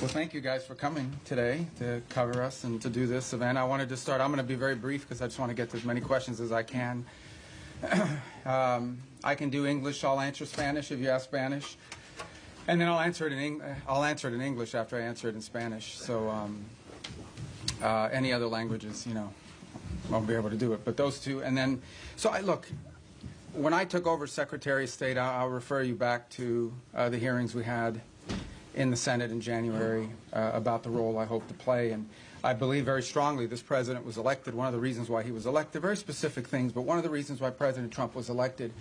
Well, thank you guys for coming today to cover us and to do this event. I wanted to start. I'm going to be very brief because I just want to get to as many questions as I can. I can do English. I'll answer Spanish if you ask Spanish, and then I'll answer it in English after I answer it in Spanish. So any other languages, you know, won't be able to do it. But those two, and then look. When I took over Secretary of State, I'll refer you back to the hearings we had in the Senate in January about the role I hope to play. And I believe very strongly this president was elected. One of the reasons why he was elected, very specific things, but one of the reasons why President Trump was elected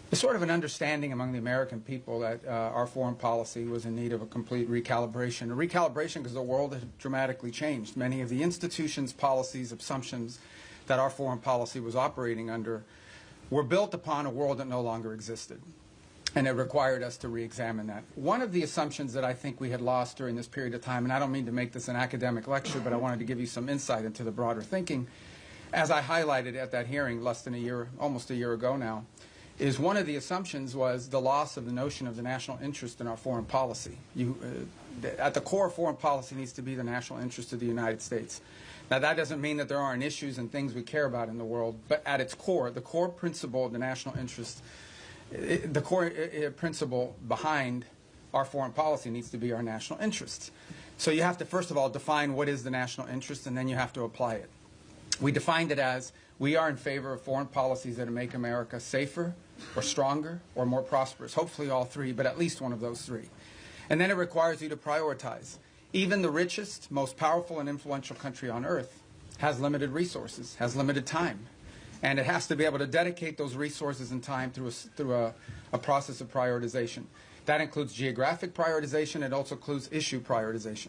is sort of an understanding among the American people that our foreign policy was in need of a complete recalibration. A recalibration because the world had dramatically changed. Many of the institutions, policies, assumptions that our foreign policy was operating under were built upon a world that no longer existed. And it required us to re-examine that. One of the assumptions that I think we had lost during this period of time, and I don't mean to make this an academic lecture, but I wanted to give you some insight into the broader thinking, as I highlighted at that hearing less than a year, almost a year ago now, is one of the assumptions was the loss of the notion of the national interest in our foreign policy. At the core of foreign policy needs to be the national interest of the United States. Now, that doesn't mean that there aren't issues and things we care about in the world, but at its core, the core principle of the national interest, the core principle behind our foreign policy needs to be our national interests. So you have to, first of all, define what is the national interest, and then you have to apply it. We defined it as we are in favor of foreign policies that make America safer or stronger or more prosperous, hopefully all three, but at least one of those three. And then it requires you to prioritize. Even the richest, most powerful and influential country on earth has limited resources, has limited time. And it has to be able to dedicate those resources and time through a process of prioritization. That includes geographic prioritization. It also includes issue prioritization.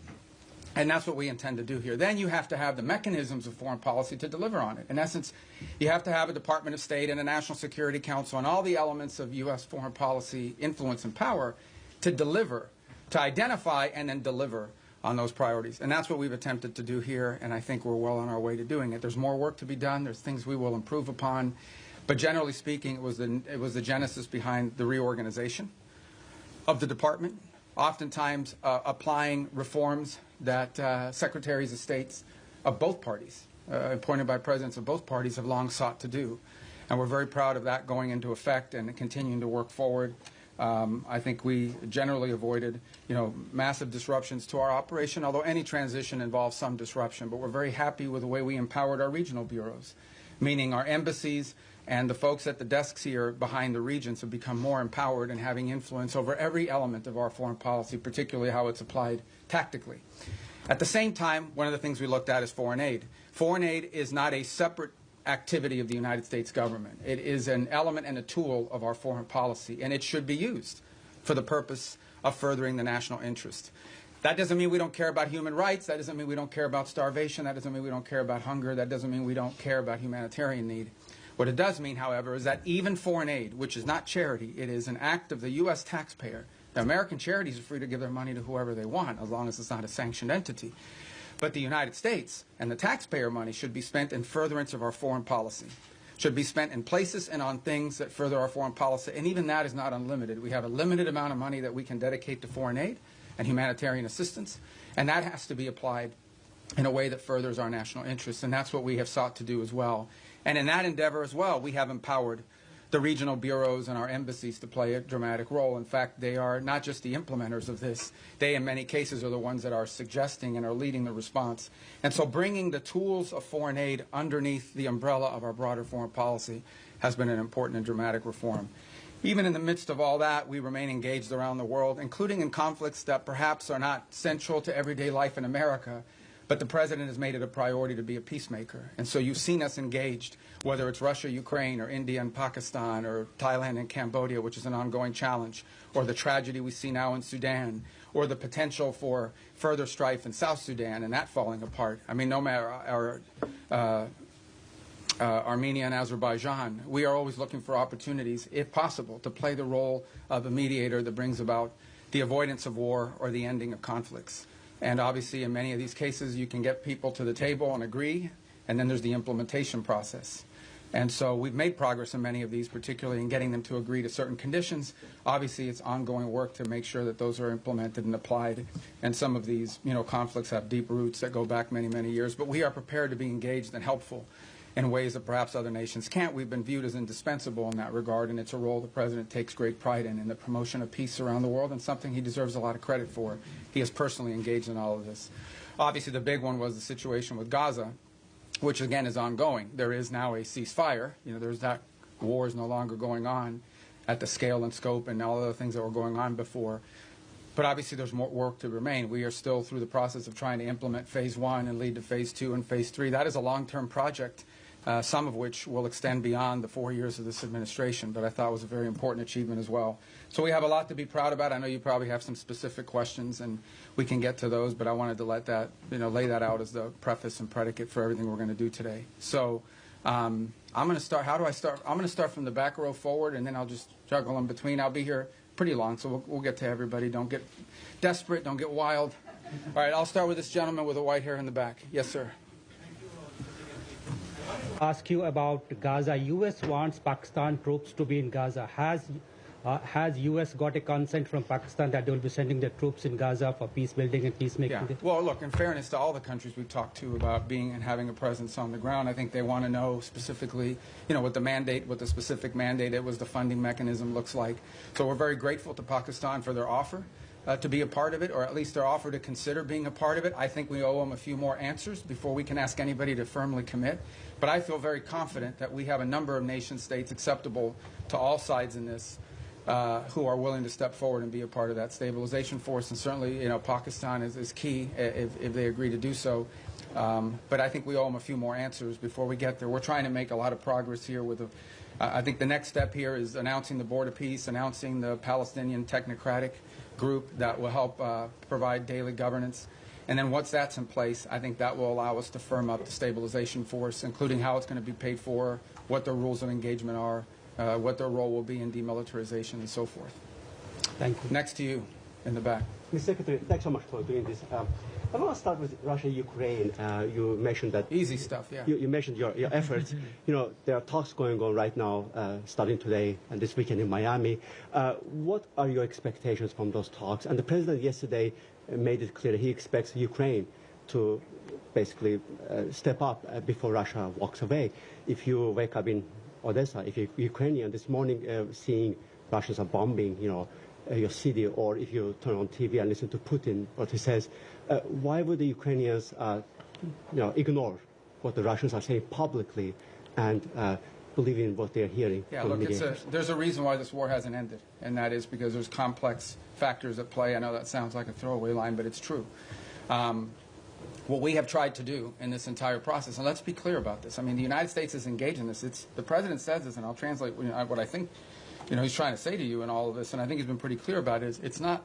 And that's what we intend to do here. Then you have to have the mechanisms of foreign policy to deliver on it. In essence, you have to have a Department of State and a National Security Council and all the elements of U.S. foreign policy influence and power to deliver, to identify and then deliver on those priorities. And that's what we've attempted to do here, and I think we're well on our way to doing it. There's more work to be done. There's things we will improve upon. But generally speaking, it was the genesis behind the reorganization of the department, oftentimes applying reforms that secretaries of states of both parties, appointed by presidents of both parties, have long sought to do. And we're very proud of that going into effect and continuing to work forward. I think we generally avoided, massive disruptions to our operation, although any transition involves some disruption. But we're very happy with the way we empowered our regional bureaus, meaning our embassies and the folks at the desks here behind the regions have become more empowered and having influence over every element of our foreign policy, particularly how it's applied tactically. At the same time, one of the things we looked at is foreign aid. Foreign aid is not a separate activity of the United States government. It is an element and a tool of our foreign policy, and it should be used for the purpose of furthering the national interest. That doesn't mean we don't care about human rights. That doesn't mean we don't care about starvation. That doesn't mean we don't care about hunger. That doesn't mean we don't care about humanitarian need. What it does mean, however, is that even foreign aid, which is not charity, it is an act of the U.S. taxpayer. Now, American charities are free to give their money to whoever they want, as long as it's not a sanctioned entity. But the United States and the taxpayer money should be spent in furtherance of our foreign policy, should be spent in places and on things that further our foreign policy. And even that is not unlimited. We have a limited amount of money that we can dedicate to foreign aid and humanitarian assistance, and that has to be applied in a way that furthers our national interests. And that's what we have sought to do as well. And in that endeavor as well, we have empowered the regional bureaus and our embassies to play a dramatic role. In fact, they are not just the implementers of this. They, in many cases, are the ones that are suggesting and are leading the response. And so bringing the tools of foreign aid underneath the umbrella of our broader foreign policy has been an important and dramatic reform. Even in the midst of all that, we remain engaged around the world, including in conflicts that perhaps are not central to everyday life in America, but the president has made it a priority to be a peacemaker. And so you've seen us engaged, whether it's Russia, Ukraine, or India and Pakistan, or Thailand and Cambodia, which is an ongoing challenge, or the tragedy we see now in Sudan, or the potential for further strife in South Sudan and that falling apart. I mean, no matter Armenia and Azerbaijan, we are always looking for opportunities, if possible, to play the role of a mediator that brings about the avoidance of war or the ending of conflicts. And obviously, in many of these cases, you can get people to the table and agree, and then there's the implementation process. And so we've made progress in many of these, particularly in getting them to agree to certain conditions. Obviously, it's ongoing work to make sure that those are implemented and applied. And some of these, conflicts have deep roots that go back many, many years. But we are prepared to be engaged and helpful in ways that perhaps other nations can't. We've been viewed as indispensable in that regard, and it's a role the President takes great pride in the promotion of peace around the world, and something he deserves a lot of credit for. He is personally engaged in all of this. Obviously, the big one was the situation with Gaza, which again is ongoing. There is now a ceasefire. There's that war is no longer going on at the scale and scope and all the things that were going on before. But obviously there's more work to remain. We are still through the process of trying to implement Phase 1 and lead to Phase 2 and Phase 3. That is a long-term project, some of which will extend beyond the 4 years of this administration, but I thought was a very important achievement as well. So we have a lot to be proud about. I know you probably have some specific questions, and we can get to those, but I wanted to let that, lay that out as the preface and predicate for everything we're going to do today. So I'm going to start. How do I start? I'm going to start from the back row forward, and then I'll just juggle in between. I'll be here pretty long, so we'll get to everybody. Don't get desperate. Don't get wild. All right, I'll start with this gentleman with the white hair in the back. Yes, sir. Ask you about Gaza. U.S. wants Pakistan troops to be in Gaza. Has U.S. got a consent from Pakistan that they will be sending their troops in Gaza for peace building and peacemaking? Yeah. Well, look, in fairness to all the countries we've talked to about being and having a presence on the ground, I think they want to know specifically, what the mandate, what the specific mandate, what the funding mechanism looks like. So we're very grateful to Pakistan for their offer to be a part of it, or at least their offer to consider being a part of it. I think we owe them a few more answers before we can ask anybody to firmly commit. But I feel very confident that we have a number of nation states acceptable to all sides in this who are willing to step forward and be a part of that stabilization force. And certainly, Pakistan is key if they agree to do so. But I think we owe them a few more answers before we get there. We're trying to make a lot of progress here with I think the next step here is announcing the Board of Peace, announcing the Palestinian Technocratic Group that will help provide daily governance. And then once that's in place, I think that will allow us to firm up the stabilization force, including how it's going to be paid for, what the rules of engagement are, what their role will be in demilitarization and so forth. Thank you. Next to you in the back. Mr. Secretary, thanks so much for doing this. I want to start with Russia-Ukraine. You mentioned that... Easy stuff, yeah. You mentioned your efforts. There are talks going on right now, starting today and this weekend in Miami. What are your expectations from those talks? And the President yesterday made it clear he expects Ukraine to basically step up before Russia walks away. If you wake up in Odessa, if you're Ukrainian this morning seeing Russians are bombing, your city, or if you turn on TV and listen to Putin, what he says, why would the Ukrainians, ignore what the Russians are saying publicly and believe in what they're hearing? Yeah, look, there's a reason why this war hasn't ended, and that is because there's complex factors at play. I know that sounds like a throwaway line, but it's true. What we have tried to do in this entire process, and let's be clear about this. I mean, the United States is engaged in this. The President says this, and I'll translate what I think he's trying to say to you in all of this, and I think he's been pretty clear about it, is it's not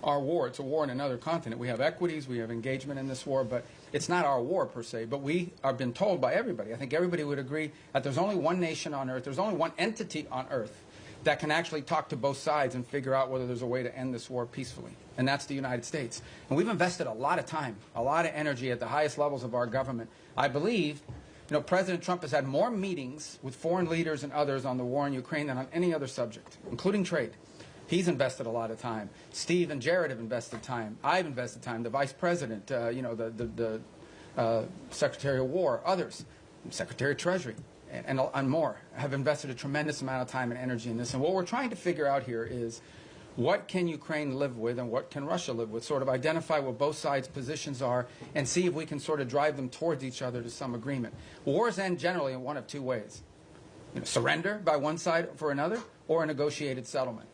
our war. It's a war in another continent. We have equities, we have engagement in this war, but it's not our war per se. But we have been told by everybody, I think everybody would agree, that there's only one nation on earth, there's only one entity on earth that can actually talk to both sides and figure out whether there's a way to end this war peacefully, and that's the United States. And we've invested a lot of time, a lot of energy at the highest levels of our government. I believe President Trump has had more meetings with foreign leaders and others on the war in Ukraine than on any other subject, including trade. He's invested a lot of time. Steve and Jared have invested time. I've invested time. The Vice President, the Secretary of War, others, Secretary of Treasury, and more, have invested a tremendous amount of time and energy in this. And what we're trying to figure out here is what can Ukraine live with and what can Russia live with, sort of identify what both sides' positions are and see if we can sort of drive them towards each other to some agreement. Wars end generally in one of two ways. Surrender by one side for another, or a negotiated settlement.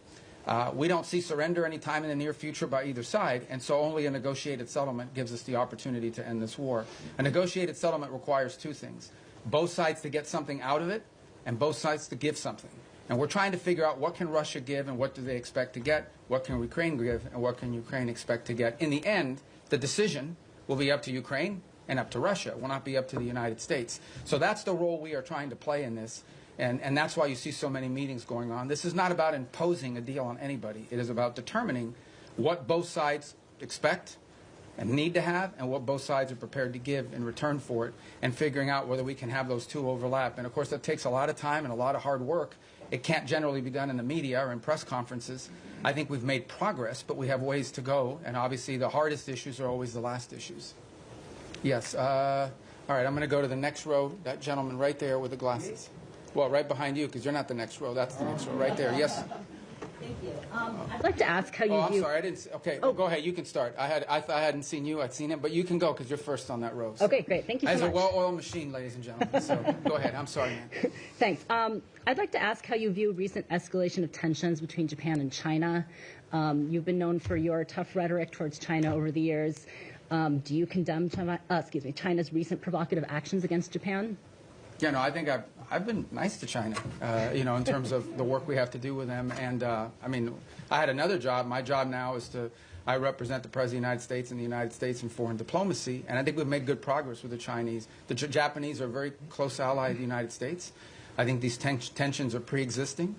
We don't see surrender any time in the near future by either side, and so only a negotiated settlement gives us the opportunity to end this war. A negotiated settlement requires two things: both sides to get something out of it, and both sides to give something. And we're trying to figure out what can Russia give and what do they expect to get, what can Ukraine give and what can Ukraine expect to get. In the end, the decision will be up to Ukraine and up to Russia. It will not be up to the United States. So that's the role we are trying to play in this. And that's why you see so many meetings going on. This is not about imposing a deal on anybody. It is about determining what both sides expect and need to have, and what both sides are prepared to give in return for it, and figuring out whether we can have those two overlap. And of course, that takes a lot of time and a lot of hard work. It can't generally be done in the media or in press conferences. I think we've made progress, but we have ways to go, and obviously the hardest issues are always the last issues. Yes. All right, I'm going to go to the next row, that gentleman right there with the glasses. Well, right behind you, because you're not the next row. That's the next row, right there. Yes? Thank you. I'd like to ask how you I'm view... sorry, I didn't see, okay, go ahead, you can start. I thought I hadn't seen you, I'd seen him, but you can go, because you're first on that row. So. Okay, great. Thank you so much. As a well-oiled machine, ladies and gentlemen. So go ahead. I'm sorry, man. Thanks. I'd like to ask how you view recent escalation of tensions between Japan and China. You've been known for your tough rhetoric towards China over the years. Do you condemn China's recent provocative actions against Japan? Yeah, no, I think I've been nice to China, in terms of the work we have to do with them. And, I mean, I had another job. My job now is I represent the President of the United States and the United States in foreign diplomacy, and I think we've made good progress with the Chinese. The Japanese are a very close ally of the United States. I think these tensions are pre-existing.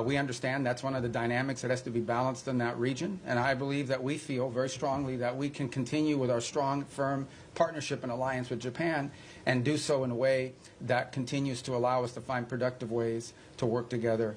We understand that's one of the dynamics that has to be balanced in that region, and I believe that we feel very strongly that we can continue with our strong, firm partnership and alliance with Japan and do so in a way that continues to allow us to find productive ways to work together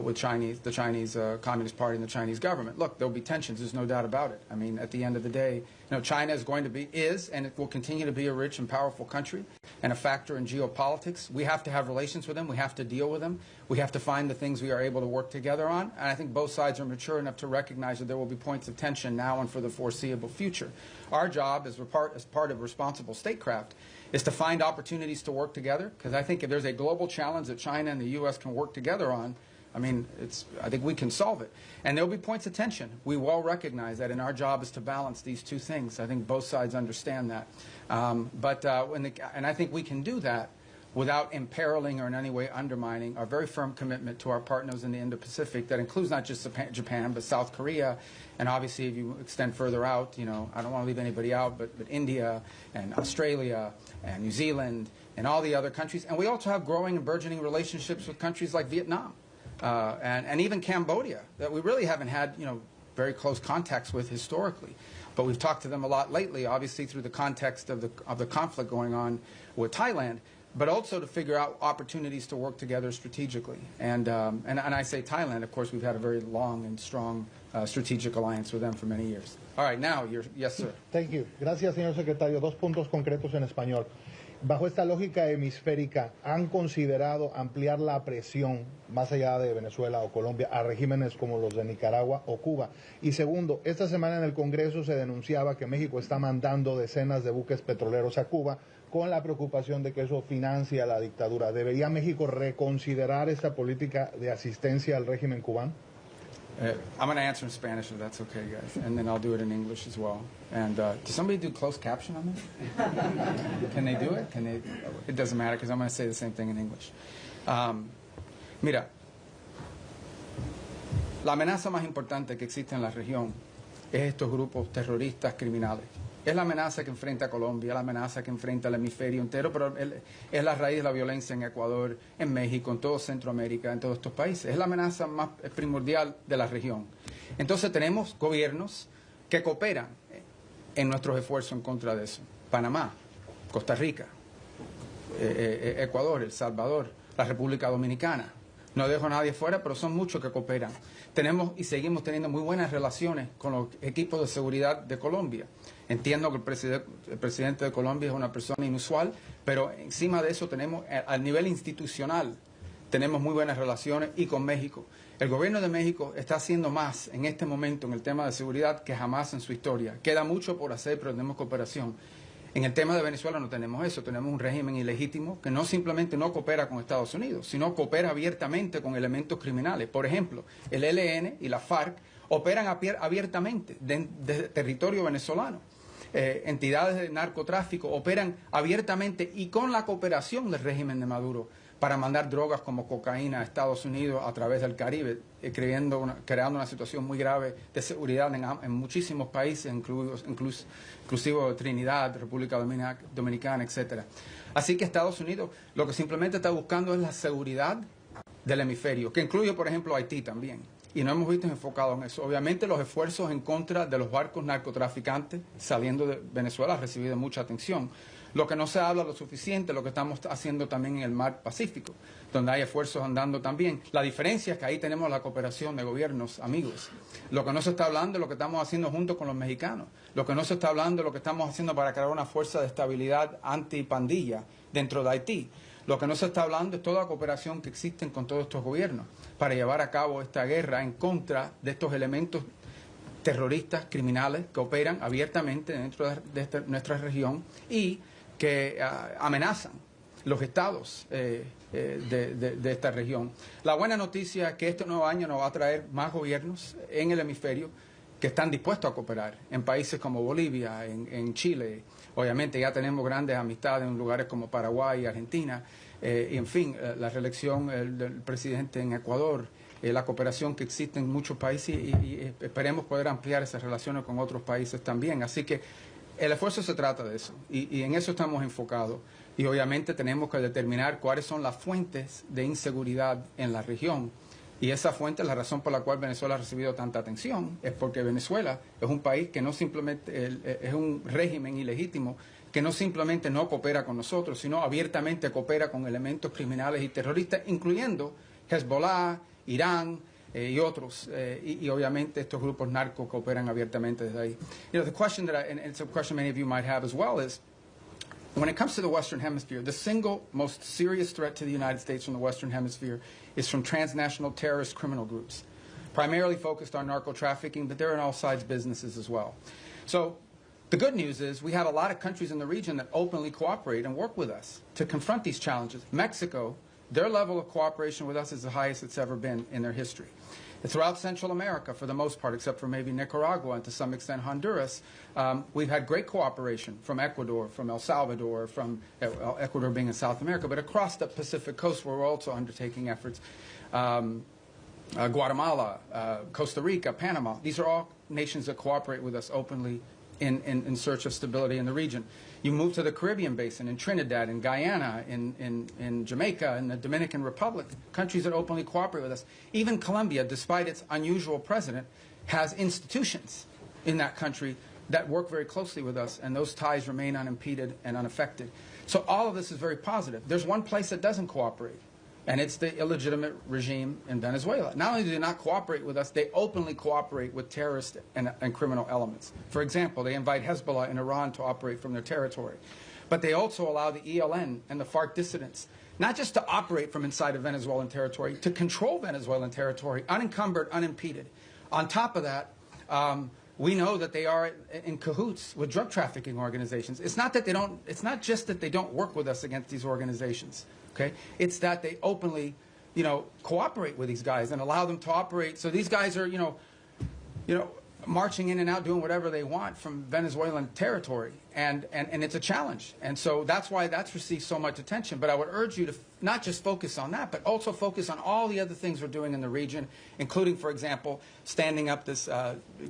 with the Chinese Communist Party and the Chinese government. Look, there'll be tensions, there's no doubt about it. I mean, at the end of the day, China is and it will continue to be a rich and powerful country and a factor in geopolitics. We have to have relations with them. We have to deal with them. We have to find the things we are able to work together on. And I think both sides are mature enough to recognize that there will be points of tension now and for the foreseeable future. Our job as part of responsible statecraft is to find opportunities to work together, because I think if there's a global challenge that China and the U.S. can work together on, I think we can solve it. And there will be points of tension. We well recognize that, and our job is to balance these two things. I think both sides understand that. And I think we can do that without imperiling or in any way undermining our very firm commitment to our partners in the Indo-Pacific. That includes not just Japan, but South Korea, and obviously if you extend further out, I don't want to leave anybody out, but India and Australia and New Zealand and all the other countries. And we also have growing and burgeoning relationships with countries like Vietnam. And even Cambodia, that we really haven't had, very close contacts with historically. But we've talked to them a lot lately, obviously through the context of the conflict going on with Thailand, but also to figure out opportunities to work together strategically. And I say Thailand, of course, we've had a very long and strong strategic alliance with them for many years. All right, now, yes, sir. Thank you. Gracias, señor secretario. Dos puntos concretos en español. Bajo esta lógica hemisférica, ¿han considerado ampliar la presión más allá de Venezuela o Colombia a regímenes como los de Nicaragua o Cuba? Y segundo, esta semana en el Congreso se denunciaba que México está mandando decenas de buques petroleros a Cuba con la preocupación de que eso financia la dictadura. ¿Debería México reconsiderar esta política de asistencia al régimen cubano? I'm going to answer in Spanish if that's okay, guys, and then I'll do it in English as well. And does somebody do closed caption on this? Can they do it? It doesn't matter because I'm going to say the same thing in English. Mira, la amenaza más importante que existe en la región es estos grupos terroristas criminales. Es la amenaza que enfrenta a Colombia, la amenaza que enfrenta el hemisferio entero, pero es la raíz de la violencia en Ecuador, en México, en todo Centroamérica, en todos estos países. Es la amenaza más primordial de la región. Entonces tenemos gobiernos que cooperan en nuestros esfuerzos en contra de eso. Panamá, Costa Rica, Ecuador, El Salvador, la República Dominicana. No dejo a nadie fuera, pero son muchos que cooperan. Tenemos y seguimos teniendo muy buenas relaciones con los equipos de seguridad de Colombia. Entiendo que el presidente de Colombia es una persona inusual, pero encima de eso tenemos, a nivel institucional, tenemos muy buenas relaciones y con México. El gobierno de México está haciendo más en este momento en el tema de seguridad que jamás en su historia. Queda mucho por hacer, pero tenemos cooperación. En el tema de Venezuela no tenemos eso, tenemos un régimen ilegítimo que no simplemente no coopera con Estados Unidos, sino coopera abiertamente con elementos criminales. Por ejemplo, el ELN y la FARC operan abiertamente desde territorio venezolano. Entidades de narcotráfico operan abiertamente y con la cooperación del régimen de Maduro para mandar drogas como cocaína a Estados Unidos a través del Caribe, creando una situación muy grave de seguridad en muchísimos países, inclusive Trinidad, República Dominicana, etc. Así que Estados Unidos lo que simplemente está buscando es la seguridad del hemisferio, que incluye, por ejemplo, Haití también. y no hemos visto enfocado en eso. Obviamente los esfuerzos en contra de los barcos narcotraficantes saliendo de Venezuela han recibido mucha atención. Lo que no se habla lo suficiente, lo que estamos haciendo también en el mar Pacífico, donde hay esfuerzos andando también. La diferencia es que ahí tenemos la cooperación de gobiernos amigos. Lo que no se está hablando es lo que estamos haciendo junto con los mexicanos. Lo que no se está hablando es lo que estamos haciendo para crear una fuerza de estabilidad antipandilla dentro de Haití. Lo que no se está hablando es toda la cooperación que existen con todos estos gobiernos para llevar a cabo esta guerra en contra de estos elementos terroristas, criminales, que operan abiertamente dentro de nuestra región y que amenazan los estados de esta región. La buena noticia es que este nuevo año nos va a traer más gobiernos en el hemisferio que están dispuestos a cooperar, en países como Bolivia, en Chile. Obviamente ya tenemos grandes amistades en lugares como Paraguay y Argentina, y en fin, la reelección del presidente en Ecuador, la cooperación que existe en muchos países y esperemos poder ampliar esas relaciones con otros países también. Así que el esfuerzo se trata de eso y en eso estamos enfocados. Y obviamente tenemos que determinar cuáles son las fuentes de inseguridad en la región. Y esa fuente, la razón por la cual Venezuela ha recibido tanta atención, es porque Venezuela es un país que no simplemente, es un régimen ilegítimo, que no simplemente no coopera con nosotros, sino abiertamente coopera con elementos criminales y terroristas, incluyendo Hezbollah, Irán y otros. Y obviamente estos grupos narcos cooperan abiertamente desde ahí. You know, the question and it's a question many of you might have as well, is when it comes to the Western Hemisphere, the single most serious threat to the United States from the Western Hemisphere is from transnational terrorist criminal groups, primarily focused on narco trafficking, but they're in all sides businesses as well. So the good news is we have a lot of countries in the region that openly cooperate and work with us to confront these challenges. Mexico, their level of cooperation with us is the highest it's ever been in their history. Throughout Central America, for the most part, except for maybe Nicaragua and to some extent Honduras, we've had great cooperation from Ecuador, from El Salvador, from Ecuador being in South America, but across the Pacific coast we're also undertaking efforts. Guatemala, Costa Rica, Panama, these are all nations that cooperate with us openly in search of stability in the region. You move to the Caribbean basin, in Trinidad, in Guyana, in Jamaica, in the Dominican Republic, countries that openly cooperate with us. Even Colombia, despite its unusual president, has institutions in that country that work very closely with us, and those ties remain unimpeded and unaffected. So all of this is very positive. There's one place that doesn't cooperate, and it's the illegitimate regime in Venezuela. Not only do they not cooperate with us, they openly cooperate with terrorist and criminal elements. For example, they invite Hezbollah in Iran to operate from their territory. But they also allow the ELN and the FARC dissidents not just to operate from inside of Venezuelan territory, to control Venezuelan territory, unencumbered, unimpeded. On top of that, we know that they are in cahoots with drug trafficking organizations. It's not just that they don't work with us against these organizations. Okay? It's that they openly, cooperate with these guys and allow them to operate. So these guys are, marching in and out, doing whatever they want from Venezuelan territory, and it's a challenge. And so that's why that's received so much attention. But I would urge you to not just focus on that, but also focus on all the other things we're doing in the region, including, for example, standing up this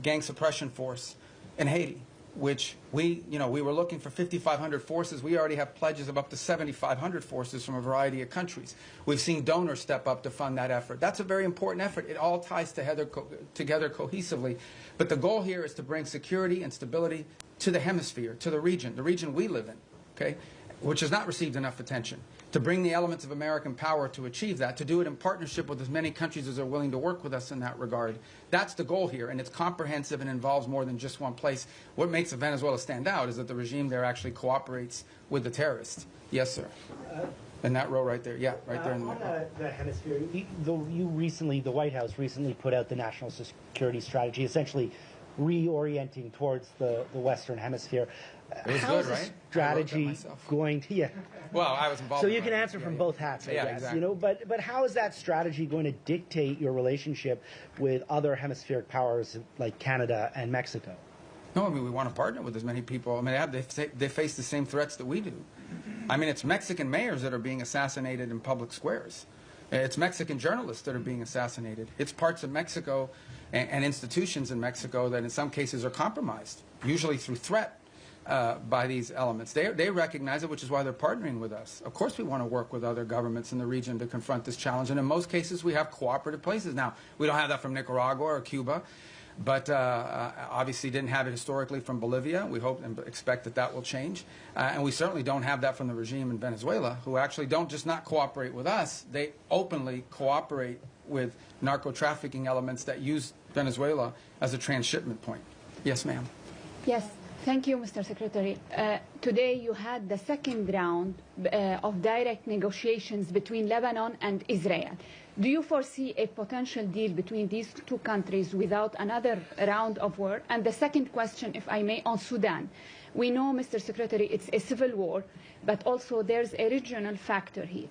gang suppression force in Haiti, which we were looking for 5,500 forces. We already have pledges of up to 7,500 forces from a variety of countries. We've seen donors step up to fund that effort. That's a very important effort. It all ties together cohesively. But the goal here is to bring security and stability to the hemisphere, to the region we live in, okay, which has not received enough attention. To bring the elements of American power to achieve that, to do it in partnership with as many countries as are willing to work with us in that regard. That's the goal here, and it's comprehensive and involves more than just one place. What makes Venezuela stand out is that the regime there actually cooperates with the terrorists. Yes, sir. In that row right there. Yeah, right there in the middle. The hemisphere. The White House recently put out the national security strategy, essentially reorienting towards the Western Hemisphere. It was good, right? Strategy going to Well, I was involved. So you can answer from both hats, I guess. Exactly. But how is that strategy going to dictate your relationship with other hemispheric powers like Canada and Mexico? No, we want to partner with as many people. They face the same threats that we do. It's Mexican mayors that are being assassinated in public squares. It's Mexican journalists that are being assassinated. It's parts of Mexico and institutions in Mexico that in some cases are compromised, usually through threat. by these elements. They recognize it, which is why they're partnering with us. Of course we want to work with other governments in the region to confront this challenge, and in most cases we have cooperative places. Now, we don't have that from Nicaragua or Cuba, but obviously didn't have it historically from Bolivia. We hope and expect that that will change. And we certainly don't have that from the regime in Venezuela, who actually don't just not cooperate with us, they openly cooperate with narco-trafficking elements that use Venezuela as a transshipment point. Yes, ma'am. Yes. Thank you, Mr. Secretary. Today you had the second round of direct negotiations between Lebanon and Israel. Do you foresee a potential deal between these two countries without another round of war? And the second question, if I may, on Sudan. We know, Mr. Secretary, it's a civil war, but also there's a regional factor here.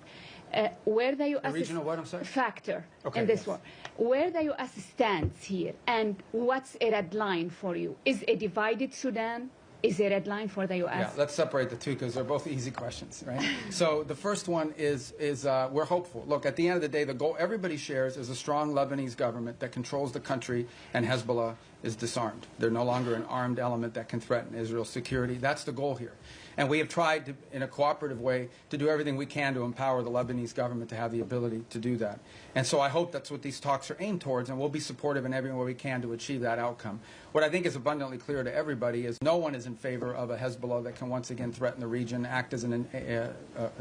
Where the U.S. regional what, I'm sorry? Factor okay, in this yes. war. Where the U.S. stands here, and what's a red line for you? Is a divided Sudan is a red line for the U.S.? Yeah, let's separate the two because they're both easy questions, right? So the first one is we're hopeful. Look, at the end of the day, the goal everybody shares is a strong Lebanese government that controls the country, and Hezbollah is disarmed. They're no longer an armed element that can threaten Israel's security. That's the goal here. And we have tried to, in a cooperative way, to do everything we can to empower the Lebanese government to have the ability to do that. And so I hope that's what these talks are aimed towards, and we'll be supportive in every way we can to achieve that outcome. What I think is abundantly clear to everybody is no one is in favor of a Hezbollah that can once again threaten the region, act as a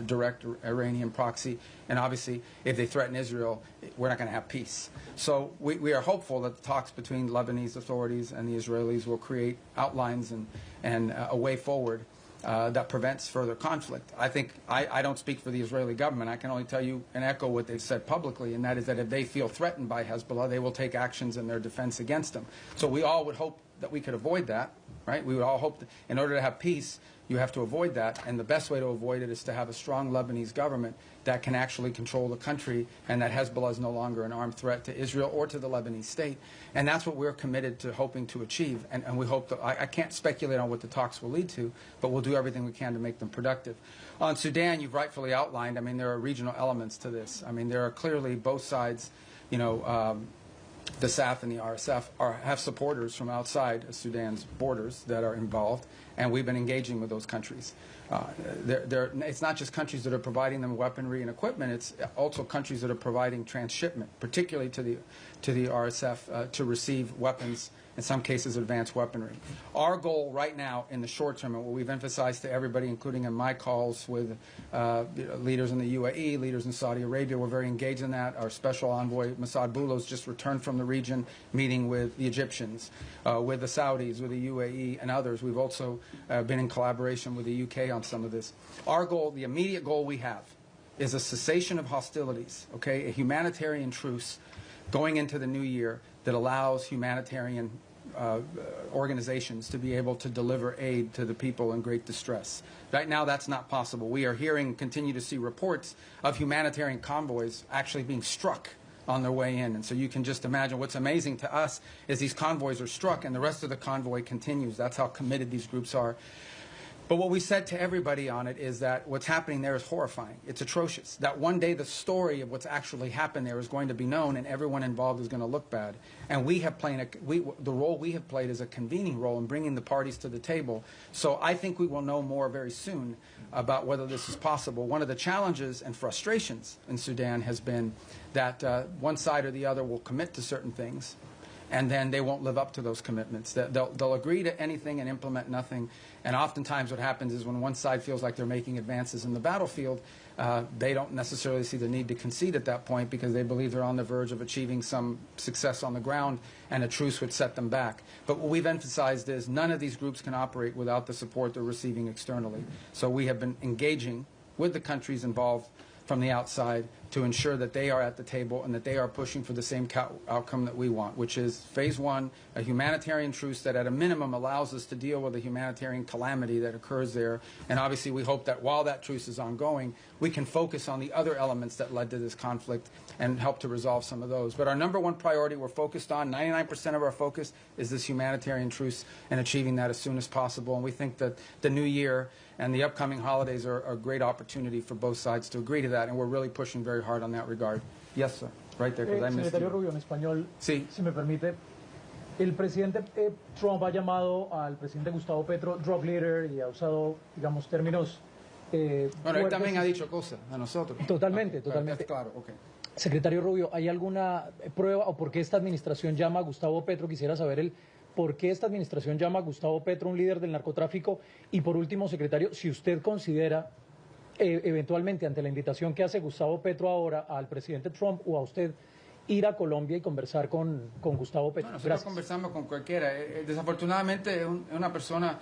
direct Iranian proxy, and obviously if they threaten Israel, we're not going to have peace. So we are hopeful that the talks between Lebanese authorities and the Israelis will create outlines and a way forward that prevents further conflict. I think I don't speak for the Israeli government. I can only tell you and echo what they've said publicly, and that is that if they feel threatened by Hezbollah, they will take actions in their defense against them. So we all would hope that we could avoid that, right? We would all hope that in order to have peace, you have to avoid that, and the best way to avoid it is to have a strong Lebanese government that can actually control the country, and that Hezbollah is no longer an armed threat to Israel or to the Lebanese state. And that's what we're committed to hoping to achieve, and we hope that, I can't speculate on what the talks will lead to, but we'll do everything we can to make them productive. On Sudan, you've rightfully outlined, I mean, there are regional elements to this. I mean, there are clearly both sides, you know, the SAF and the RSF have supporters from outside of Sudan's borders that are involved, and we've been engaging with those countries. It's not just countries that are providing them weaponry and equipment, it's also countries that are providing transshipment, particularly to the RSF to receive weapons, in some cases advanced weaponry. Our goal right now in the short term, and what we've emphasized to everybody, including in my calls with leaders in the UAE, leaders in Saudi Arabia, we're very engaged in that. Our special envoy, Mossad Boulos, just returned from the region, meeting with the Egyptians, with the Saudis, with the UAE, and others. We've also been in collaboration with the UK on some of this. Our goal, the immediate goal we have, is a cessation of hostilities, okay, a humanitarian truce going into the new year that allows humanitarian organizations to be able to deliver aid to the people in great distress. Right now, that's not possible. We are hearing, continue to see reports of humanitarian convoys actually being struck on their way in. And so you can just imagine what's amazing to us is these convoys are struck and the rest of the convoy continues. That's how committed these groups are. But what we said to everybody on it is that what's happening there is horrifying. It's atrocious. That one day the story of what's actually happened there is going to be known and everyone involved is going to look bad. And we have played the role we have played is a convening role in bringing the parties to the table. So I think we will know more very soon about whether this is possible. One of the challenges and frustrations in Sudan has been that one side or the other will commit to certain things, and then they won't live up to those commitments. They'll agree to anything and implement nothing. And oftentimes what happens is when one side feels like they're making advances in the battlefield, they don't necessarily see the need to concede at that point because they believe they're on the verge of achieving some success on the ground, and a truce would set them back. But what we've emphasized is none of these groups can operate without the support they're receiving externally. So we have been engaging with the countries involved from the outside to ensure that they are at the table and that they are pushing for the same outcome that we want, which is phase one, a humanitarian truce that at a minimum allows us to deal with the humanitarian calamity that occurs there. And obviously we hope that while that truce is ongoing, we can focus on the other elements that led to this conflict and help to resolve some of those. But our number one priority we're focused on, 99% of our focus is this humanitarian truce and achieving that as soon as possible. And we think that the new year and the upcoming holidays are a great opportunity for both sides to agree to that, and we're really pushing very hard on that regard. Yes, sir. Right there, because I missed Secretario you. Rubio, en español, Sí. si me permite. El presidente Trump ha llamado al presidente Gustavo Petro drug leader y ha usado, digamos, términos Bueno, él también ha dicho cosas a nosotros. Totalmente, Okay, totalmente. Claro, okay. Secretario Rubio, ¿hay alguna prueba o por qué esta administración llama a Gustavo Petro? Quisiera saber por qué esta administración llama a Gustavo Petro un líder del narcotráfico. Y por último, secretario, si usted considera eventualmente ante la invitación que hace Gustavo Petro ahora al presidente Trump o a usted ir a Colombia y conversar con Gustavo Petro. Bueno, nosotros conversamos con cualquiera. Desafortunadamente es una persona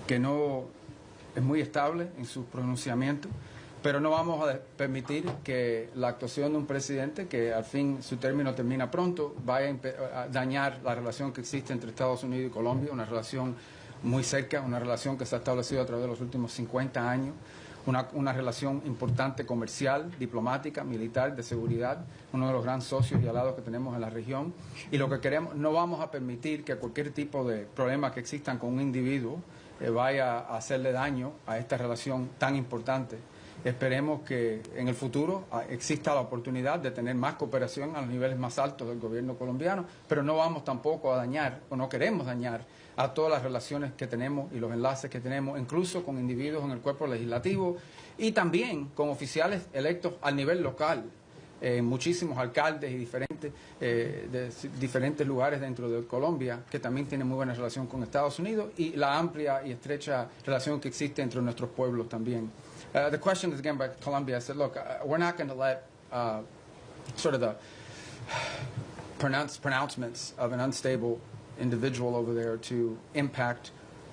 que no es muy estable en su pronunciamiento, pero no vamos a permitir que la actuación de un presidente, que al fin su término termina pronto, vaya a dañar la relación que existe entre Estados Unidos y Colombia, una relación muy cerca, una relación que se ha establecido a través de los últimos 50 años, una relación importante comercial, diplomática, militar, de seguridad, uno de los grandes socios y aliados que tenemos en la región. Y lo que queremos, no vamos a permitir que cualquier tipo de problema que existan con un individuo vaya a hacerle daño a esta relación tan importante. Esperemos que en el futuro exista la oportunidad de tener más cooperación a los niveles más altos del gobierno colombiano, pero no vamos tampoco a dañar, o no queremos dañar, a todas las relaciones que tenemos y los enlaces que tenemos, incluso con individuos en el cuerpo legislativo y también con oficiales electos a nivel local, muchísimos alcaldes y de diferentes lugares dentro de Colombia que también tienen muy buena relación con Estados Unidos y la amplia y estrecha relación que existe entre nuestros pueblos también. The question is again by Colombia. I said, look, we're not going to let sort of the pronouncements of an unstable individual over there to impact.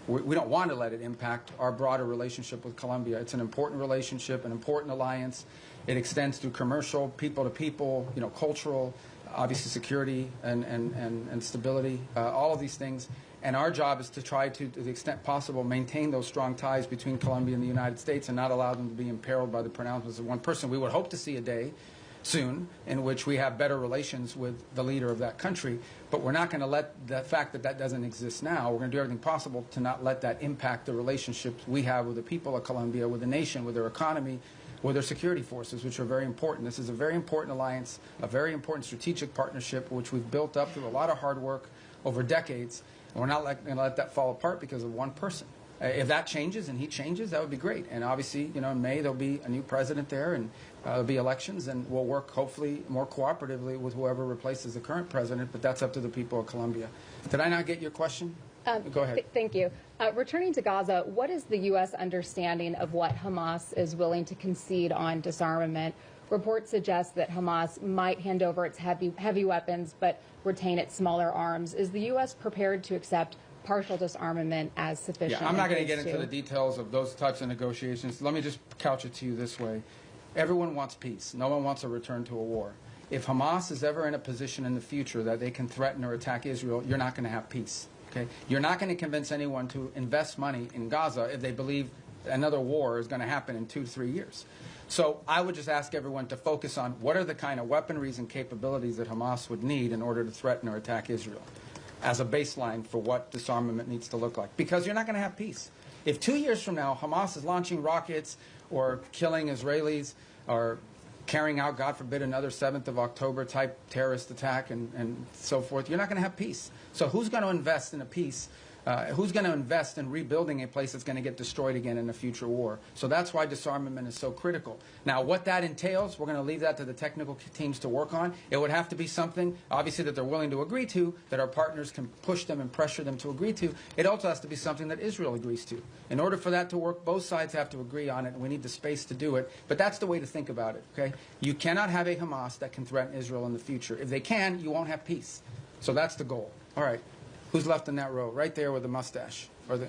We don't want to let it impact our broader relationship with Colombia. It's an important relationship, an important alliance. It extends through commercial, people to people, cultural, obviously security and stability, all of these things. And our job is to try to the extent possible, maintain those strong ties between Colombia and the United States and not allow them to be imperiled by the pronouncements of one person. We would hope to see a day soon in which we have better relations with the leader of that country, but we're not going to let the fact that doesn't exist now, we're going to do everything possible to not let that impact the relationships we have with the people of Colombia, with the nation, with their economy, with their security forces, which are very important. This is a very important alliance, a very important strategic partnership, which we've built up through a lot of hard work over decades. And we're not going to let that fall apart because of one person. If that changes and he changes, that would be great. And obviously, in May there'll be a new president there, and there'll be elections, and we'll work hopefully more cooperatively with whoever replaces the current president. But that's up to the people of Colombia. Did I not get your question? Go ahead. Thank you. Returning to Gaza, what is the U.S. understanding of what Hamas is willing to concede on disarmament? Reports suggest that Hamas might hand over its heavy weapons but retain its smaller arms. Is the U.S. prepared to accept partial disarmament as sufficient? Yeah, I'm not going to get into the details of those types of negotiations. Let me just couch it to you this way. Everyone wants peace. No one wants a return to a war. If Hamas is ever in a position in the future that they can threaten or attack Israel, you're not going to have peace. Okay? You're not going to convince anyone to invest money in Gaza if they believe another war is going to happen in 2 to 3 years. So I would just ask everyone to focus on what are the kind of weaponries and capabilities that Hamas would need in order to threaten or attack Israel as a baseline for what disarmament needs to look like. Because you're not going to have peace. If 2 years from now Hamas is launching rockets or killing Israelis or carrying out, God forbid, another 7th of October type terrorist attack and so forth, you're not going to have peace. So who's going to invest in a peace? Who's going to invest in rebuilding a place that's going to get destroyed again in a future war? So that's why disarmament is so critical. Now, what that entails, we're going to leave that to the technical teams to work on. It would have to be something, obviously, that they're willing to agree to, that our partners can push them and pressure them to agree to. It also has to be something that Israel agrees to. In order for that to work, both sides have to agree on it, and we need the space to do it. But that's the way to think about it, okay? You cannot have a Hamas that can threaten Israel in the future. If they can, you won't have peace. So that's the goal. All right. Who's left in that row? Right there with the mustache. Or the...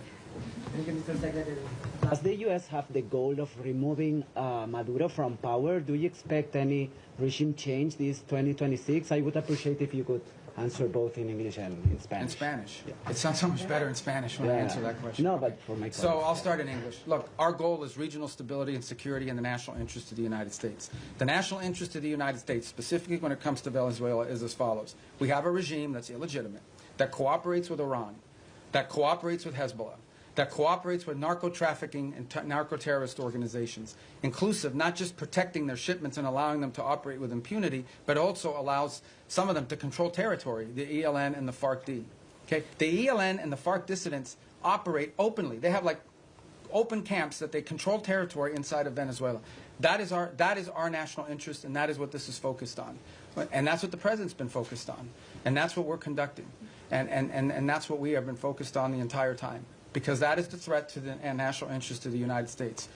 Does the U.S. have the goal of removing Maduro from power? Do you expect any regime change this 2026? I would appreciate if you could answer both in English and in Spanish. In Spanish. Yeah. It sounds so much better in Spanish when I answer that question. No, but for my So I'll start in English. Look, our goal is regional stability and security in the national interest of the United States. The national interest of the United States, specifically when it comes to Venezuela, is as follows. We have a regime that's illegitimate, that cooperates with Iran, that cooperates with Hezbollah, that cooperates with narco-trafficking and narco-terrorist organizations, inclusive not just protecting their shipments and allowing them to operate with impunity, but also allows some of them to control territory, the ELN and the FARC-D. Okay? The ELN and the FARC dissidents operate openly. They have like open camps that they control territory inside of Venezuela. That is our national interest, and that is what this is focused on. And that's what the president's been focused on. And that's what we're conducting. And that's what we have been focused on the entire time. Because that is the threat to the national interest of the United States.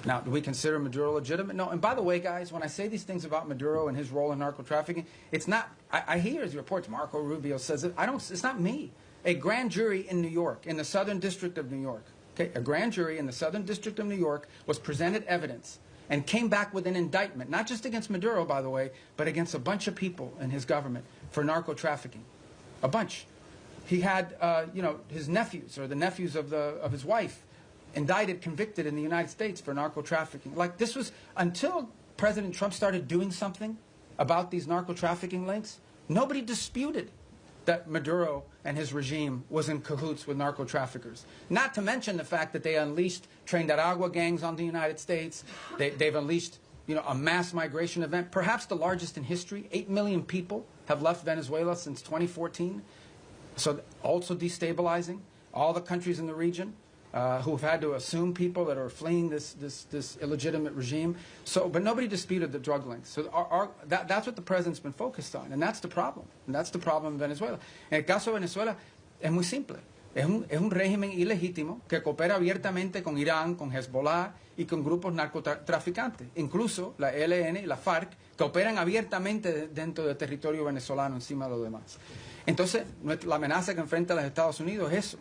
Now, do we consider Maduro legitimate? No. And by the way, guys, when I say these things about Maduro and his role in narco-trafficking, it's not, I hear his reports, Marco Rubio says it, it's not me. A grand jury in New York, in the Southern District of New York, okay, a grand jury in the Southern District of New York was presented evidence and came back with an indictment, not just against Maduro, by the way, but against a bunch of people in his government for narco-trafficking. A bunch. He had, his nephews or the nephews of his wife indicted, convicted in the United States for narco-trafficking. Like this was, until President Trump started doing something about these narco-trafficking links, nobody disputed that Maduro and his regime was in cahoots with narco-traffickers. Not to mention the fact that they unleashed trained Aragua gangs on the United States. They've unleashed, a mass migration event, perhaps the largest in history. 8 million people have left Venezuela since 2014. So also destabilizing all the countries in the region who've had to assume people that are fleeing this illegitimate regime. So, but nobody disputed the drug links. So that's what the president's been focused on, and that's the problem. And that's the problem in Venezuela. En el caso de Venezuela es muy simple. Es un régimen ilegítimo que coopera abiertamente con Irán, con Hezbollah y con grupos narcotraficantes. Incluso la ELN y la FARC que operan abiertamente dentro del territorio venezolano encima de los demás. Entonces, la amenaza que enfrenta los Estados Unidos es eso,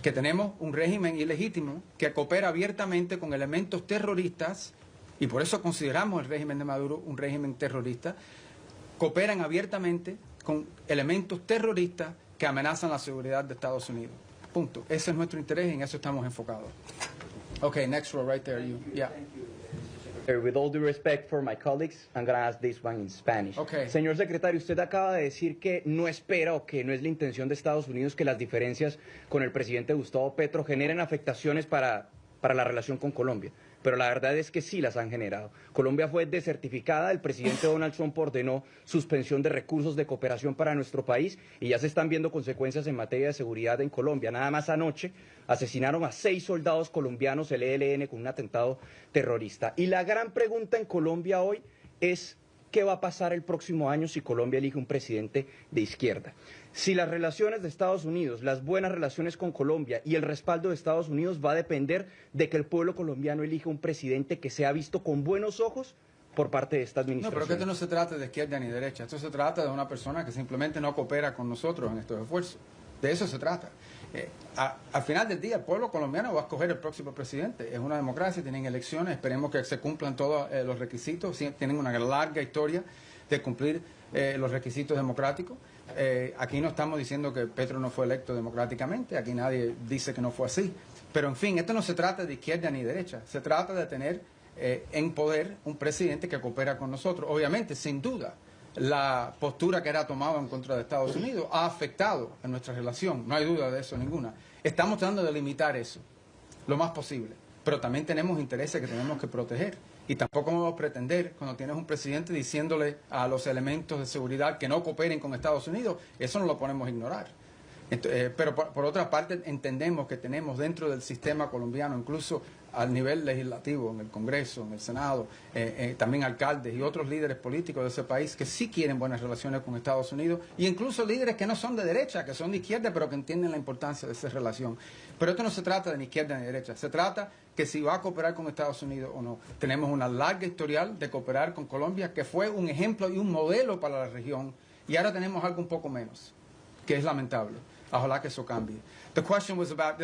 que tenemos un régimen ilegítimo que coopera abiertamente con elementos terroristas, y por eso consideramos el régimen de Maduro un régimen terrorista, cooperan abiertamente con elementos terroristas que amenazan la seguridad de Estados Unidos. Punto. Ese es nuestro interés y en eso estamos enfocados. Okay, next row right there. You. Yeah. With all due respect for my colleagues, I'm going to ask this one in Spanish. Okay. Señor secretario, usted acaba de decir que no espera o que no es la intención de Estados Unidos que las diferencias con el presidente Gustavo Petro generen afectaciones para la relación con Colombia. Pero la verdad es que sí las han generado. Colombia fue desertificada, el presidente Donald Trump ordenó suspensión de recursos de cooperación para nuestro país y ya se están viendo consecuencias en materia de seguridad en Colombia. Nada más anoche asesinaron a 6 soldados colombianos, el ELN, con un atentado terrorista. Y la gran pregunta en Colombia hoy es ¿qué va a pasar el próximo año si Colombia elige un presidente de izquierda? Si las relaciones de Estados Unidos, las buenas relaciones con Colombia y el respaldo de Estados Unidos va a depender de que el pueblo colombiano elija un presidente que sea visto con buenos ojos por parte de esta administración. No, pero que esto no se trata de izquierda ni derecha. Esto se trata de una persona que simplemente no coopera con nosotros en estos esfuerzos. De eso se trata. Al final del día, el pueblo colombiano va a escoger el próximo presidente. Es una democracia, tienen elecciones, esperemos que se cumplan todos los requisitos. Tienen una larga historia de cumplir los requisitos democráticos. Aquí no estamos diciendo que Petro no fue electo democráticamente, aquí nadie dice que no fue así. Pero en fin, esto no se trata de izquierda ni derecha, se trata de tener en poder un presidente que coopera con nosotros. Obviamente, sin duda, la postura que era tomada en contra de Estados Unidos ha afectado a nuestra relación, no hay duda de eso ninguna. Estamos tratando de limitar eso lo más posible, pero también tenemos intereses que tenemos que proteger. Y tampoco vamos a pretender, cuando tienes un presidente diciéndole a los elementos de seguridad que no cooperen con Estados Unidos, eso no lo podemos ignorar. Pero por otra parte entendemos que tenemos dentro del sistema colombiano, incluso al nivel legislativo, en el Congreso, en el Senado, también alcaldes y otros líderes políticos de ese país que sí quieren buenas relaciones con Estados Unidos, y incluso líderes que no son de derecha, que son de izquierda, pero que entienden la importancia de esa relación. Pero esto no se trata de ni izquierda ni derecha, se trata que si va a cooperar con Estados Unidos o no. Tenemos una larga historial de cooperar con Colombia, que fue un ejemplo y un modelo para la región, y ahora tenemos algo un poco menos, que es lamentable. Ojalá que eso cambie. The question was about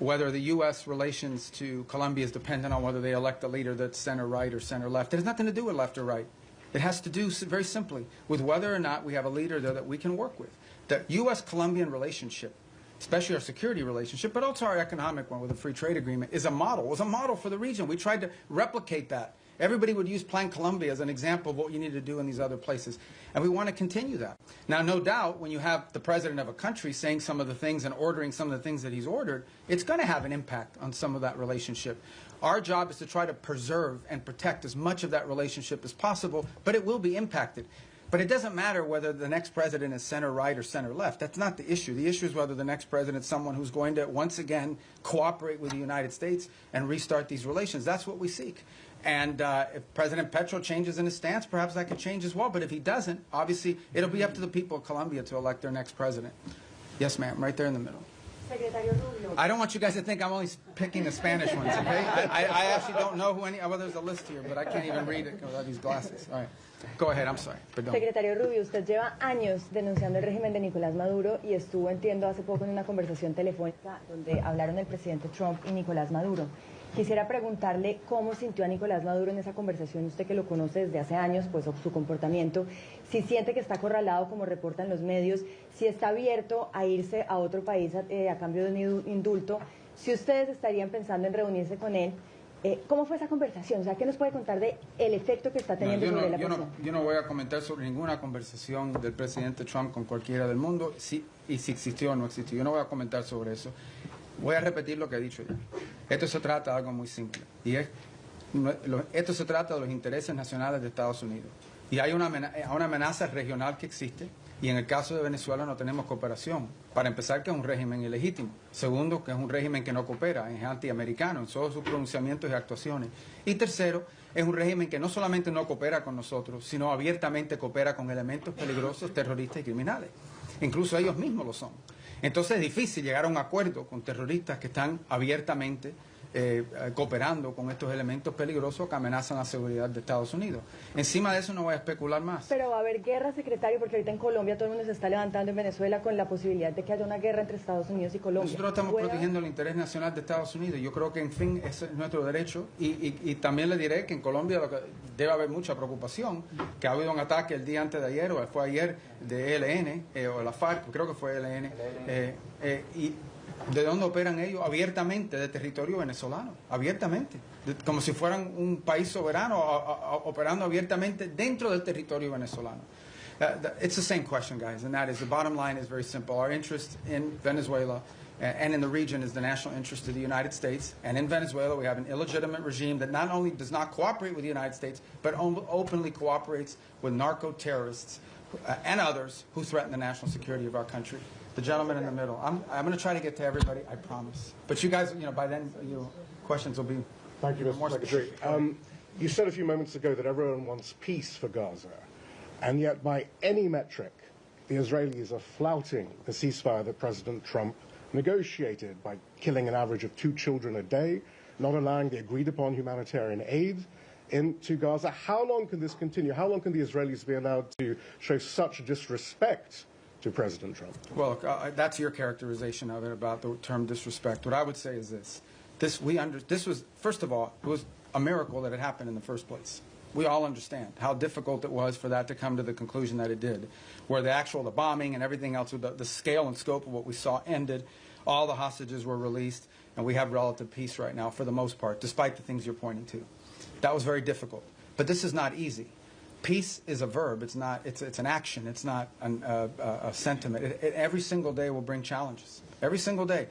whether the U.S. relations to Colombia is dependent on whether they elect a leader that's center-right or center-left. It has nothing to do with left or right. It has to do very simply with whether or not we have a leader there that we can work with. The U.S.-Colombian relationship, especially our security relationship, but also our economic one with a free trade agreement, is a model. It was a model for the region. We tried to replicate that everybody would use Plan Colombia as an example of what you need to do in these other places. And we want to continue that. Now, no doubt, when you have the president of a country saying some of the things and ordering some of the things that he's ordered, it's going to have an impact on some of that relationship. Our job is to try to preserve and protect as much of that relationship as possible, but it will be impacted. But it doesn't matter whether the next president is center right or center left. That's not the issue. The issue is whether the next president is someone who's going to, once again, cooperate with the United States and restart these relations. That's what we seek. And if President Petro changes in his stance, perhaps that could change as well. But if he doesn't, obviously, it'll be up to the people of Colombia to elect their next president. Yes, ma'am, right there in the middle. I don't want you guys to think I'm only picking the Spanish ones, okay? I actually don't know who any, well, there's a list here, but I can't even read it without these glasses. All right. Go ahead, I'm sorry. Perdón. Secretario Rubio, usted lleva años denunciando el régimen de Nicolás Maduro y estuvo, entiendo, hace poco en una conversación telefónica donde hablaron el presidente Trump y Nicolás Maduro. Quisiera preguntarle cómo sintió a Nicolás Maduro en esa conversación, usted que lo conoce desde hace años, pues su comportamiento, si siente que está acorralado como reportan los medios, si está abierto a irse a otro país a cambio de un indulto, si ustedes estarían pensando en reunirse con él. ¿Cómo fue esa conversación? O sea, ¿qué nos puede contar de el efecto que está teniendo sobre la presión? Yo no voy a comentar sobre ninguna conversación del presidente Trump con cualquiera del mundo, y si existió o no existió. Yo no voy a comentar sobre eso. Voy a repetir lo que he dicho ya. Esto se trata de algo muy simple. Y esto se trata de los intereses nacionales de Estados Unidos. Y hay una amenaza regional que existe. Y en el caso de Venezuela no tenemos cooperación. Para empezar, que es un régimen ilegítimo. Segundo, que es un régimen que no coopera, es antiamericano en todos sus pronunciamientos y actuaciones. Y tercero, es un régimen que no solamente no coopera con nosotros, sino abiertamente coopera con elementos peligrosos, terroristas y criminales. Incluso ellos mismos lo son. Entonces es difícil llegar a un acuerdo con terroristas que están abiertamente cooperando con estos elementos peligrosos que amenazan la seguridad de Estados Unidos. Encima de eso no voy a especular más. Pero va a haber guerra, secretario, porque ahorita en Colombia todo el mundo se está levantando en Venezuela con la posibilidad de que haya una guerra entre Estados Unidos y Colombia. Nosotros estamos protegiendo el interés nacional de Estados Unidos. Yo creo que, en fin, ese es nuestro derecho. Y también le diré que en Colombia debe haber mucha preocupación, que ha habido un ataque el día antes de ayer, o fue ayer, de ELN, o la FARC, creo que fue ELN, y ¿de dónde operan ellos? Abiertamente, de territorio venezolano, abiertamente, como si fueran un país soberano, operando abiertamente dentro del territorio venezolano. It's the same question, guys, and that is, the bottom line is very simple. Our interest in Venezuela and in the region is the national interest of the United States, and in Venezuela we have an illegitimate regime that not only does not cooperate with the United States, but openly cooperates with narco-terrorists and others who threaten the national security of our country. The gentleman in the middle. I'm going to try to get to everybody, I promise. But you guys, by then, your questions will be Thank you, Mr. Secretary. You said a few moments ago that everyone wants peace for Gaza, and yet by any metric, the Israelis are flouting the ceasefire that President Trump negotiated by killing an average of 2 children a day, not allowing the agreed-upon humanitarian aid into Gaza. How long can this continue? How long can the Israelis be allowed to show such disrespect to President Trump? Well, that's your characterization of it, about the term disrespect. What I would say is this. This was, first of all, it was a miracle that it happened in the first place. We all understand how difficult it was for that to come to the conclusion that it did, where the bombing and everything else, the scale and scope of what we saw ended, all the hostages were released, and we have relative peace right now for the most part, despite the things you're pointing to. That was very difficult. But this is not easy. Peace is a verb. It's an action. It's not a sentiment. Every single day will bring challenges. Every single day.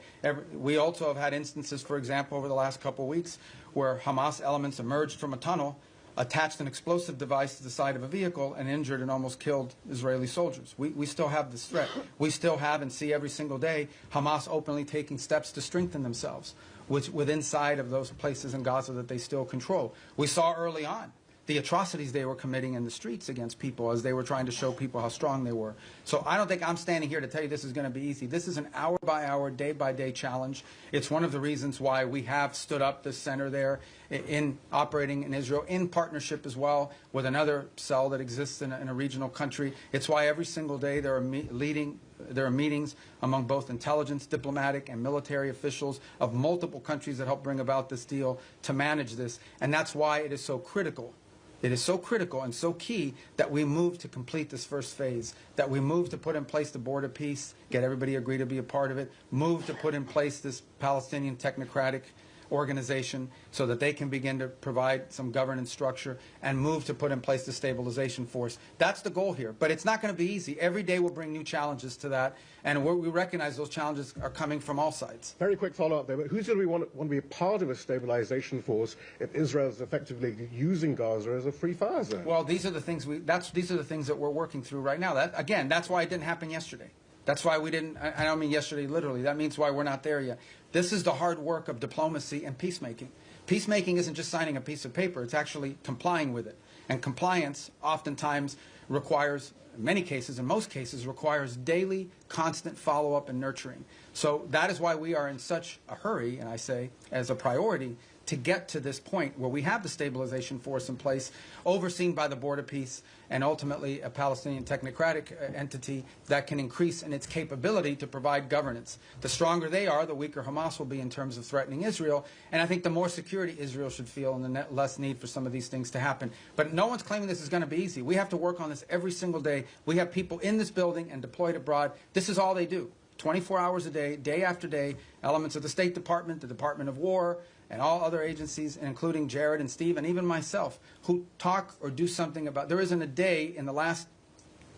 We also have had instances, for example, over the last couple of weeks, where Hamas elements emerged from a tunnel, attached an explosive device to the side of a vehicle, and injured and almost killed Israeli soldiers. We still have this threat. We still have and see every single day Hamas openly taking steps to strengthen themselves within inside of those places in Gaza that they still control. We saw early on the atrocities they were committing in the streets against people as they were trying to show people how strong they were. So I don't think I'm standing here to tell you this is going to be easy. This is an hour-by-hour, day-by-day challenge. It's one of the reasons why we have stood up this center there in operating in Israel, in partnership as well with another cell that exists in a regional country. It's why every single day there are meetings among both intelligence, diplomatic, and military officials of multiple countries that help bring about this deal to manage this. And that's why it is so critical. It is so critical and so key that we move to complete this first phase, that we move to put in place the border peace, get everybody agree to be a part of it, move to put in place this Palestinian technocratic organization so that they can begin to provide some governance structure and move to put in place the stabilization force. That's the goal here. But it's not going to be easy. Every day will bring new challenges to that, and we recognize those challenges are coming from all sides. Very quick follow-up there, but who's going to want to be a part of a stabilization force if Israel is effectively using Gaza as a free fire zone? Well, these are the things these are the things that we're working through right now. Again, that's why it didn't happen yesterday. That's why we didn't, I don't mean yesterday literally, that means why we're not there yet. This is the hard work of diplomacy and peacemaking. Peacemaking isn't just signing a piece of paper, it's actually complying with it. And compliance oftentimes requires, in many cases, in most cases, requires daily, constant follow-up and nurturing. So that is why we are in such a hurry, and I say as a priority, to get to this point where we have the stabilization force in place, overseen by the Board of Peace, and ultimately a Palestinian technocratic entity that can increase in its capability to provide governance. The stronger they are, the weaker Hamas will be in terms of threatening Israel, and I think the more security Israel should feel and the less need for some of these things to happen. But no one's claiming this is going to be easy. We have to work on this every single day. We have people in this building and deployed abroad. This is all they do. 24 hours a day, day after day, elements of the State Department, the Department of War, and all other agencies, including Jared and Steve and even myself, who talk or do something about. There isn't a day in the last,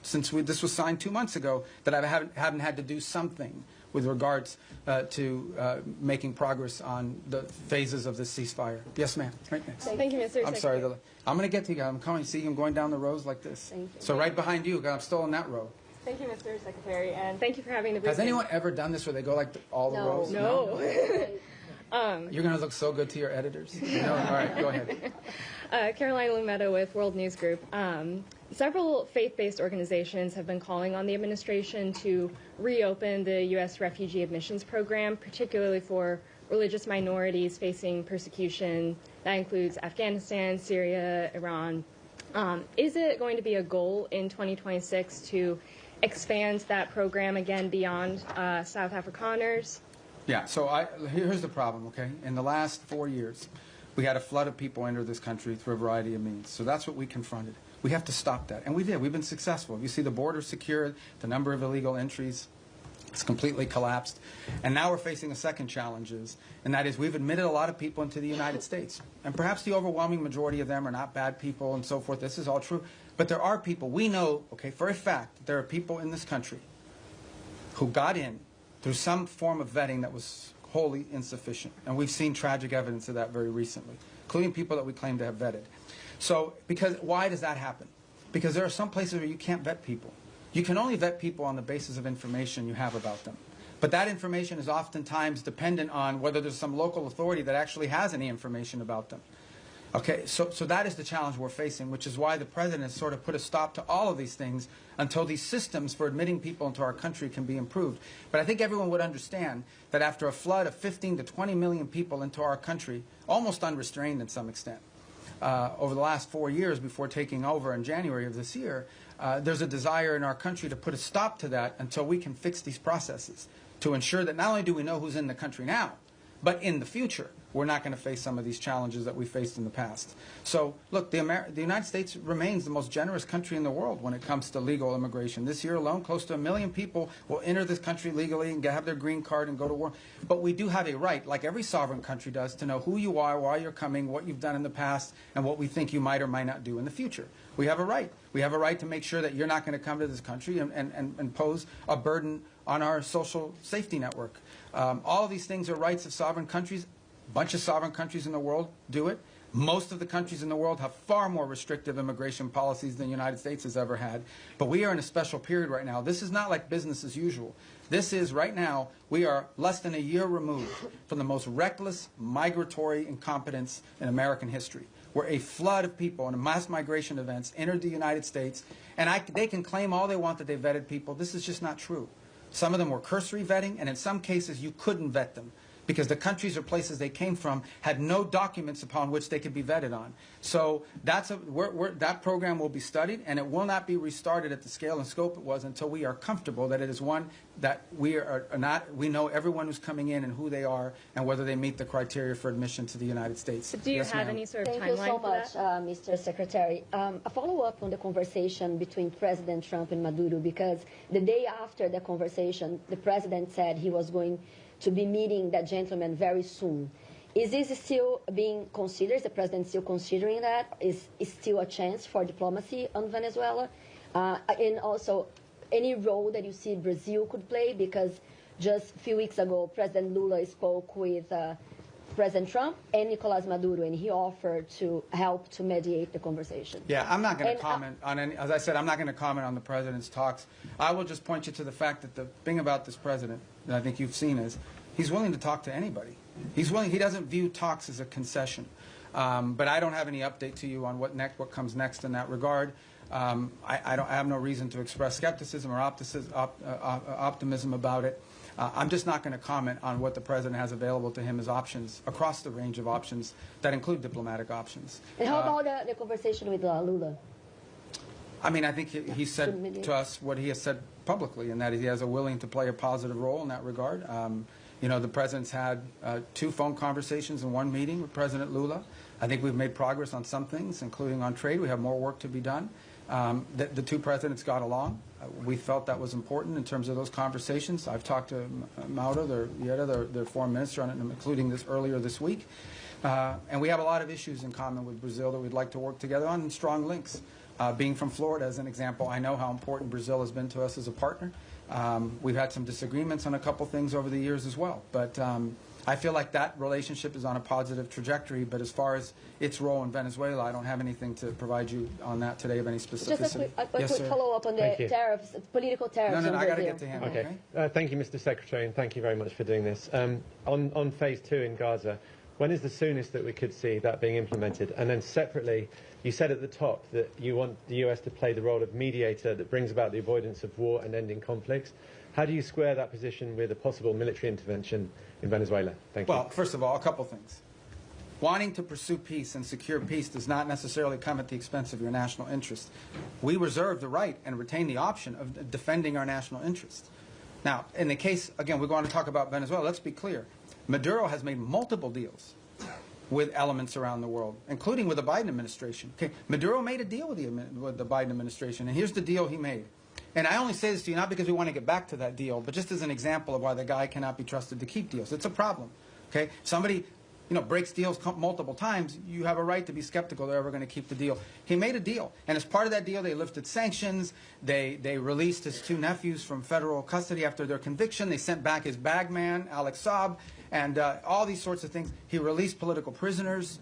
since this was signed 2 months ago, that I haven't had to do something with regards to making progress on the phases of this ceasefire. Yes, ma'am. Right next. Thank you, Mr. Secretary. I'm sorry. I'm going to get to you guys. I'm coming. See, I'm going down the rows like this. Thank you. So right behind you, I'm still in that row. Thank you, Mr. Secretary, and thank you for having the briefing. Has anyone ever done this where they go like all the rows? No. You're going to look so good to your editors. No? All right, go ahead. Caroline Lumetta with World News Group. Several faith-based organizations have been calling on the administration to reopen the U.S. refugee admissions program, particularly for religious minorities facing persecution. That includes Afghanistan, Syria, Iran. Is it going to be a goal in 2026 to expand that program again beyond South Afrikaners? Yeah, so here's the problem, okay? In the last 4 years, we had a flood of people enter this country through a variety of means. So that's what we confronted. We have to stop that. And we did. We've been successful. You see the border secured, the number of illegal entries has completely collapsed. And now we're facing a second challenge, and that is we've admitted a lot of people into the United States. And perhaps the overwhelming majority of them are not bad people and so forth. This is all true. But there are people, we know, okay, for a fact, there are people in this country who got in through some form of vetting that was wholly insufficient. And we've seen tragic evidence of that very recently, including people that we claim to have vetted. So, why does that happen? Because there are some places where you can't vet people. You can only vet people on the basis of information you have about them. But that information is oftentimes dependent on whether there's some local authority that actually has any information about them. Okay, so that is the challenge we're facing, which is why the President has sort of put a stop to all of these things until these systems for admitting people into our country can be improved. But I think everyone would understand that after a flood of 15 to 20 million people into our country, almost unrestrained in some extent, over the last 4 years before taking over in January of this year, there's a desire in our country to put a stop to that until we can fix these processes to ensure that not only do we know who's in the country now, but in the future, we're not going to face some of these challenges that we faced in the past. So, look, the United States remains the most generous country in the world when it comes to legal immigration. This year alone, close to 1 million people will enter this country legally and have their green card and go to work. But we do have a right, like every sovereign country does, to know who you are, why you're coming, what you've done in the past, and what we think you might or might not do in the future. We have a right. We have a right to make sure that you're not going to come to this country and pose a burden on our social safety network. All of these things are rights of sovereign countries. A bunch of sovereign countries in the world do it. Most of the countries in the world have far more restrictive immigration policies than the United States has ever had. But we are in a special period right now. This is not like business as usual. This is, right now, we are less than a year removed from the most reckless migratory incompetence in American history, where a flood of people and mass migration events entered the United States. And they can claim all they want that they vetted people. This is just not true. Some of them were cursory vetting, and in some cases you couldn't vet them because the countries or places they came from had no documents upon which they could be vetted on. So that program will be studied, and it will not be restarted at the scale and scope it was until we are comfortable that it is one that we know everyone who's coming in and who they are and whether they meet the criteria for admission to the United States. Do you have any sort of timeline? Thank you so much, Mr. Secretary. A follow-up on the conversation between President Trump and Maduro, because the day after the conversation, the President said he was going to be meeting that gentleman very soon. Is this still being considered? Is the president still considering that? Is still a chance for diplomacy on Venezuela? And also, any role that you see Brazil could play? Because just a few weeks ago, President Lula spoke with President Trump and Nicolás Maduro, and he offered to help to mediate the conversation. Yeah, I'm not going to comment on any, as I said, I'm not going to comment on the president's talks. I will just point you to the fact that the thing about this president that I think you've seen is he's willing to talk to anybody. He's willing, he doesn't view talks as a concession. But I don't have any update to you on what comes next in that regard. I have no reason to express skepticism or optimism about it. I'm just not going to comment on what the president has available to him as options across the range of options that include diplomatic options. And how about the conversation with Lula? I mean, I think he said to us what he has said publicly, and that he has a willing to play a positive role in that regard. You know, the president's had 2 phone conversations and 1 meeting with President Lula. I think we've made progress on some things, including on trade. We have more work to be done. The 2 presidents got along. We felt that was important in terms of those conversations. I've talked to Mauro, their foreign minister, on it, including this earlier this week. And we have a lot of issues in common with Brazil that we'd like to work together on, and strong links. Being from Florida, as an example, I know how important Brazil has been to us as a partner. We've had some disagreements on a couple things over the years as well. But I feel like that relationship is on a positive trajectory. But as far as its role in Venezuela, I don't have anything to provide you on that today of any specificity. Just a quick follow-up on the tariffs, political tariffs. No, I got to get to him. Okay. Thank you, Mr. Secretary, and thank you very much for doing this. On phase 2 in Gaza, when is the soonest that we could see that being implemented? And then separately, you said at the top that you want the US to play the role of mediator that brings about the avoidance of war and ending conflicts. How do you square that position with a possible military intervention in Venezuela? Thank you. Well, first of all, a couple things. Wanting to pursue peace and secure peace does not necessarily come at the expense of your national interest. We reserve the right and retain the option of defending our national interest. Now, in the case, again, we're going to talk about Venezuela. Let's be clear. Maduro has made multiple deals with elements around the world, including with the Biden administration. Okay, Maduro made a deal with the Biden administration, and here's the deal he made. And I only say this to you not because we want to get back to that deal, but just as an example of why the guy cannot be trusted to keep deals. It's a problem. Okay, somebody breaks deals multiple times, you have a right to be skeptical they're ever going to keep the deal. He made a deal, and as part of that deal, they lifted sanctions. They released his 2 nephews from federal custody after their conviction. They sent back his bagman, Alex Saab, and all these sorts of things. He released political prisoners,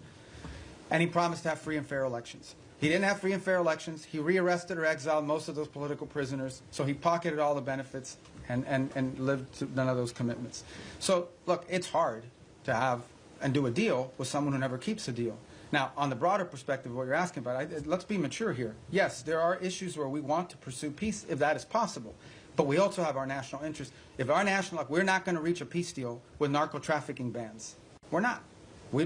and he promised to have free and fair elections. He didn't have free and fair elections. He rearrested or exiled most of those political prisoners, so he pocketed all the benefits and lived to none of those commitments. So, look, it's hard to have and do a deal with someone who never keeps a deal. Now, on the broader perspective of what you're asking about, let's be mature here. Yes, there are issues where we want to pursue peace if that is possible, but we also have our national interest. If our national, we're not going to reach a peace deal with narco-trafficking bans. We're not. We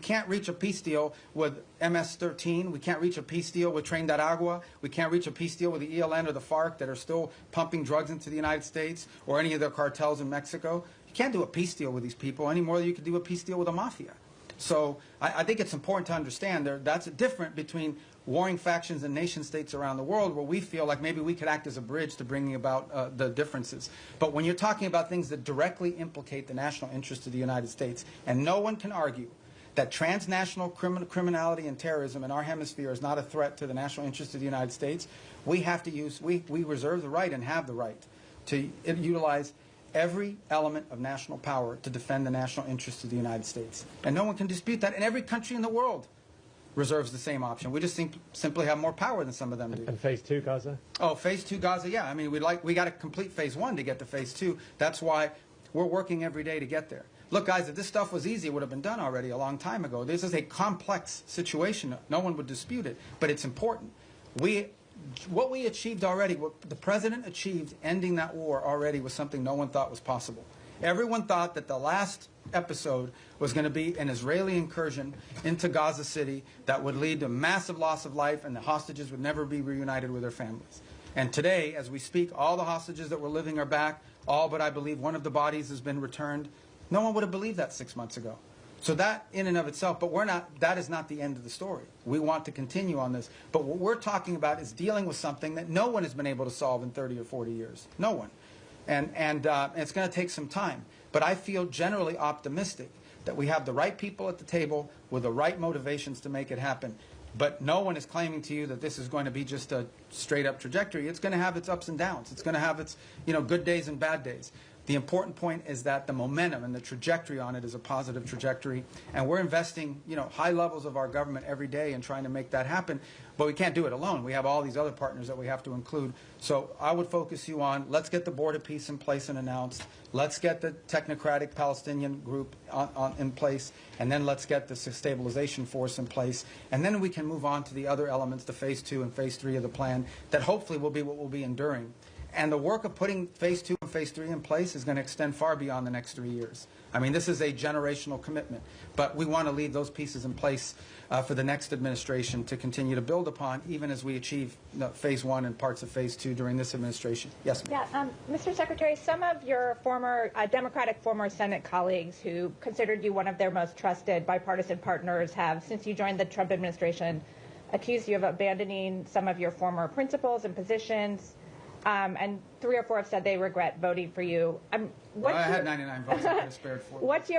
can't reach a peace deal with MS-13. We can't reach a peace deal with Tren de Aragua. We can't reach a peace deal with the ELN or the FARC that are still pumping drugs into the United States or any of their cartels in Mexico. You can't do a peace deal with these people any more than you can do a peace deal with a mafia. So I think it's important to understand that's different between warring factions and nation states around the world where we feel like maybe we could act as a bridge to bringing about the differences. But when you're talking about things that directly implicate the national interest of the United States, and no one can argue that transnational criminality and terrorism in our hemisphere is not a threat to the national interest of the United States, we have to use, we reserve the right and have the right to utilize every element of national power to defend the national interests of the United States. And no one can dispute that. And every country in the world reserves the same option. We just simply have more power than some of them do. And phase 2 Gaza? Oh, phase 2 Gaza, yeah. I mean, we got to complete phase 1 to get to phase 2. That's why we're working every day to get there. Look, guys, if this stuff was easy, it would have been done already a long time ago. This is a complex situation. No one would dispute it, but it's important. What we achieved already, what the president achieved ending that war already was something no one thought was possible. Everyone thought that the last episode was going to be an Israeli incursion into Gaza City that would lead to massive loss of life and the hostages would never be reunited with their families. And today, as we speak, all the hostages that were living are back, all but I believe one of the bodies has been returned. No one would have believed that 6 months ago. So that in and of itself, but that is not the end of the story. We want to continue on this. But what we're talking about is dealing with something that no one has been able to solve in 30 or 40 years. No one. And it's going to take some time. But I feel generally optimistic that we have the right people at the table with the right motivations to make it happen. But no one is claiming to you that this is going to be just a straight-up trajectory. It's going to have its ups and downs. It's going to have its, good days and bad days. The important point is that the momentum and the trajectory on it is a positive trajectory, and we're investing, high levels of our government every day in trying to make that happen. But we can't do it alone. We have all these other partners that we have to include. So I would focus you on, let's get the board of peace in place and announced. Let's get the technocratic Palestinian group in place, and then let's get the stabilization force in place. And then we can move on to the other elements, the phase 2 and phase 3 of the plan, that hopefully will be what will be enduring. And the work of putting phase 2 and phase 3 in place is going to extend far beyond the next 3 years. I mean, this is a generational commitment. But we want to leave those pieces in place for the next administration to continue to build upon, even as we achieve phase 1 and parts of phase 2 during this administration. Yes, ma'am. Yeah, Mr. Secretary, some of your former Democratic former Senate colleagues who considered you one of their most trusted bipartisan partners have, since you joined the Trump administration, accused you of abandoning some of your former principles and positions. And 3 or 4 have said they regret voting for you. I had 99 votes. I could have spared 4. What's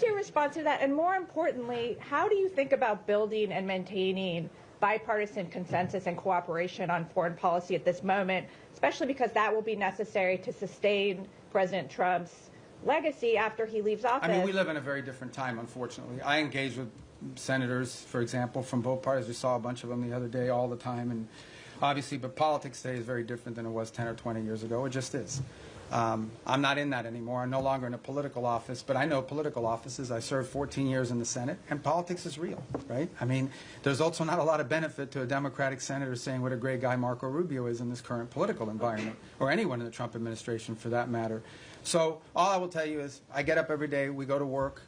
your response to that? And more importantly, how do you think about building and maintaining bipartisan consensus and cooperation on foreign policy at this moment, especially because that will be necessary to sustain President Trump's legacy after he leaves office? I mean, we live in a very different time, unfortunately. I engage with senators, for example, from both parties. We saw a bunch of them the other day all the time, and obviously, but politics today is very different than it was 10 or 20 years ago. It just is. I'm not in that anymore. I'm no longer in a political office, but I know political offices. I served 14 years in the Senate, and politics is real, right? I mean, there's also not a lot of benefit to a Democratic senator saying what a great guy Marco Rubio is in this current political environment, or anyone in the Trump administration for that matter. So all I will tell you is I get up every day, we go to work.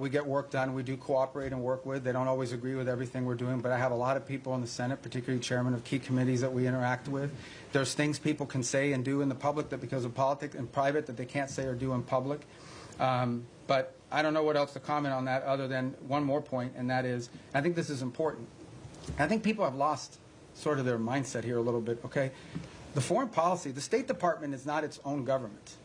We get work done. We do cooperate and work with. They don't always agree with everything we're doing, but I have a lot of people in the Senate, particularly chairmen of key committees that we interact with. There's things people can say and do in the public that because of politics and private that they can't say or do in public. But I don't know what else to comment on that other than one more point, and that is I think this is important. I think people have lost sort of their mindset here a little bit, okay? The foreign policy, the State Department is not its own government,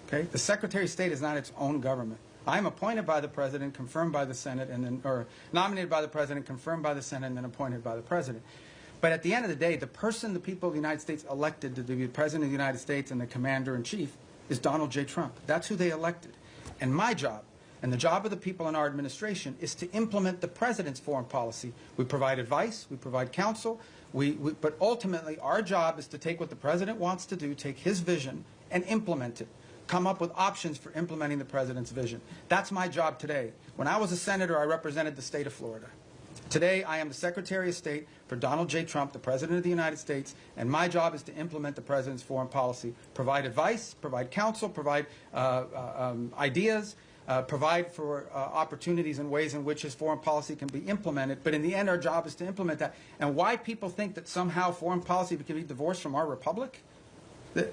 okay? The Secretary of State is not its own government. I'm appointed by the President, confirmed by the Senate, and then, or nominated by the President, confirmed by the Senate, and then appointed by the President. But at the end of the day, the person the people of the United States elected to be the President of the United States and the Commander-in-Chief is Donald J. Trump. That's who they elected. And my job, and the job of the people in our administration, is to implement the President's foreign policy. We provide advice, we provide counsel, but ultimately our job is to take what the President wants to do, take his vision, and implement it. Come up with options for implementing the President's vision. That's my job today. When I was a senator, I represented the state of Florida. Today, I am the Secretary of State for Donald J. Trump, the President of the United States, and my job is to implement the President's foreign policy, provide advice, provide counsel, provide ideas, provide for opportunities and ways in which his foreign policy can be implemented. But in the end, our job is to implement that. And why people think that somehow foreign policy can be divorced from our republic?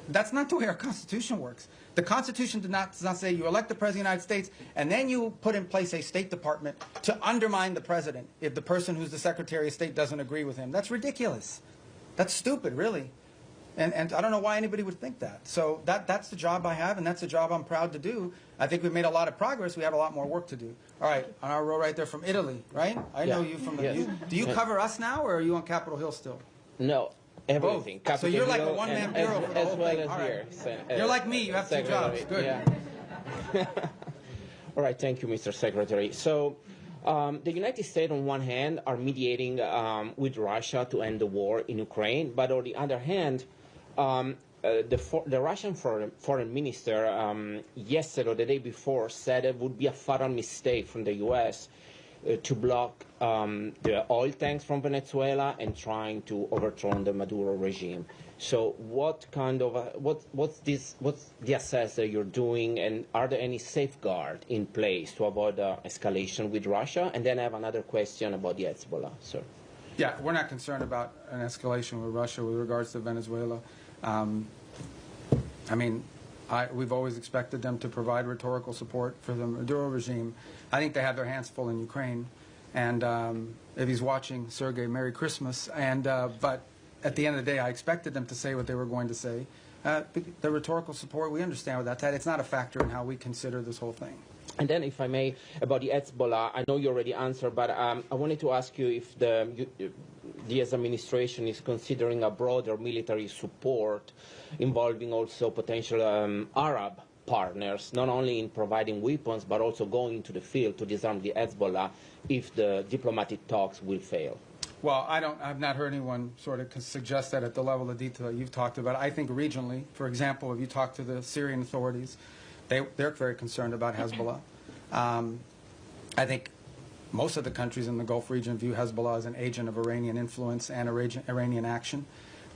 That's not the way our Constitution works. The Constitution does not say you elect the President of the United States and then you put in place a State Department to undermine the President if the person who's the Secretary of State doesn't agree with him. That's ridiculous. That's stupid, really. And I don't know why anybody would think that. So that's the job I have, and that's the job I'm proud to do. I think we've made a lot of progress. We have a lot more work to do. All right, on our row right there from Italy, right? I know you from the... Do you cover us now, or are you on Capitol Hill still? No. Everything. So you're like a one-man bureau for the whole well thing. All right. You're like me. You have 2 jobs. Good. Yeah. All right. Thank you, Mr. Secretary. So the United States, on one hand, are mediating with Russia to end the war in Ukraine. But on the other hand, the Russian foreign minister yesterday or the day before said it would be a fatal mistake from the U.S. To block the oil tanks from Venezuela and trying to overthrow the Maduro regime. So what kind of what's the assess that you're doing, and are there any safeguards in place to avoid escalation with Russia? And then I have another question about the Hezbollah, sir. Yeah, we're not concerned about an escalation with Russia with regards to Venezuela. I mean, we've always expected them to provide rhetorical support for the Maduro regime. I think they have their hands full in Ukraine. And if he's watching, Sergei, Merry Christmas. And but at the end of the day, I expected them to say what they were going to say. The rhetorical support, we understand what that's at. It's not a factor in how we consider this whole thing. And then, if I may, about the Hezbollah, I know you already answered, but I wanted to ask you if the US administration is considering a broader military support involving also potential Arab partners, not only in providing weapons, but also going into the field to disarm the Hezbollah if the diplomatic talks will fail. Well, I've not heard anyone sort of suggest that at the level of detail you've talked about. I think regionally, for example, if you talk to the Syrian authorities, they're very concerned about Hezbollah. I think most of the countries in the Gulf region view Hezbollah as an agent of Iranian influence and Iranian action.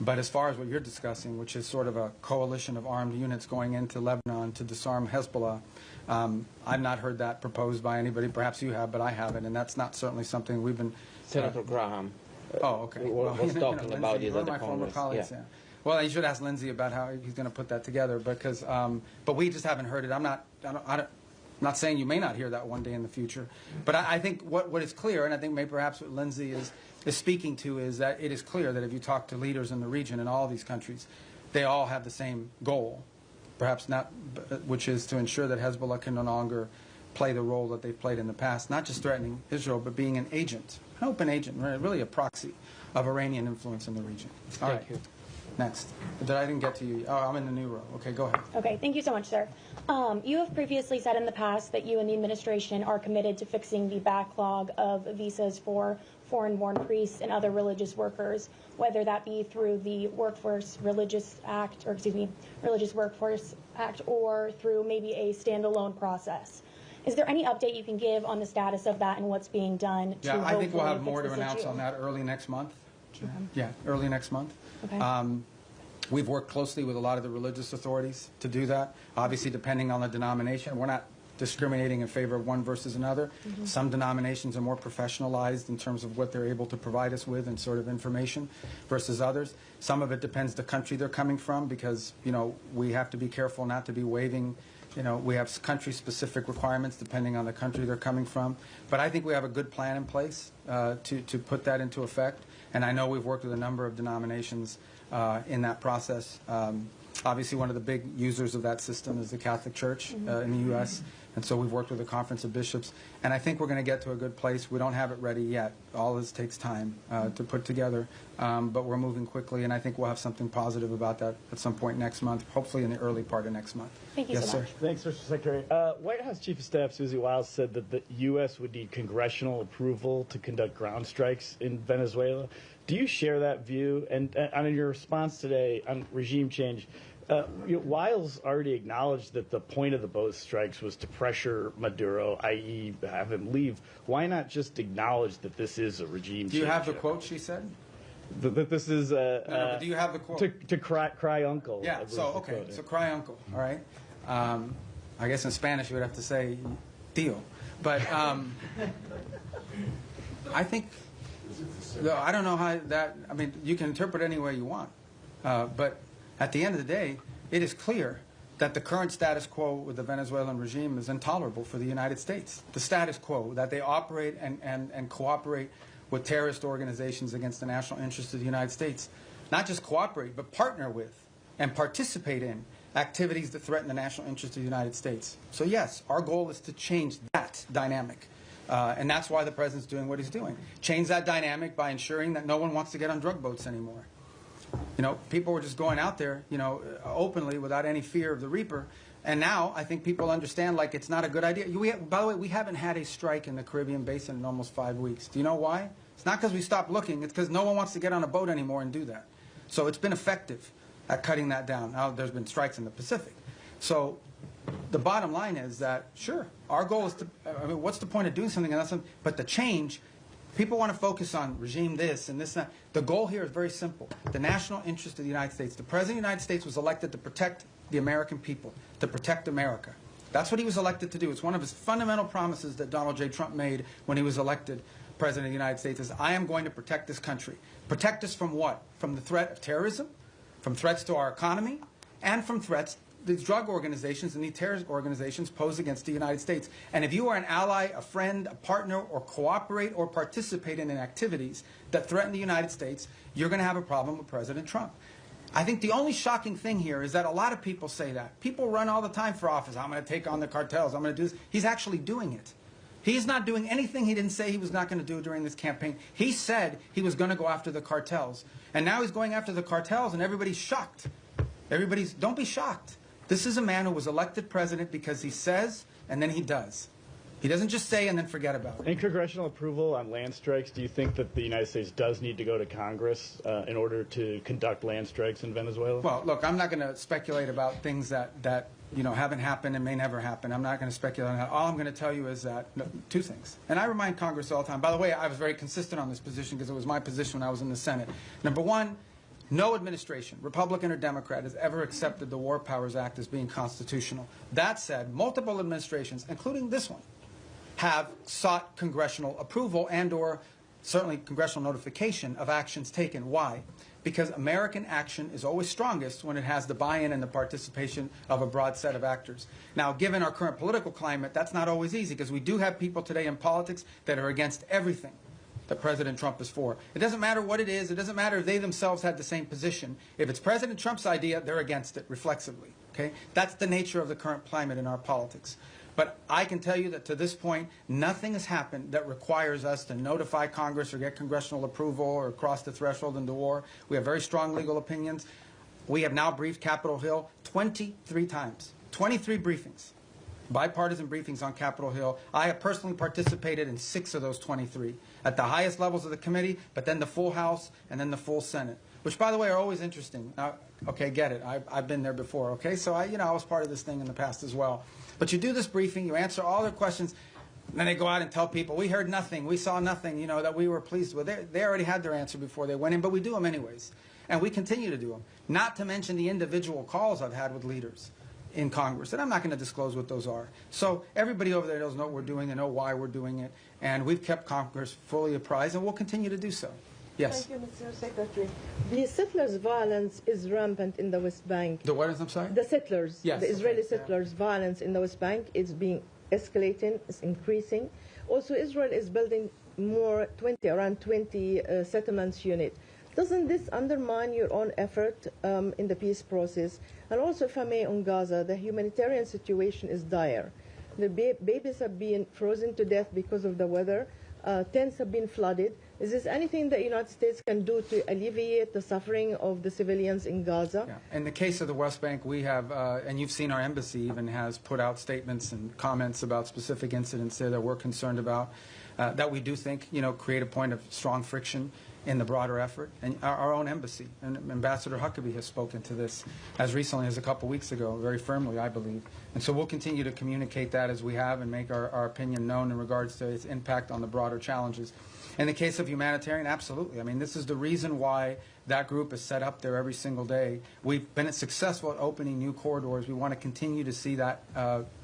But as far as what you're discussing, which is sort of a coalition of armed units going into Lebanon to disarm Hezbollah, I've not heard that proposed by anybody. Perhaps you have, but I haven't, and that's not certainly something we've been... Senator Graham okay. was talking about it one at of the my former Congress. colleagues, yeah. Well, you should ask Lindsey about how he's going to put that together, because, but we just haven't heard it. I'm not saying you may not hear that one day in the future, but I think what is clear, and I think maybe perhaps what Lindsey is speaking to, is that it is clear that if you talk to leaders in the region in all these countries, they all have the same goal, perhaps not, which is to ensure that Hezbollah can no longer play the role that they've played in the past, not just threatening Israel, but being an agent, an open agent, really a proxy of Iranian influence in the region. All right. Thank you. Next. I didn't get to you. Oh, I'm in the new row. Okay, go ahead. Okay, thank you so much, sir. You have previously said in the past that you and the administration are committed to fixing the backlog of visas for foreign-born priests and other religious workers, whether that be through the Religious Workforce Act, or through maybe a standalone process. Is there any update you can give on the status of that and what's being done to I think we'll have more to fix this announce issue? on that early next month. Okay. Yeah, early next month. Okay. We've worked closely with a lot of the religious authorities to do that. Obviously, depending on the denomination, we're not discriminating in favor of one versus another. Mhm. Some denominations are more professionalized in terms of what they're able to provide us with and sort of information versus others. Some of it depends the country they're coming from, because, we have to be careful not to be waiving. We have country-specific requirements depending on the country they're coming from. But I think we have a good plan in place to put that into effect. And I know we've worked with a number of denominations in that process. Obviously, one of the big users of that system is the Catholic Church in the U.S., and so we've worked with the Conference of Bishops. And I think we're going to get to a good place. We don't have it ready yet. All this takes time to put together, but we're moving quickly, and I think we'll have something positive about that at some point next month, hopefully in the early part of next month. Thank you yes, so much. Sir. Thanks, Mr. Secretary. White House Chief of Staff Susie Wiles said that the U.S. would need congressional approval to conduct ground strikes in Venezuela. Do you share that view? And on your response today on regime change, Wiles already acknowledged that the point of the both strikes was to pressure Maduro, i.e. have him leave. Why not just acknowledge that this is a regime change? Do you have the quote she said? That this is but do you have the quote? To cry uncle. Yeah, so cry uncle, all right? I guess in Spanish you would have to say tío. But I think, I don't know how that, you can interpret it any way you want. But at the end of the day, it is clear that the current status quo with the Venezuelan regime is intolerable for the United States. The status quo, that they operate and cooperate with terrorist organizations against the national interests of the United States. Not just cooperate, but partner with and participate in activities that threaten the national interests of the United States. So yes, our goal is to change that dynamic. And that's why the President's doing what he's doing. Change that dynamic by ensuring that no one wants to get on drug boats anymore. People were just going out there, openly without any fear of the Reaper. And now I think people understand, like, it's not a good idea. By the way, we haven't had a strike in the Caribbean Basin in almost 5 weeks. Do you know why? It's not because we stopped looking. It's because no one wants to get on a boat anymore and do that. So it's been effective at cutting that down. Now there's been strikes in the Pacific. So the bottom line is that, sure, our goal is to, what's the point of doing something else? But the change, people want to focus on regime this and this and that. The goal here is very simple. The national interest of the United States. The President of the United States was elected to protect the American people, to protect America. That's what he was elected to do. It's one of his fundamental promises that Donald J. Trump made when he was elected President of the United States, is I am going to protect this country. Protect us from what? From the threat of terrorism, from threats to our economy, and from threats these drug organizations and these terrorist organizations pose against the United States. And if you are an ally, a friend, a partner, or cooperate or participate in activities that threaten the United States, you're going to have a problem with President Trump. I think the only shocking thing here is that a lot of people say that. People run all the time for office. I'm going to take on the cartels. I'm going to do this. He's actually doing it. He's not doing anything he didn't say he was not going to do during this campaign. He said he was going to go after the cartels. And now he's going after the cartels, and everybody's shocked. Don't be shocked. This is a man who was elected president because he says and then he does. He doesn't just say and then forget about it. In congressional approval on land strikes, do you think that the United States does need to go to Congress in order to conduct land strikes in Venezuela? Well, look, I'm not going to speculate about things that haven't happened and may never happen. I'm not going to speculate on that. All I'm going to tell you is that two things. And I remind Congress all the time. By the way, I was very consistent on this position because it was my position when I was in the Senate. Number one, no administration, Republican or Democrat, has ever accepted the War Powers Act as being constitutional. That said, multiple administrations, including this one, have sought congressional approval and or certainly congressional notification of actions taken. Why? Because American action is always strongest when it has the buy-in and the participation of a broad set of actors. Now, given our current political climate, that's not always easy because we do have people today in politics that are against everything that President Trump is for. It doesn't matter what it is. It doesn't matter if they themselves had the same position. If it's President Trump's idea, they're against it reflexively. Okay? That's the nature of the current climate in our politics. But I can tell you that to this point, nothing has happened that requires us to notify Congress or get congressional approval or cross the threshold into war. We have very strong legal opinions. We have now briefed Capitol Hill 23 times, 23 briefings, bipartisan briefings on Capitol Hill. I have personally participated in 6 of those 23 at the highest levels of the committee, but then the full House and then the full Senate, which, by the way, are always interesting. Now, okay, get it. I've been there before, okay? So, I was part of this thing in the past as well. But you do this briefing, you answer all their questions, and then they go out and tell people, we heard nothing, we saw nothing, that we were pleased with. They already had their answer before they went in, but we do them anyways. And we continue to do them. Not to mention the individual calls I've had with leaders in Congress, and I'm not going to disclose what those are. So everybody over there does know what we're doing, they know why we're doing it, and we've kept Congress fully apprised, and we'll continue to do so. Yes. Thank you, Mr. Secretary. The settlers' violence is rampant in the West Bank. The what is, I'm sorry? The settlers, yes, the Israeli settlers' violence in the West Bank is being escalating, is increasing. Also, Israel is building around 20 settlements unit. Doesn't this undermine your own effort in the peace process? And also, if I may, on Gaza, the humanitarian situation is dire. The babies have been frozen to death because of the weather. Tents have been flooded. Is there anything the United States can do to alleviate the suffering of the civilians in Gaza? Yeah. In the case of the West Bank, we have, and you've seen our embassy even has put out statements and comments about specific incidents there that we're concerned about, that we do think, create a point of strong friction in the broader effort. And our own embassy, and Ambassador Huckabee has spoken to this as recently as a couple weeks ago, very firmly, I believe. And so we'll continue to communicate that as we have and make our opinion known in regards to its impact on the broader challenges. In the case of humanitarian, absolutely. I mean, this is the reason why that group is set up there every single day. We've been successful at opening new corridors. We want to continue to see that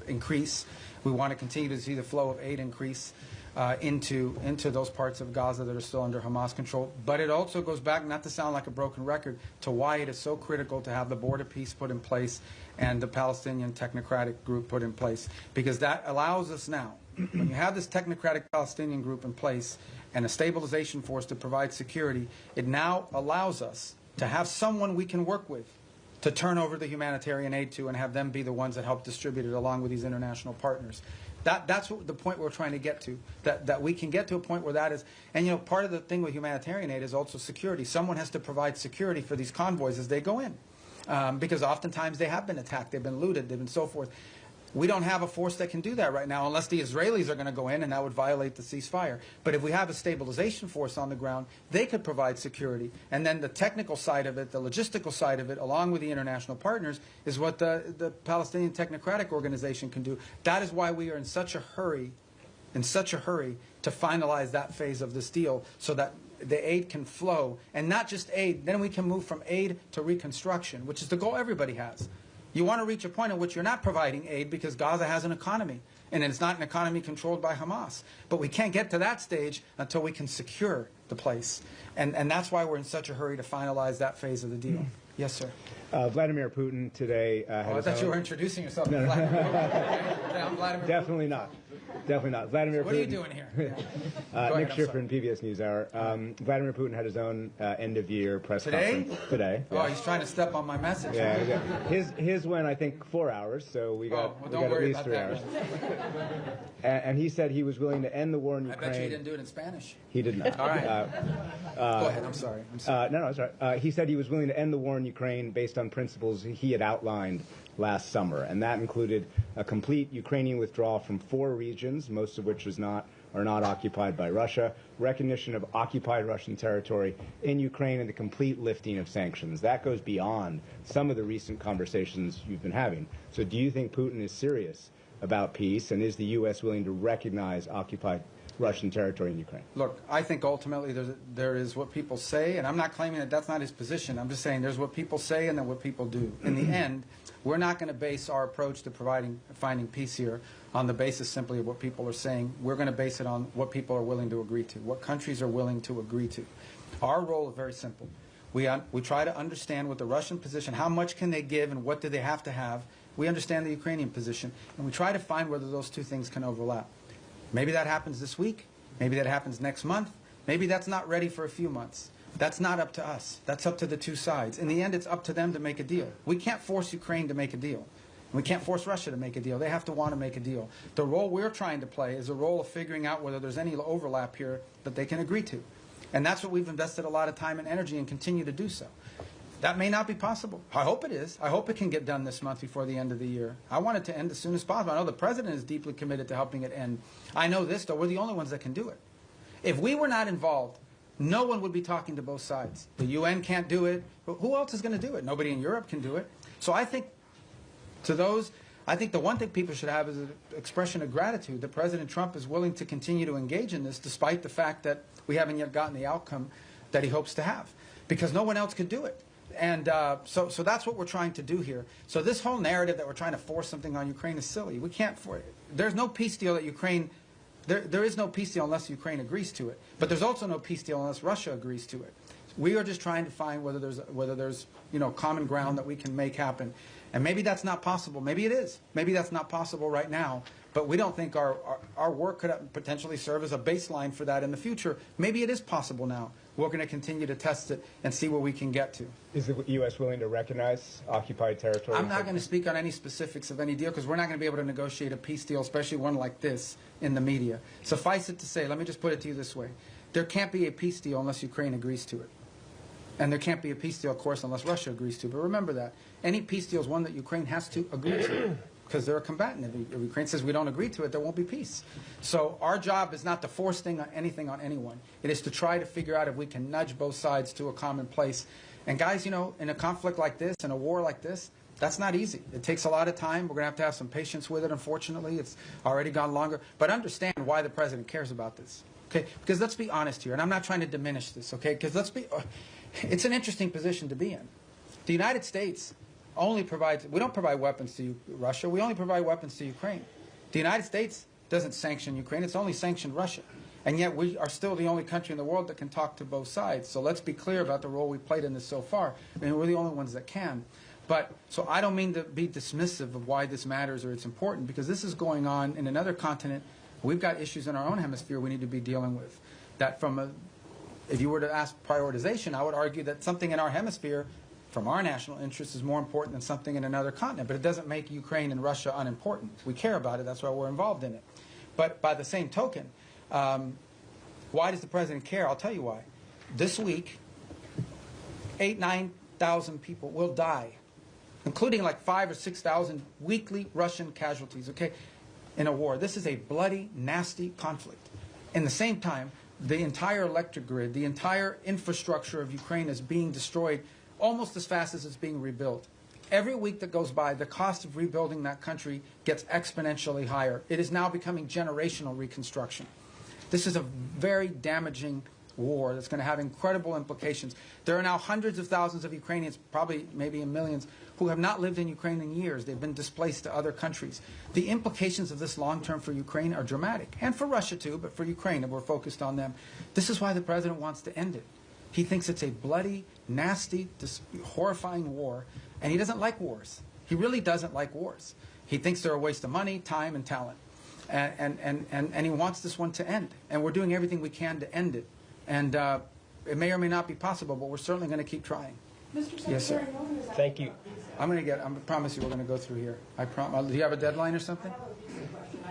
increase. We want to continue to see the flow of aid increase into those parts of Gaza that are still under Hamas control. But it also goes back, not to sound like a broken record, to why it is so critical to have the border peace put in place and the Palestinian technocratic group put in place. Because that allows us now, when you have this technocratic Palestinian group in place and a stabilization force to provide security, it now allows us to have someone we can work with to turn over the humanitarian aid to and have them be the ones that help distribute it along with these international partners. That's the point we're trying to get to, that we can get to a point where that is, and part of the thing with humanitarian aid is also security. Someone has to provide security for these convoys as they go in, because oftentimes they have been attacked, they've been looted, they've been so forth. We don't have a force that can do that right now unless the Israelis are going to go in, and that would violate the ceasefire. But if we have a stabilization force on the ground, they could provide security. And then the technical side of it, the logistical side of it, along with the international partners, is what the Palestinian Technocratic Organization can do. That is why we are in such a hurry to finalize that phase of this deal so that the aid can flow. And not just aid, then we can move from aid to reconstruction, which is the goal everybody has. You want to reach a point in which you're not providing aid because Gaza has an economy, and it's not an economy controlled by Hamas. But we can't get to that stage until we can secure the place. And that's why we're in such a hurry to finalize that phase of the deal. Yes, sir. Vladimir Putin today had I thought you were introducing yourself. No, no. I'm Vladimir Definitely not. Definitely not. Vladimir So Putin. what are you doing here? Nick Schifrin, PBS NewsHour. Vladimir Putin had his own end-of-year press conference today. Oh, he's trying to step on my message. Yeah. His went, I think, 4 hours, so we got at least 3 hours. And he said he was willing to end the war in Ukraine. I bet you he didn't do it in Spanish. He did not. All right. Go ahead. I'm sorry. No, it's all right. He said he was willing to end the war in Ukraine based on principles he had outlined last summer, and that included a complete Ukrainian withdrawal from 4 regions, most of which are not occupied by Russia, recognition of occupied Russian territory in Ukraine, and the complete lifting of sanctions. That goes beyond some of the recent conversations you've been having. So do you think Putin is serious about peace, and is the U.S. willing to recognize occupied Russian territory in Ukraine? Look, I think ultimately there is what people say, and I'm not claiming that that's not his position. I'm just saying there's what people say and then what people do. In the end, we're not going to base our approach to finding peace here on the basis simply of what people are saying. We're going to base it on what people are willing to agree to, what countries are willing to agree to. Our role is very simple. We try to understand what the Russian position, how much can they give and what do they have to have. We understand the Ukrainian position, and we try to find whether those two things can overlap. Maybe that happens this week. Maybe that happens next month. Maybe that's not ready for a few months. That's not up to us. That's up to the two sides. In the end, it's up to them to make a deal. We can't force Ukraine to make a deal. We can't force Russia to make a deal. They have to want to make a deal. The role we're trying to play is a role of figuring out whether there's any overlap here that they can agree to. And that's what we've invested a lot of time and energy and continue to do so. That may not be possible. I hope it is. I hope it can get done this month before the end of the year. I want it to end as soon as possible. I know the president is deeply committed to helping it end. I know this, though. We're the only ones that can do it. If we were not involved, no one would be talking to both sides. The UN can't do it. Who else is going to do it? Nobody in Europe can do it. So I think the one thing people should have is an expression of gratitude that President Trump is willing to continue to engage in this despite the fact that we haven't yet gotten the outcome that he hopes to have, because no one else could do it. And so that's what we're trying to do here. So this whole narrative that we're trying to force something on Ukraine is silly. We can't force it. There's no peace deal that Ukraine... There is no peace deal unless Ukraine agrees to it. But there's also no peace deal unless Russia agrees to it. We are just trying to find whether there's common ground that we can make happen. And maybe that's not possible. Maybe it is. Maybe that's not possible right now. But we don't think our work could potentially serve as a baseline for that in the future. Maybe it is possible now. We're going to continue to test it and see where we can get to. Is the U.S. willing to recognize occupied territory? I'm not going to speak on any specifics of any deal because we're not going to be able to negotiate a peace deal, especially one like this, in the media. Suffice it to say, let me just put it to you this way. There can't be a peace deal unless Ukraine agrees to it. And there can't be a peace deal, of course, unless Russia agrees to it. But remember that. Any peace deal is one that Ukraine has to agree to because they're a combatant. If Ukraine says we don't agree to it, there won't be peace. So our job is not to force anything on anyone. It is to try to figure out if we can nudge both sides to a common place. And guys, in a conflict like this, in a war like this, that's not easy. It takes a lot of time. We're going to have some patience with it, unfortunately. It's already gone longer. But understand why the president cares about this. Okay? Because let's be honest here, and I'm not trying to diminish this, okay? Because it's an interesting position to be in. The United States only provides, we don't provide weapons to Russia, we only provide weapons to Ukraine. The United States doesn't sanction Ukraine, it's only sanctioned Russia. And yet we are still the only country in the world that can talk to both sides. So let's be clear about the role we played in this so far. I mean, we're the only ones that can. But, so I don't mean to be dismissive of why this matters or it's important, because this is going on in another continent. We've got issues in our own hemisphere we need to be dealing with. That if you were to ask prioritization, I would argue that something in our hemisphere from our national interest is more important than something in another continent. But it doesn't make Ukraine and Russia unimportant. We care about it. That's why we're involved in it. But by the same token, why does the president care? I'll tell you why. This week, 9,000 people will die, including like 5,000 or 6,000 weekly Russian casualties, okay, in a war. This is a bloody, nasty conflict. In the same time, the entire electric grid, the entire infrastructure of Ukraine is being destroyed almost as fast as it's being rebuilt. Every week that goes by, the cost of rebuilding that country gets exponentially higher. It is now becoming generational reconstruction. This is a very damaging war that's going to have incredible implications. There are now hundreds of thousands of Ukrainians, probably maybe in millions, who have not lived in Ukraine in years. They've been displaced to other countries. The implications of this long term for Ukraine are dramatic, and for Russia too, but for Ukraine, and we're focused on them. This is why the president wants to end it. He thinks it's a bloody, nasty, horrifying war, and he doesn't like wars. He really doesn't like wars. He thinks they're a waste of money, time, and talent. And he wants this one to end. And we're doing everything we can to end it. And it may or may not be possible, but we're certainly going to keep trying. Mr. Secretary, Yes, sir. Thank you. I promise you we're going to go through here. Do you have a deadline or something?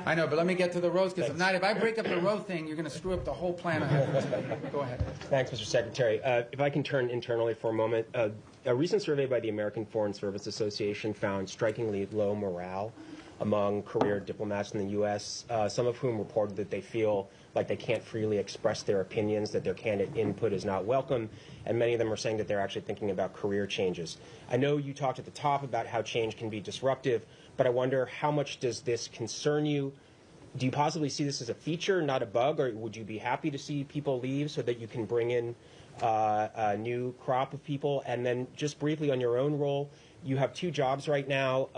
I know, but let me get to the roads, because if not, if I break up the road thing, you're going to screw up the whole plan I have for today. Go ahead. Thanks, Mr. Secretary. If I can turn internally for a moment, a recent survey by the American Foreign Service Association found strikingly low morale among career diplomats in the U.S., some of whom reported that they feel like they can't freely express their opinions, that their candidate input is not welcome, and many of them are saying that they're actually thinking about career changes. I know you talked at the top about how change can be disruptive, but I wonder, how much does this concern you? Do you possibly see this as a feature, not a bug, or would you be happy to see people leave so that you can bring in a new crop of people? And then just briefly on your own role, you have 2 jobs right now.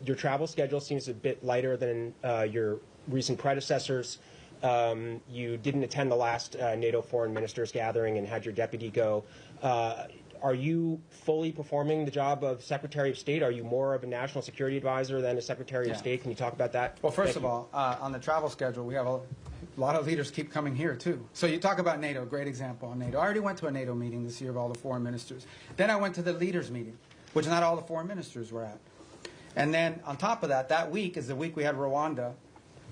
Your travel schedule seems a bit lighter than your recent predecessors. You didn't attend the last NATO foreign ministers gathering and had your deputy go. Are you fully performing the job of Secretary of State? Are you more of a national security advisor than a Secretary of State? Can you talk about that? Well, first of all, on the travel schedule, we have a lot of leaders keep coming here, too. So you talk about NATO, great example on NATO. I already went to a NATO meeting this year of all the foreign ministers. Then I went to the leaders meeting, which not all the foreign ministers were at. And then on top of that, that week is the week we had Rwanda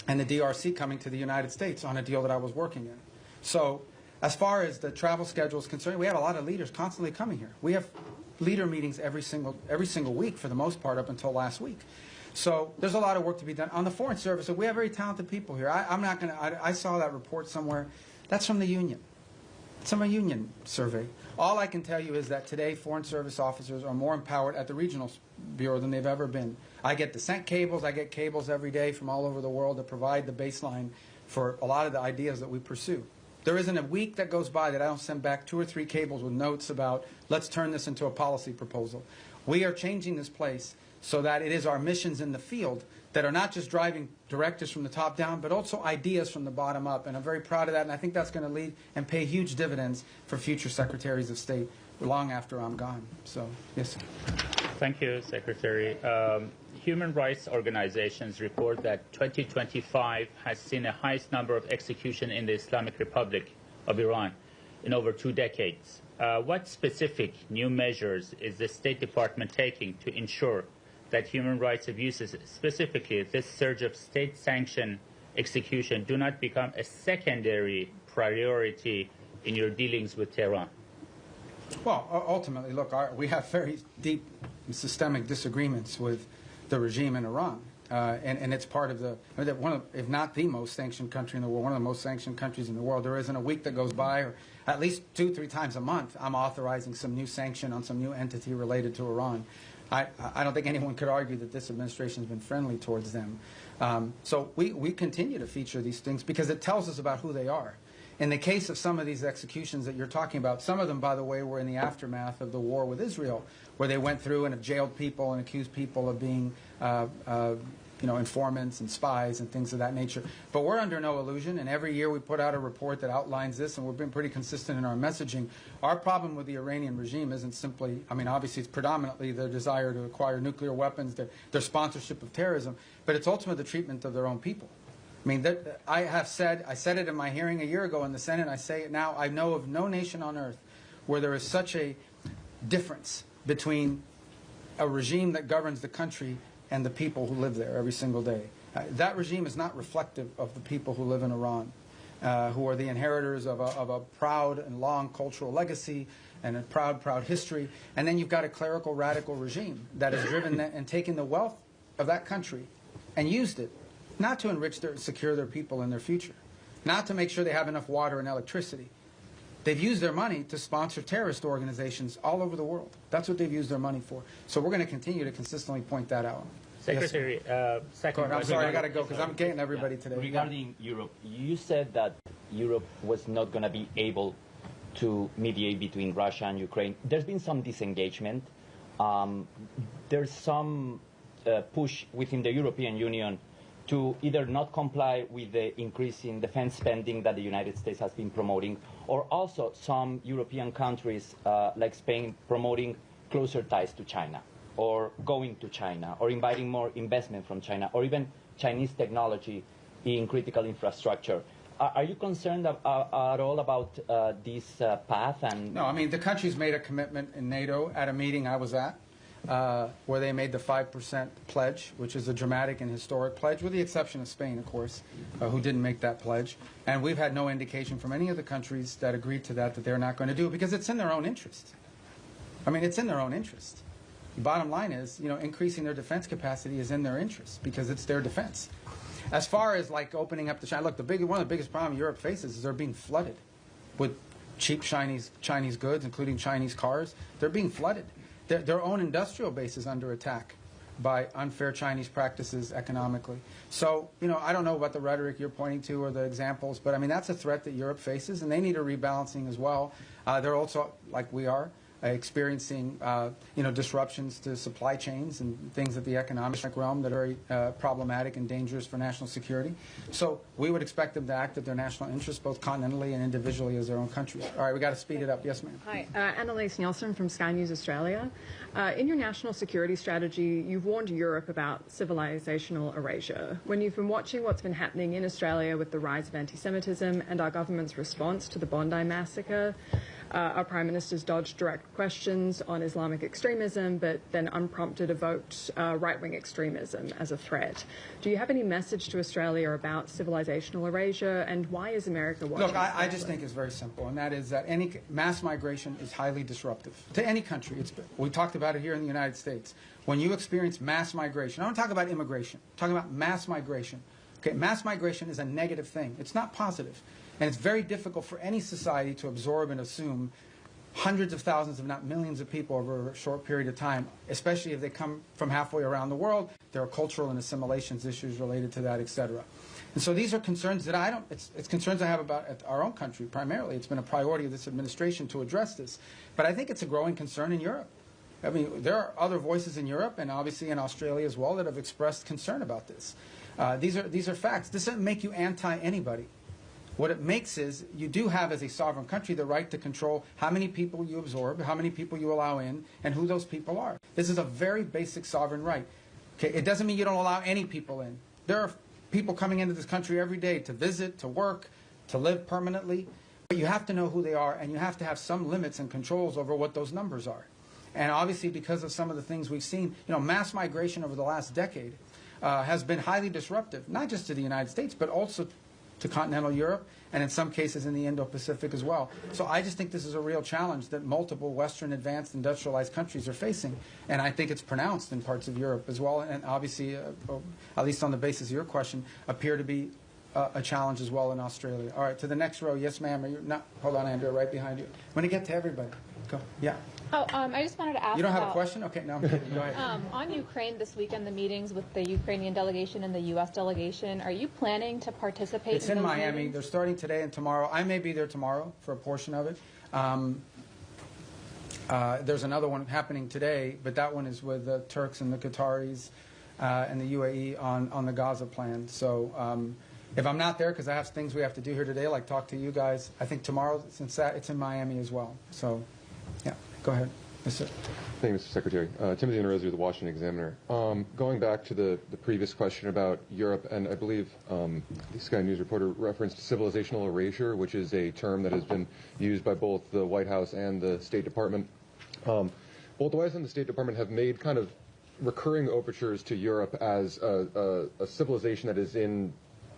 and the DRC coming to the United States on a deal that I was working in. So as far as the travel schedule is concerned, we have a lot of leaders constantly coming here. We have leader meetings every single week for the most part up until last week. So there's a lot of work to be done. On the Foreign Service, we have very talented people here. I saw that report somewhere. That's from the union. It's from a union survey. All I can tell you is that today Foreign Service officers are more empowered at the regional bureau than they've ever been. I get descent cables. I get cables every day from all over the world that provide the baseline for a lot of the ideas that we pursue. There isn't a week that goes by that I don't send back 2 or 3 cables with notes about, let's turn this into a policy proposal. We are changing this place so that it is our missions in the field that are not just driving directives from the top down, but also ideas from the bottom up. And I'm very proud of that, and I think that's going to lead and pay huge dividends for future secretaries of state long after I'm gone. So, yes, sir. Thank you, Secretary. Human rights organizations report that 2025 has seen the highest number of executions in the Islamic Republic of Iran in over 2 decades. What specific new measures is the State Department taking to ensure that human rights abuses, specifically this surge of state-sanctioned execution, do not become a secondary priority in your dealings with Tehran? Well, ultimately, look, we have very deep and systemic disagreements with the regime in Iran. And it's part of if not the most sanctioned country in the world, one of the most sanctioned countries in the world. There isn't a week that goes by, or at least 2-3 times a month, I'm authorizing some new sanction on some new entity related to Iran. I don't think anyone could argue that this administration has been friendly towards them. So we continue to feature these things because it tells us about who they are. In the case of some of these executions that you're talking about, some of them, by the way, were in the aftermath of the war with Israel, where they went through and have jailed people and accused people of being informants and spies and things of that nature. But we're under no illusion, and every year we put out a report that outlines this, and we've been pretty consistent in our messaging. Our problem with the Iranian regime isn't simply, obviously it's predominantly their desire to acquire nuclear weapons, their sponsorship of terrorism, but it's ultimately the treatment of their own people. I said it in my hearing a year ago in the Senate, I say it now, I know of no nation on earth where there is such a difference between a regime that governs the country and the people who live there every single day. That regime is not reflective of the people who live in Iran, who are the inheritors of a proud and long cultural legacy and a proud history. And then you've got a clerical radical regime that has driven and taken the wealth of that country and used it not to enrich secure their people and their future, not to make sure they have enough water and electricity. They've used their money to sponsor terrorist organizations all over the world. That's what they've used their money for. So we're going to continue to consistently point that out. Secretary, second. I'm sorry, I got to go because I'm getting everybody today. Regarding Europe, you said that Europe was not going to be able to mediate between Russia and Ukraine. There's been some disengagement. There's some push within the European Union to either not comply with the increase in defense spending that the United States has been promoting, or also some European countries like Spain promoting closer ties to China, or going to China, or inviting more investment from China, or even Chinese technology in critical infrastructure. Are you concerned at all about this path? And no, I mean, the country's made a commitment in NATO at a meeting I was at, where they made the 5% pledge, which is a dramatic and historic pledge, with the exception of Spain, of course, who didn't make that pledge. And we've had no indication from any of the countries that agreed to that they're not going to do it, because it's in their own interest. I mean, it's in their own interest. The bottom line is, increasing their defense capacity is in their interest, because it's their defense. As far as like opening up to China, look, one of the biggest problems Europe faces is they're being flooded with cheap Chinese goods, including Chinese cars. They're being flooded. Their own industrial base is under attack by unfair Chinese practices economically. So, I don't know about the rhetoric you're pointing to or the examples, but I mean, that's a threat that Europe faces, and they need a rebalancing as well. They're also, like we are, experiencing disruptions to supply chains and things at the economic realm that are very problematic and dangerous for national security. So we would expect them to act at their national interests, both continentally and individually as their own countries. All right, we got to speed it up. Yes, ma'am. Hi, Annalise Nielsen from Sky News Australia. In your national security strategy, you've warned Europe about civilizational erasure. When you've been watching what's been happening in Australia with the rise of anti-Semitism and our government's response to the Bondi massacre, our Prime Minister's dodged direct questions on Islamic extremism, but then unprompted evoked right-wing extremism as a threat. Do you have any message to Australia about civilizational erasure, and why is America watching? Look, I just think it's very simple, and that is that any mass migration is highly disruptive to any country. We talked about it here in the United States. When you experience mass migration, I don't talk about immigration, I'm talking about mass migration. Okay, mass migration is a negative thing. It's not positive. And it's very difficult for any society to absorb and assume hundreds of thousands, if not millions of people over a short period of time, especially if they come from halfway around the world. There are cultural and assimilations issues related to that, et cetera. And so these are concerns that it's concerns I have about our own country primarily. It's been a priority of this administration to address this. But I think it's a growing concern in Europe. I mean, there are other voices in Europe and obviously in Australia as well that have expressed concern about this. These are facts. This doesn't make you anti-anybody. What it makes is you do have, as a sovereign country, the right to control how many people you absorb, how many people you allow in, and who those people are. This is a very basic sovereign right. Okay, it doesn't mean you don't allow any people in. There are people coming into this country every day to visit, to work, to live permanently. But you have to know who they are, and you have to have some limits and controls over what those numbers are. And obviously, because of some of the things we've seen, mass migration over the last decade has been highly disruptive, not just to the United States, but also to continental Europe, and in some cases in the Indo-Pacific as well. So I just think this is a real challenge that multiple Western advanced industrialized countries are facing, and I think it's pronounced in parts of Europe as well, and obviously, at least on the basis of your question, appear to be a challenge as well in Australia. All right, to the next row. Yes, ma'am. Hold on, Andrea, right behind you. I'm going to get to everybody. Go. Yeah. I just wanted to ask. You don't have a question? Okay, no, I'm kidding. Go ahead. On Ukraine this weekend, the meetings with the Ukrainian delegation and the U.S. delegation, are you planning to participate It's in Miami. Meetings? They're starting today and tomorrow. I may be there tomorrow for a portion of it. There's another one happening today, but that one is with the Turks and the Qataris and the UAE on the Gaza plan. So if I'm not there, because I have things we have to do here today, like talk to you guys, I think tomorrow, since it's in Miami as well. So, yeah. Go ahead. Yes, sir. Thank you, Mr. Secretary. Timothy Norozi with the Washington Examiner. Going back to the previous question about Europe, and I believe the Sky News reporter referenced civilizational erasure, which is a term that has been used by both the White House and the State Department. Both the White House and the State Department have made kind of recurring overtures to Europe as a civilization that is in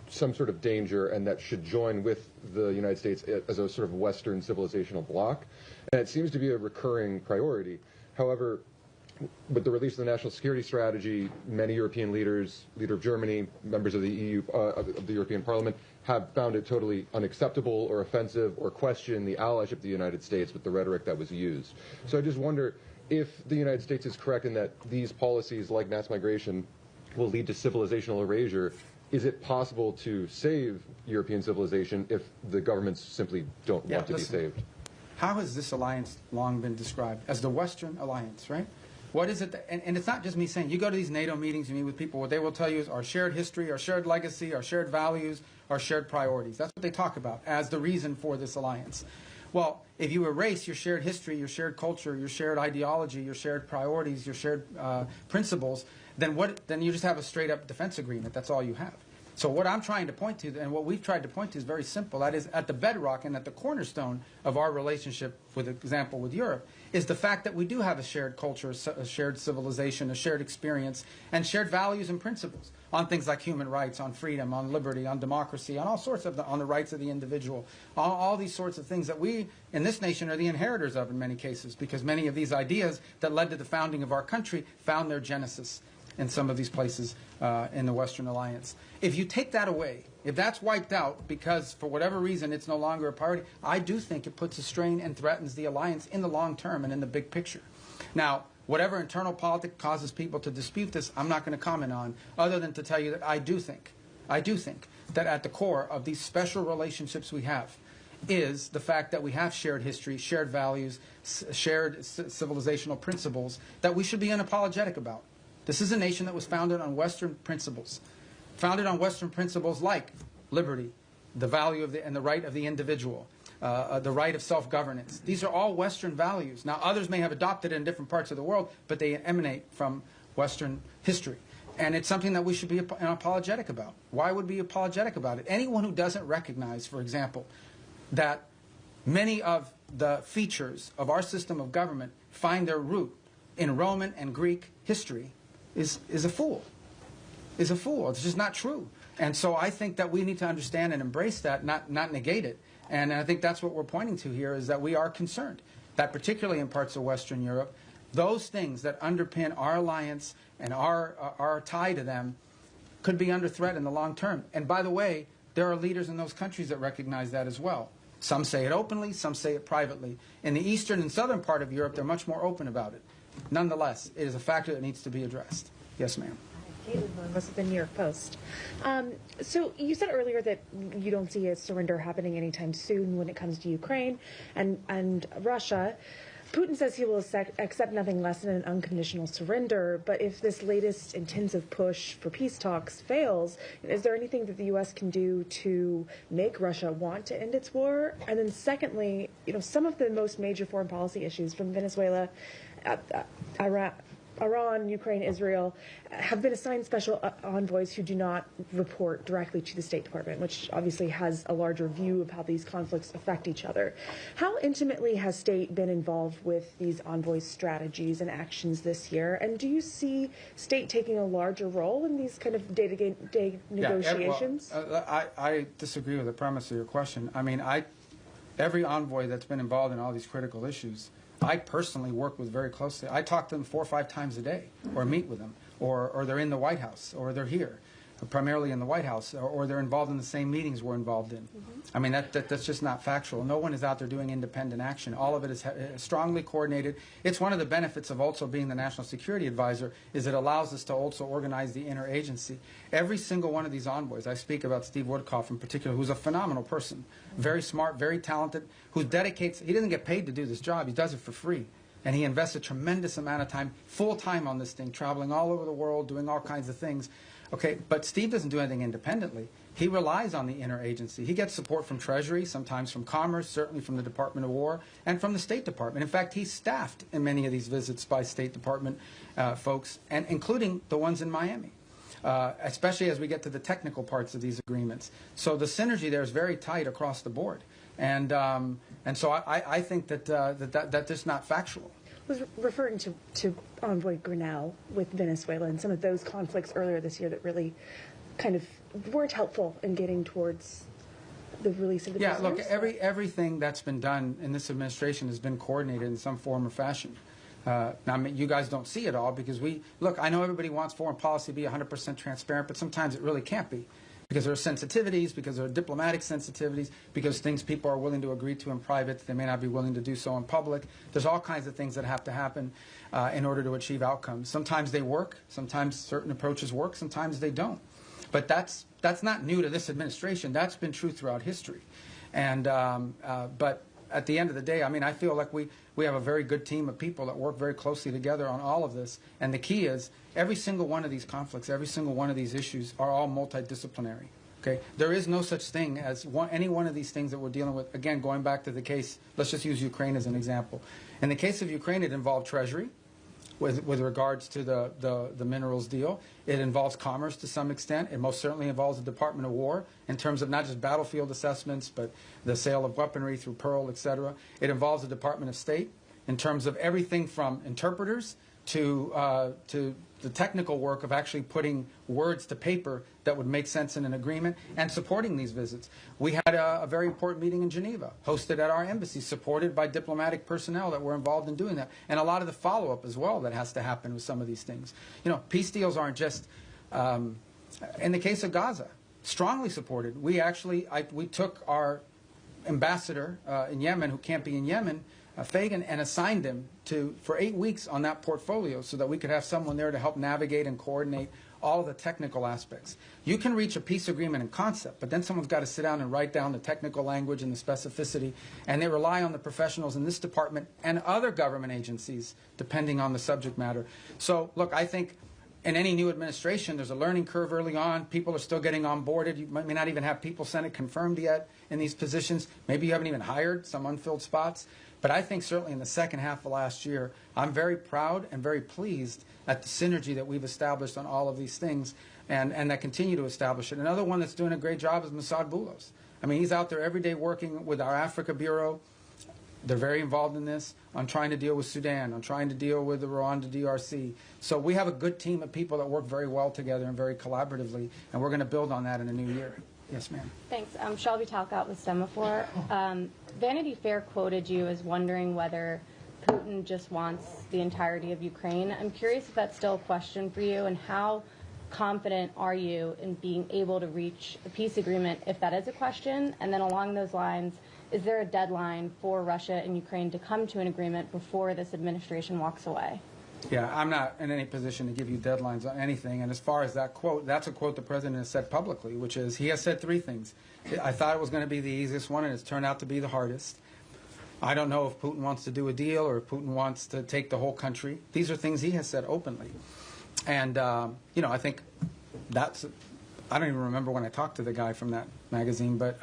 some sort of danger and that should join with the United States as a sort of Western civilizational bloc. And it seems to be a recurring priority. However, with the release of the National Security Strategy, many European leaders, leader of Germany, members of the EU, of the European Parliament, have found it totally unacceptable or offensive or question the allyship of the United States with the rhetoric that was used. So I just wonder if the United States is correct in that these policies, like mass migration, will lead to civilizational erasure. Is it possible to save European civilization if the governments simply don't want to be saved? How has this alliance long been described? As the Western alliance, right? What is it that, and it's not just me saying, you go to these NATO meetings, you meet with people, what they will tell you is our shared history, our shared legacy, our shared values, our shared priorities. That's what they talk about as the reason for this alliance. Well, if you erase your shared history, your shared culture, your shared ideology, your shared priorities, your shared principles, then you just have a straight-up defense agreement. That's all you have. So what I'm trying to point to, and what we've tried to point to, is very simple. That is, at the bedrock and at the cornerstone of our relationship, for example, with Europe, is the fact that we do have a shared culture, a shared civilization, a shared experience, and shared values and principles on things like human rights, on freedom, on liberty, on democracy, on all sorts of on the rights of the individual, all these sorts of things that we in this nation are the inheritors of in many cases, because many of these ideas that led to the founding of our country found their genesis in some of these places in the Western Alliance. If you take that away, if that's wiped out because for whatever reason it's no longer a priority, I do think it puts a strain and threatens the alliance in the long term and in the big picture. Now, whatever internal politics causes people to dispute this, I'm not going to comment on, other than to tell you that I do think that at the core of these special relationships we have is the fact that we have shared history, shared values, shared civilizational principles that we should be unapologetic about. This is a nation that was founded on Western principles, like liberty, the value of and the right of the individual, the right of self-governance. These are all Western values. Now, others may have adopted it in different parts of the world, but they emanate from Western history. And it's something that we should be apologetic about. Why would we be apologetic about it? Anyone who doesn't recognize, for example, that many of the features of our system of government find their root in Roman and Greek history is a fool. Is a fool. It's just not true. And so I think that we need to understand and embrace that, not negate it. And I think that's what we're pointing to here, is that we are concerned that particularly in parts of Western Europe, those things that underpin our alliance and our tie to them could be under threat in the long term. And by the way, there are leaders in those countries that recognize that as well. Some say it openly, some say it privately. In the eastern and southern part of Europe, they're much more open about it. Nonetheless, it is a factor that needs to be addressed. Yes, ma'am. Was the New York Post. So you said earlier that you don't see a surrender happening anytime soon when it comes to Ukraine and Russia. Putin says he will accept nothing less than an unconditional surrender, but if this latest intensive push for peace talks fails, is there anything that the U.S. can do to make Russia want to end its war? And then secondly, some of the most major foreign policy issues from Venezuela, Iran, Ukraine, Israel, have been assigned special envoys who do not report directly to the State Department, which obviously has a larger view of how these conflicts affect each other. How intimately has State been involved with these envoys' strategies and actions this year? And do you see State taking a larger role in these kind of day-to-day negotiations? I disagree with the premise of your question. I mean, every envoy that's been involved in all these critical issues, I personally work with very closely. I talk to them 4 or 5 times a day, or meet with them, or they're in the White House, or they're here, primarily in the White House, or they're involved in the same meetings we're involved in. I mean, that's just not factual. No one is out there doing independent action. All of it is strongly coordinated. It's one of the benefits of also being the National Security Advisor, is it allows us to also organize the interagency. Every single one of these envoys, I speak about Steve Woodcock in particular, who's a phenomenal person, very smart, very talented, who dedicates, he doesn't get paid to do this job, he does it for free. And he invests a tremendous amount of time, full time on this thing, traveling all over the world, doing all kinds of things. Okay, but Steve doesn't do anything independently. He relies on the interagency. He gets support from Treasury, sometimes from Commerce, certainly from the Department of War, and from the State Department. In fact, he's staffed in many of these visits by State Department folks, and including the ones in Miami, especially as we get to the technical parts of these agreements. So the synergy there is very tight across the board. And so I think that's just not factual. I was referring to Envoy Grinnell with Venezuela and some of those conflicts earlier this year that really kind of weren't helpful in getting towards the release of the prisoners. Look, everything that's been done in this administration has been coordinated in some form or fashion. Now, I mean, you guys don't see it all because I know everybody wants foreign policy to be 100% transparent, but sometimes it really can't be. Because there are sensitivities, because there are diplomatic sensitivities, because things people are willing to agree to in private, they may not be willing to do so in public. There's all kinds of things that have to happen in order to achieve outcomes. Sometimes they work, sometimes certain approaches work, sometimes they don't. But that's not new to this administration. That's been true throughout history. And but at the end of the day, I mean, I feel like we have a very good team of people that work very closely together on all of this. And the key is every single one of these conflicts, every single one of these issues are all multidisciplinary. Okay? There is no such thing as any one of these things that we're dealing with. Again, going back to the case, let's just use Ukraine as an example. In the case of Ukraine, it involved Treasury with regards to the minerals deal. It involves commerce to some extent. It most certainly involves the Department of War in terms of not just battlefield assessments, but the sale of weaponry through Pearl, etc. It involves the Department of State in terms of everything from interpreters to the technical work of actually putting words to paper that would make sense in an agreement and supporting these visits. We had a very important meeting in Geneva, hosted at our embassy, supported by diplomatic personnel that were involved in doing that, and a lot of the follow-up as well that has to happen with some of these things. You know, peace deals aren't just, in the case of Gaza, strongly supported. We actually, we took our ambassador in Yemen, who can't be in Yemen, Fagan, and assigned him for 8 weeks on that portfolio so that we could have someone there to help navigate and coordinate all of the technical aspects. You can reach a peace agreement in concept, but then someone's got to sit down and write down the technical language and the specificity, and they rely on the professionals in this department and other government agencies, depending on the subject matter. So, look, I think in any new administration, there's a learning curve early on. People are still getting onboarded. You may not even have people Senate confirmed yet in these positions. Maybe you haven't even hired some unfilled spots. But I think certainly in the second half of last year, I'm very proud and very pleased at the synergy that we've established on all of these things and that continue to establish it. Another one that's doing a great job is Mossad Boulos. I mean, he's out there every day working with our Africa Bureau. They're very involved in this, on trying to deal with Sudan, on trying to deal with the Rwanda DRC. So we have a good team of people that work very well together and very collaboratively, and we're going to build on that in the new year. Yes, ma'am. Thanks. Shelby Talcott with Semaphore. Vanity Fair quoted you as wondering whether Putin just wants the entirety of Ukraine. I'm curious if that's still a question for you, and how confident are you in being able to reach a peace agreement if that is a question? And then along those lines, is there a deadline for Russia and Ukraine to come to an agreement before this administration walks away? Yeah, I'm not in any position to give you deadlines on anything. And as far as that quote, that's a quote the president has said publicly, which is he has said three things. I thought it was going to be the easiest one, and it's turned out to be the hardest. I don't know if Putin wants to do a deal or if Putin wants to take the whole country. These are things he has said openly. And, you know, I think that's, I don't even remember when I talked to the guy from that magazine, but,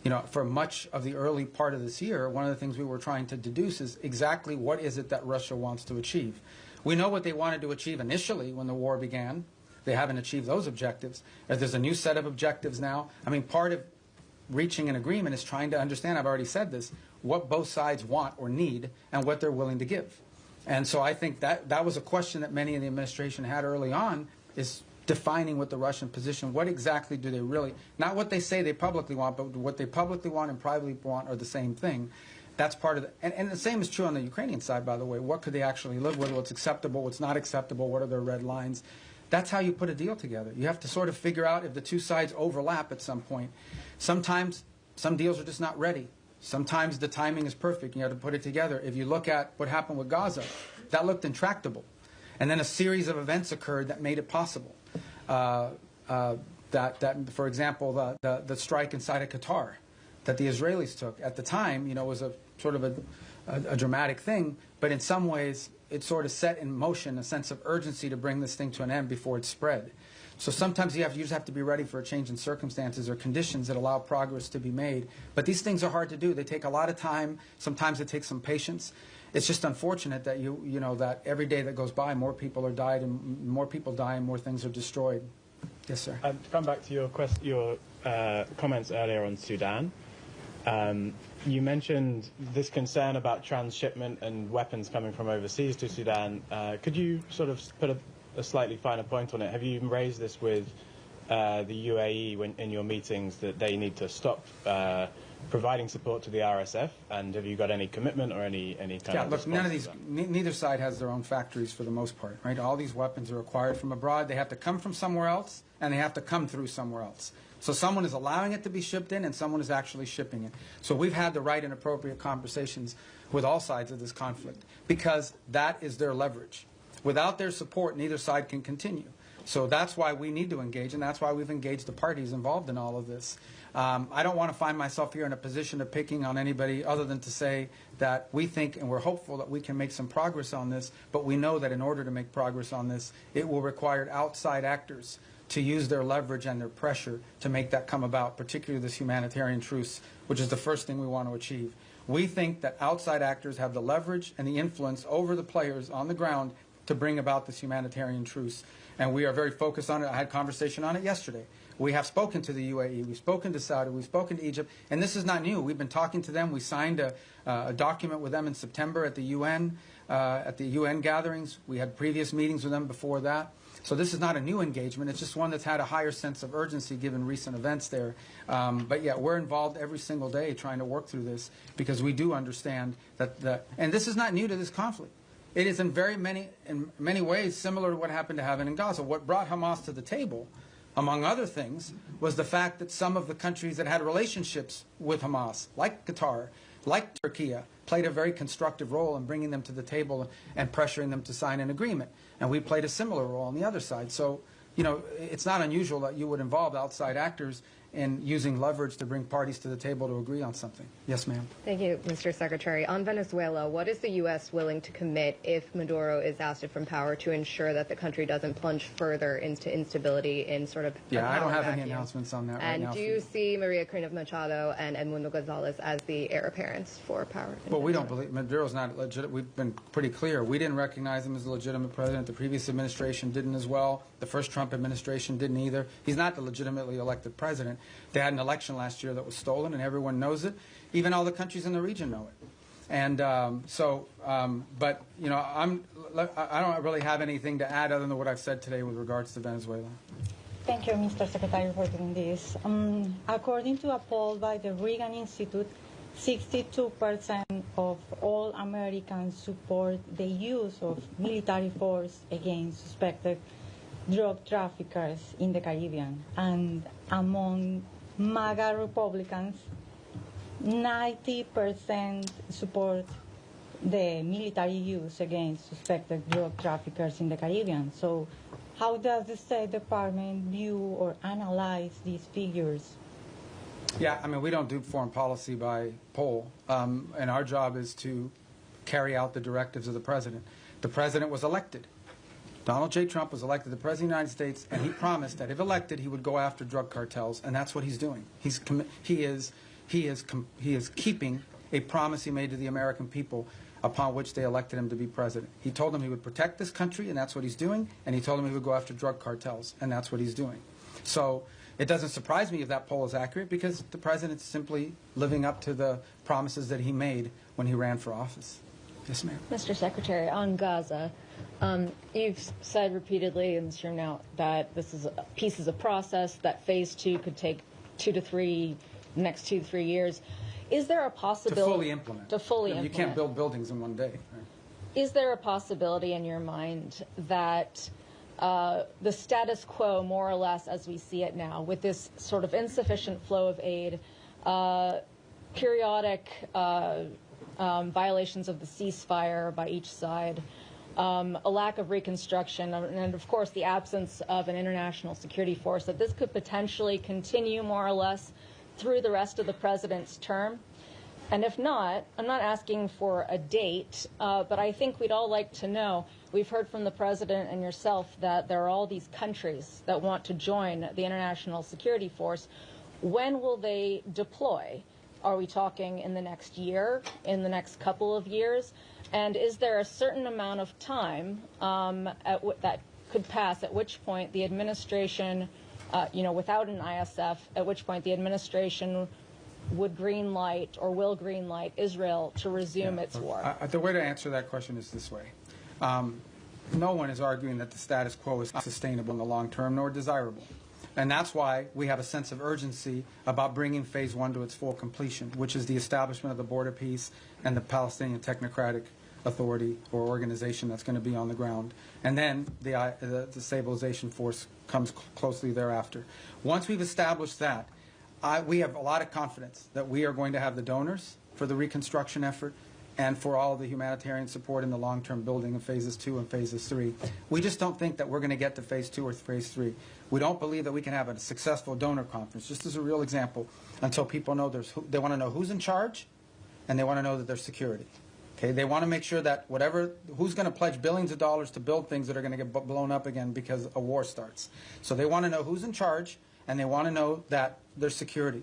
you know, for much of the early part of this year, one of the things we were trying to deduce is exactly what is it that Russia wants to achieve. We know what they wanted to achieve initially when the war began. They haven't achieved those objectives. There's a new set of objectives now. I mean, part of reaching an agreement is trying to understand, I've already said this, what both sides want or need and what they're willing to give. And so I think that was a question that many in the administration had early on, is defining what the Russian position, what exactly do they really, not what they say they publicly want, but what they publicly want and privately want are the same thing. That's part of the, and the same is true on the Ukrainian side, by the way. What could they actually live with? What's acceptable? What's not acceptable? What are their red lines? That's how you put a deal together. You have to sort of figure out if the two sides overlap at some point. Sometimes some deals are just not ready. Sometimes the timing is perfect. You have to put it together. If you look at what happened with Gaza, that looked intractable. And then a series of events occurred that made it possible. That, for example, the strike inside of Qatar that the Israelis took at the time, you know, was a sort of a dramatic thing, but in some ways it sort of set in motion a sense of urgency to bring this thing to an end before it spread. So sometimes you just have to be ready for a change in circumstances or conditions that allow progress to be made. But these things are hard to do. They take a lot of time. Sometimes it takes some patience. It's just unfortunate that you know that every day that goes by, more people are died and more people die and more things are destroyed. Yes, sir. To come back to your comments earlier on Sudan, you mentioned this concern about transshipment and weapons coming from overseas to Sudan. Could you sort of put a slightly finer point on it? Have you raised this with the UAE in your meetings that they need to stop providing support to the RSF? And have you got any commitment or any kind of look, none of these, neither side has their own factories for the most part, right? All these weapons are acquired from abroad. They have to come from somewhere else, and they have to come through somewhere else. So someone is allowing it to be shipped in, and someone is actually shipping it. So we've had the right and appropriate conversations with all sides of this conflict because that is their leverage. Without their support, neither side can continue. So that's why we need to engage, and that's why we've engaged the parties involved in all of this. I don't want to find myself here in a position of picking on anybody other than to say that we think and we're hopeful that we can make some progress on this, but we know that in order to make progress on this, it will require outside actors to use their leverage and their pressure to make that come about, particularly this humanitarian truce, which is the first thing we want to achieve. We think that outside actors have the leverage and the influence over the players on the ground to bring about this humanitarian truce. And we are very focused on it. I had a conversation on it yesterday. We have spoken to the UAE, we've spoken to Saudi, we've spoken to Egypt, and this is not new. We've been talking to them. We signed a document with them in September at the UN gatherings. We had previous meetings with them before that. So this is not a new engagement. It's just one that's had a higher sense of urgency given recent events there. But yeah, we're involved every single day trying to work through this because we do understand that and this is not new to this conflict. It is in many ways similar to what happened to happen in Gaza. What brought Hamas to the table, among other things, was the fact that some of the countries that had relationships with Hamas, like Qatar, like Turkey, played a very constructive role in bringing them to the table and pressuring them to sign an agreement. And we played a similar role on the other side. So, you know, it's not unusual that you would involve outside actors in using leverage to bring parties to the table to agree on something. Yes, ma'am. Thank you, Mr. Secretary. On Venezuela, what is the U.S. willing to commit if Maduro is ousted from power to ensure that the country doesn't plunge further into instability in sort of I don't have any announcements on that right now. And do you see Maria Corina Machado and Edmundo Gonzalez as the heir apparents for power? Well, we don't believe Maduro's not legit. We've been pretty clear. We didn't recognize him as a legitimate president. The previous administration didn't as well. The first Trump administration didn't either. He's not the legitimately elected president. They had an election last year that was stolen, and everyone knows it. Even all the countries in the region know it. And but you know, I don't really have anything to add other than what I've said today with regards to Venezuela. Thank you, Mr. Secretary, for doing this. According to a poll by the Reagan Institute, 62% of all Americans support the use of military force against suspected drug traffickers in the Caribbean. And among MAGA Republicans, 90% support the military use against suspected drug traffickers in the Caribbean. So how does the State Department view or analyze these figures? Yeah, I mean, we don't do foreign policy by poll, and our job is to carry out the directives of the president. The president was elected. Donald J. Trump was elected the President of the United States, and he promised that if elected, he would go after drug cartels, and that's what he's doing. He is keeping a promise he made to the American people upon which they elected him to be president. He told them he would protect this country, and that's what he's doing, and he told them he would go after drug cartels, and that's what he's doing. So it doesn't surprise me if that poll is accurate because the president's simply living up to the promises that he made when he ran for office. Yes, ma'am. Mr. Secretary, on Gaza, you've said repeatedly in this room now that this is peace is a process, that phase 2 could take next 2 to 3 years. Is there a possibility to fully implement? To fully implement. You can't build buildings in one day. Right? Is there a possibility in your mind that the status quo, more or less as we see it now, with this sort of insufficient flow of aid, periodic violations of the ceasefire by each side, a lack of reconstruction, and of course the absence of an international security force, that this could potentially continue more or less through the rest of the president's term? And if not, I'm not asking for a date, but I think we'd all like to know. We've heard from the president and yourself that there are all these countries that want to join the international security force. When will they deploy? Are we talking in the next year, in the next couple of years? And is there a certain amount of time that could pass at which point the administration, without an ISF, at which point the administration would green light or will green light Israel to resume its war? The way to answer that question is this way. No one is arguing that the status quo is sustainable in the long term nor desirable. And that's why we have a sense of urgency about bringing phase 1 to its full completion, which is the establishment of the border peace and the Palestinian Technocratic Authority or organization that's going to be on the ground. And then the stabilization force comes closely thereafter. Once we've established that, we have a lot of confidence that we are going to have the donors for the reconstruction effort, and for all the humanitarian support in the long-term building of phases 2 and phases 3. We just don't think that we're going to get to phase 2 or phase 3. We don't believe that we can have a successful donor conference, just as a real example, until people know they want to know who's in charge, and they want to know that there's security. Okay, they want to make sure that who's going to pledge billions of dollars to build things that are going to get blown up again because a war starts. So they want to know who's in charge, and they want to know that there's security,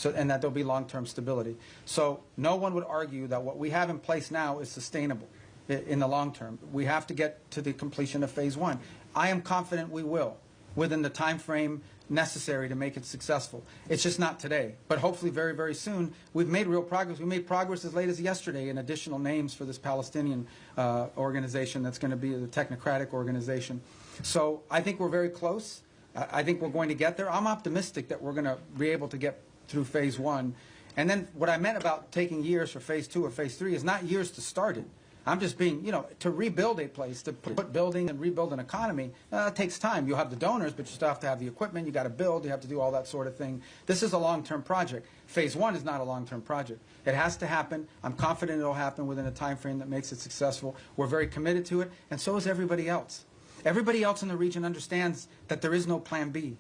and that there'll be long-term stability. So no one would argue that what we have in place now is sustainable in the long term. We have to get to the completion of phase 1. I am confident we will, within the time frame necessary to make it successful. It's just not today, but hopefully very, very soon. We've made real progress. We made progress as late as yesterday in additional names for this Palestinian organization that's going to be the technocratic organization. So I think we're very close. I think we're going to get there. I'm optimistic that we're going to be able to get through phase 1. And then what I meant about taking years for phase 2 or phase 3 is not years to start it. I'm just being, to rebuild a place, to put building and rebuild an economy, it takes time. You'll have the donors, but you still have to have the equipment. You got to build. You have to do all that sort of thing. This is a long-term project. Phase 1 is not a long-term project. It has to happen. I'm confident it'll happen within a time frame that makes it successful. We're very committed to it, and so is everybody else. Everybody else in the region understands that there is no plan B.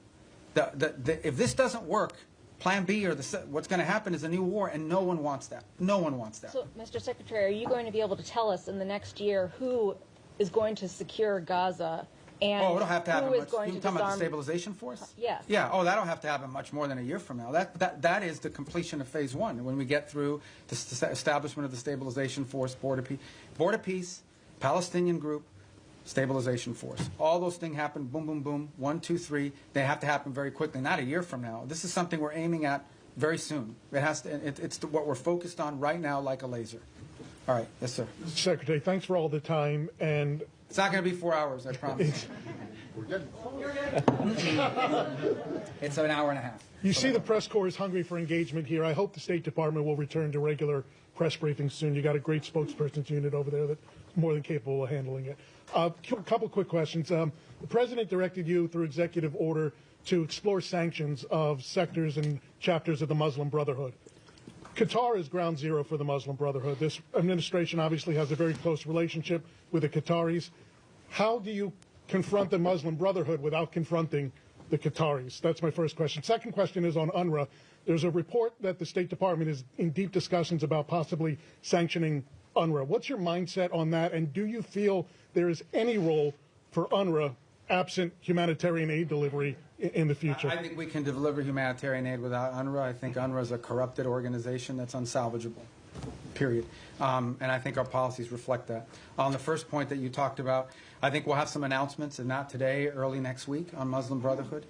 If this doesn't work, Plan B or what's going to happen is a new war, and no one wants that. No one wants that. So, Mr. Secretary, are you going to be able to tell us in the next year who is going to secure Gaza and it'll have to happen who is much. going You to talking about the disarm? stabilization force? Yes. Yeah. Oh, that'll have to happen much more than a year from now. That is the completion of phase 1. When we get through the establishment of the stabilization force, border peace, Palestinian group, stabilization force. All those things happen, boom, boom, boom, 1, 2, 3. They have to happen very quickly, not a year from now. This is something we're aiming at very soon. It has to. It's what we're focused on right now, like a laser. All right, yes, sir. Mr. Secretary, thanks for all the time, and it's not going to be 4 hours, I promise. It's an hour and a half. You see the press corps is hungry for engagement here. I hope the State Department will return to regular press briefings soon. You got a great spokesperson's unit over there that's more than capable of handling it. A couple quick questions. The President directed you through executive order to explore sanctions of sectors and chapters of the Muslim Brotherhood. Qatar is ground zero for the Muslim Brotherhood. This administration obviously has a very close relationship with the Qataris. How do you confront the Muslim Brotherhood without confronting the Qataris? That's my first question. Second question is on UNRWA. There's a report that the State Department is in deep discussions about possibly sanctioning UNRWA. What's your mindset on that, and do you feel there is any role for UNRWA absent humanitarian aid delivery in the future? I think we can deliver humanitarian aid without UNRWA. I think UNRWA is a corrupted organization that's unsalvageable, period. And I think our policies reflect that. On the first point that you talked about, I think we'll have some announcements, and not today, early next week, on Muslim Brotherhood.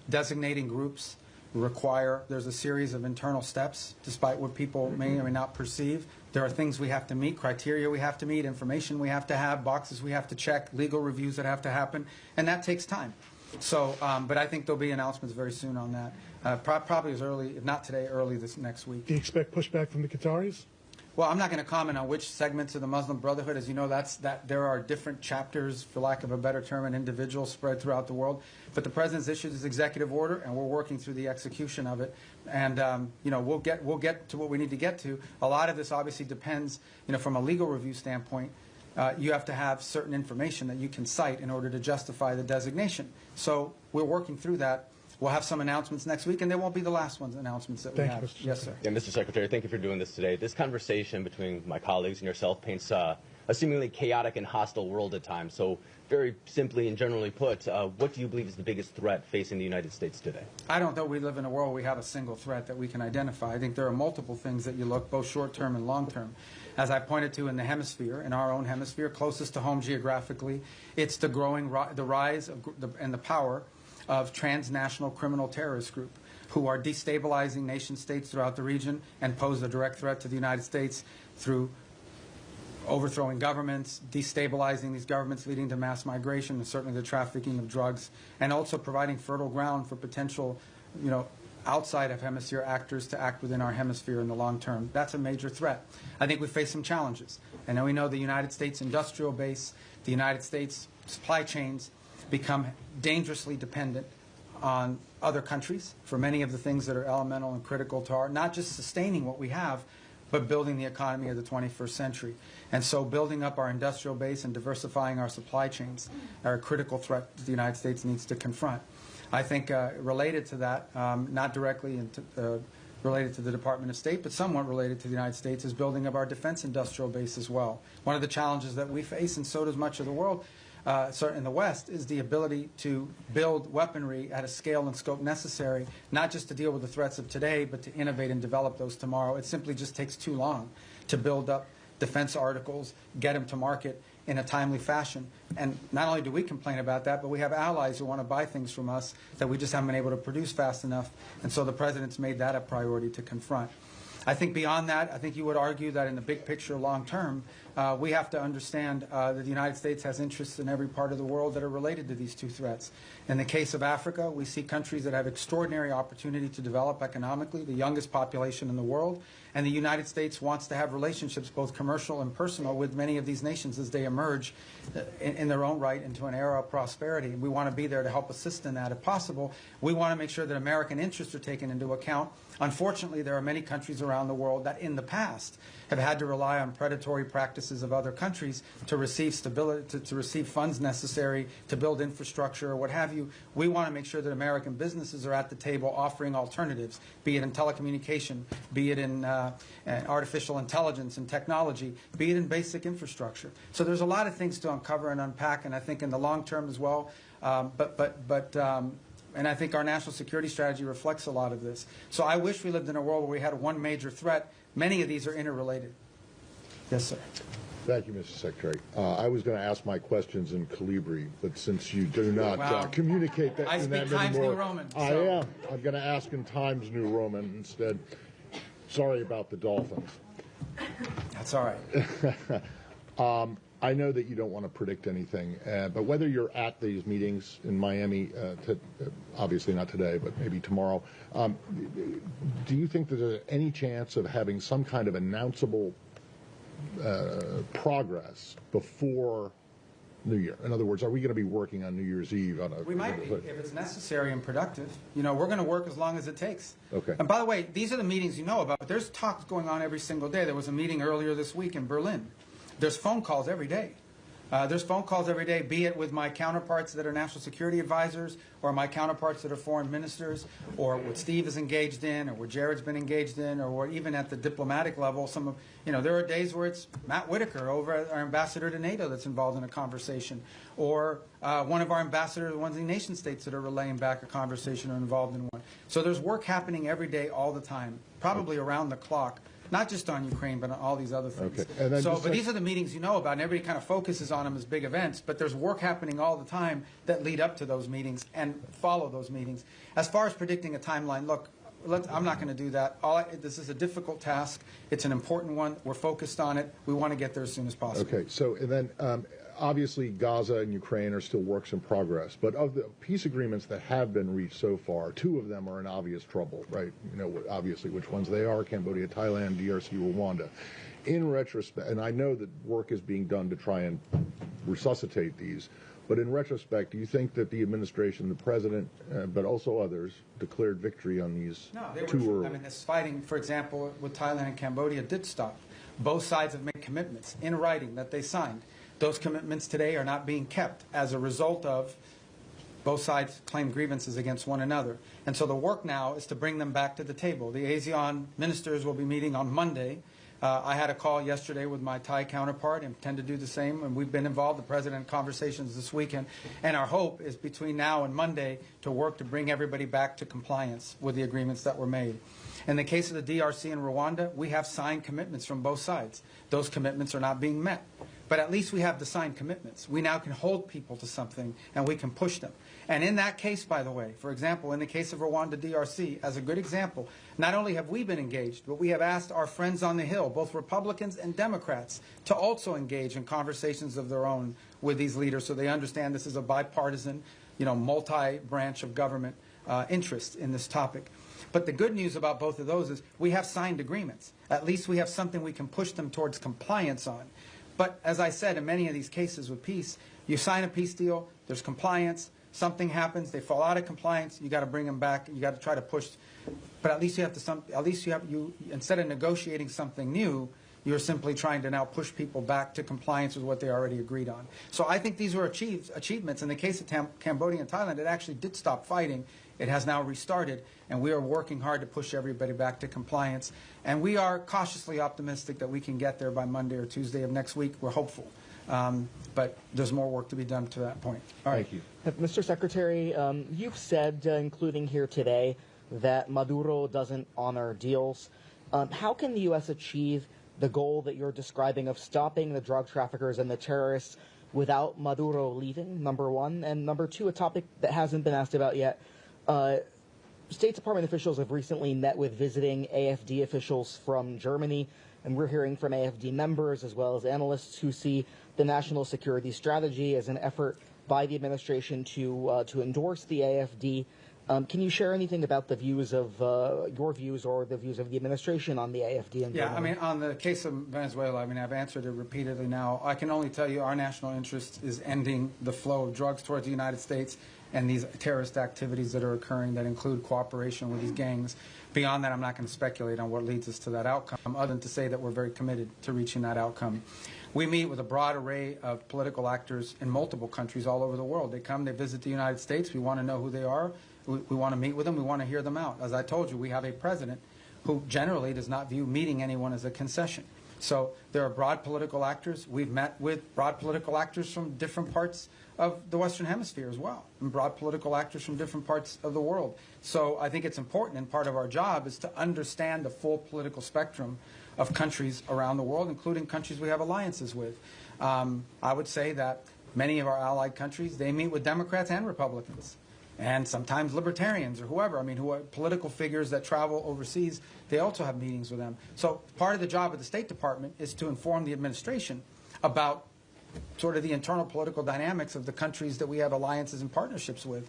Designating groups there's a series of internal steps, despite what people may or may not perceive. There are things we have to meet, criteria we have to meet, information we have to have, boxes we have to check, legal reviews that have to happen, and that takes time. So, but I think there'll be announcements very soon on that, probably as early, if not today, early this next week. Do you expect pushback from the Qataris? Well, I'm not going to comment on which segments of the Muslim Brotherhood. As you know, there are different chapters, for lack of a better term, and individuals spread throughout the world. But the President's issued this executive order, and we're working through the execution of it. And we'll get to what we need to get to. A lot of this obviously depends, from a legal review standpoint. You have to have certain information that you can cite in order to justify the designation. So we're working through that. We'll have some announcements next week, and they won't be the last announcements that we have. Yes, sir. Yeah, Mr. Secretary, thank you for doing this today. This conversation between my colleagues and yourself paints a seemingly chaotic and hostile world at times. So very simply and generally put, what do you believe is the biggest threat facing the United States today? I don't know we live in a world where we have a single threat that we can identify. I think there are multiple things that you look, both short-term and long-term. As I pointed to in the hemisphere, in our own hemisphere, closest to home geographically, it's the rise and the power of transnational criminal terrorist group who are destabilizing nation states throughout the region and pose a direct threat to the United States through overthrowing governments, destabilizing these governments, leading to mass migration, and certainly the trafficking of drugs, and also providing fertile ground for potential, outside of hemisphere actors to act within our hemisphere in the long term. That's a major threat. I think we face some challenges. And then we know the United States industrial base, the United States supply chains become dangerously dependent on other countries for many of the things that are elemental and critical to not just sustaining what we have, but building the economy of the 21st century. And so building up our industrial base and diversifying our supply chains are a critical threat that the United States needs to confront. I think related to that, not directly related to the Department of State, but somewhat related to the United States, is building up our defense industrial base as well. One of the challenges that we face, and so does much of the world, certainly in the West, is the ability to build weaponry at a scale and scope necessary, not just to deal with the threats of today, but to innovate and develop those tomorrow. It simply just takes too long to build up defense articles, get them to market in a timely fashion. And not only do we complain about that, but we have allies who want to buy things from us that we just haven't been able to produce fast enough. And so the President's made that a priority to confront. I think beyond that, I think you would argue that in the big picture, long term, we have to understand that the United States has interests in every part of the world that are related to these two threats. In the case of Africa, we see countries that have extraordinary opportunity to develop economically, the youngest population in the world, and the United States wants to have relationships, both commercial and personal, with many of these nations as they emerge in their own right into an era of prosperity. We want to be there to help assist in that if possible. We want to make sure that American interests are taken into account. Unfortunately, there are many countries around the world that in the past have had to rely on predatory practices of other countries to receive stability, to receive funds necessary to build infrastructure or what have you. We want to make sure that American businesses are at the table offering alternatives, be it in telecommunication, be it in artificial intelligence and technology, be it in basic infrastructure. So there's a lot of things to uncover and unpack, and I think in the long term as well. And I think our national security strategy reflects a lot of this. So I wish we lived in a world where we had one major threat. Many of these are interrelated. Yes, sir. Thank you, Mr. Secretary. I was going to ask my questions in Calibri, but since you do not communicate that in that Times anymore, New Roman. I am. I'm going to ask in Times New Roman instead. Sorry about the Dolphins. That's all right. I know that you don't want to predict anything, but whether you're at these meetings in Miami, obviously not today, but maybe tomorrow, do you think that there's any chance of having some kind of announceable progress before New Year? In other words, are we going to be working on New Year's Eve? We might be, if it's necessary and productive. You know, we're going to work as long as it takes. Okay. And by the way, these are the meetings you know about, but there's talks going on every single day. There was a meeting earlier this week in Berlin. There's phone calls every day. There's phone calls every day, be it with my counterparts that are national security advisors, or my counterparts that are foreign ministers, or what Steve is engaged in, or what Jared's been engaged in, or what even at the diplomatic level, there are days where it's Matt Whitaker, our ambassador to NATO, that's involved in a conversation, or one of our ambassadors, one of the nation states that are relaying back a conversation or involved in one. So there's work happening every day, all the time, probably around the clock. Not just on Ukraine, but on all these other things. Okay. And then but these are the meetings you know about, and everybody kind of focuses on them as big events, but there's work happening all the time that lead up to those meetings and follow those meetings. As far as predicting a timeline, look, I'm not going to do that. This is a difficult task. It's an important one. We're focused on it. We want to get there as soon as possible. Okay. So, and then obviously Gaza and Ukraine are still works in progress, but of the peace agreements that have been reached so far, two of them are in obvious trouble, right? You know, obviously which ones they are: Cambodia, Thailand, DRC, Rwanda. In retrospect, and I know that work is being done to try and resuscitate these, but in retrospect, do you think that the administration, the president, but also others, declared victory on these too early? I mean, this fighting, for example, with Thailand and Cambodia did stop. Both sides have made commitments in writing that they signed. Those commitments today are not being kept as a result of both sides claim grievances against one another. And so the work now is to bring them back to the table. The ASEAN ministers will be meeting on Monday. I had a call yesterday with my Thai counterpart and intend to do the same, and we've been involved, the President, in conversations this weekend. And our hope is between now and Monday to work to bring everybody back to compliance with the agreements that were made. In the case of the DRC and Rwanda, we have signed commitments from both sides. Those commitments are not being met. But at least we have the signed commitments. We now can hold people to something, and we can push them. And in that case, by the way, for example, in the case of Rwanda DRC, as a good example, not only have we been engaged, but we have asked our friends on the Hill, both Republicans and Democrats, to also engage in conversations of their own with these leaders so they understand this is a bipartisan, multi-branch of government interest in this topic. But the good news about both of those is we have signed agreements. At least we have something we can push them towards compliance on. But as I said, in many of these cases with peace, you sign a peace deal, there's compliance, something happens, they fall out of compliance, you got to bring them back, you got to try to push. But at least instead of negotiating something new, you're simply trying to now push people back to compliance with what they already agreed on. So I think these were achievements. In the case of Cambodia and Thailand, it actually did stop fighting. It has now restarted, and we are working hard to push everybody back to compliance. And we are cautiously optimistic that we can get there by Monday or Tuesday of next week. We're hopeful. But there's more work to be done to that point. All right. Thank you. Mr. Secretary, you've said, including here today, that Maduro doesn't honor deals. How can the U.S. achieve the goal that you're describing of stopping the drug traffickers and the terrorists without Maduro leaving, number one? And number two, a topic that hasn't been asked about yet. State Department officials have recently met with visiting AFD officials from Germany, and we're hearing from AFD members as well as analysts who see the national security strategy as an effort by the administration to endorse the AFD. Can you share anything about the views of your views or the views of the administration on the AFD? Yeah, I mean, on the case of Venezuela, I mean, I've answered it repeatedly now. I can only tell you our national interest is ending the flow of drugs towards the United States and these terrorist activities that are occurring that include cooperation with these gangs. Beyond that, I'm not going to speculate on what leads us to that outcome, other than to say that we're very committed to reaching that outcome. We meet with a broad array of political actors in multiple countries all over the world. They come, they visit the United States. We want to know who they are. We want to meet with them. We want to hear them out. As I told you, we have a president who generally does not view meeting anyone as a concession. So there are broad political actors. We've met with broad political actors from different parts of the Western Hemisphere as well, and broad political actors from different parts of the world. So I think it's important, and part of our job is to understand the full political spectrum of countries around the world, including countries we have alliances with. I would say that many of our allied countries, they meet with Democrats and Republicans, and sometimes libertarians or whoever. I mean, who are political figures that travel overseas, they also have meetings with them. So part of the job of the State Department is to inform the administration about sort of the internal political dynamics of the countries that we have alliances and partnerships with.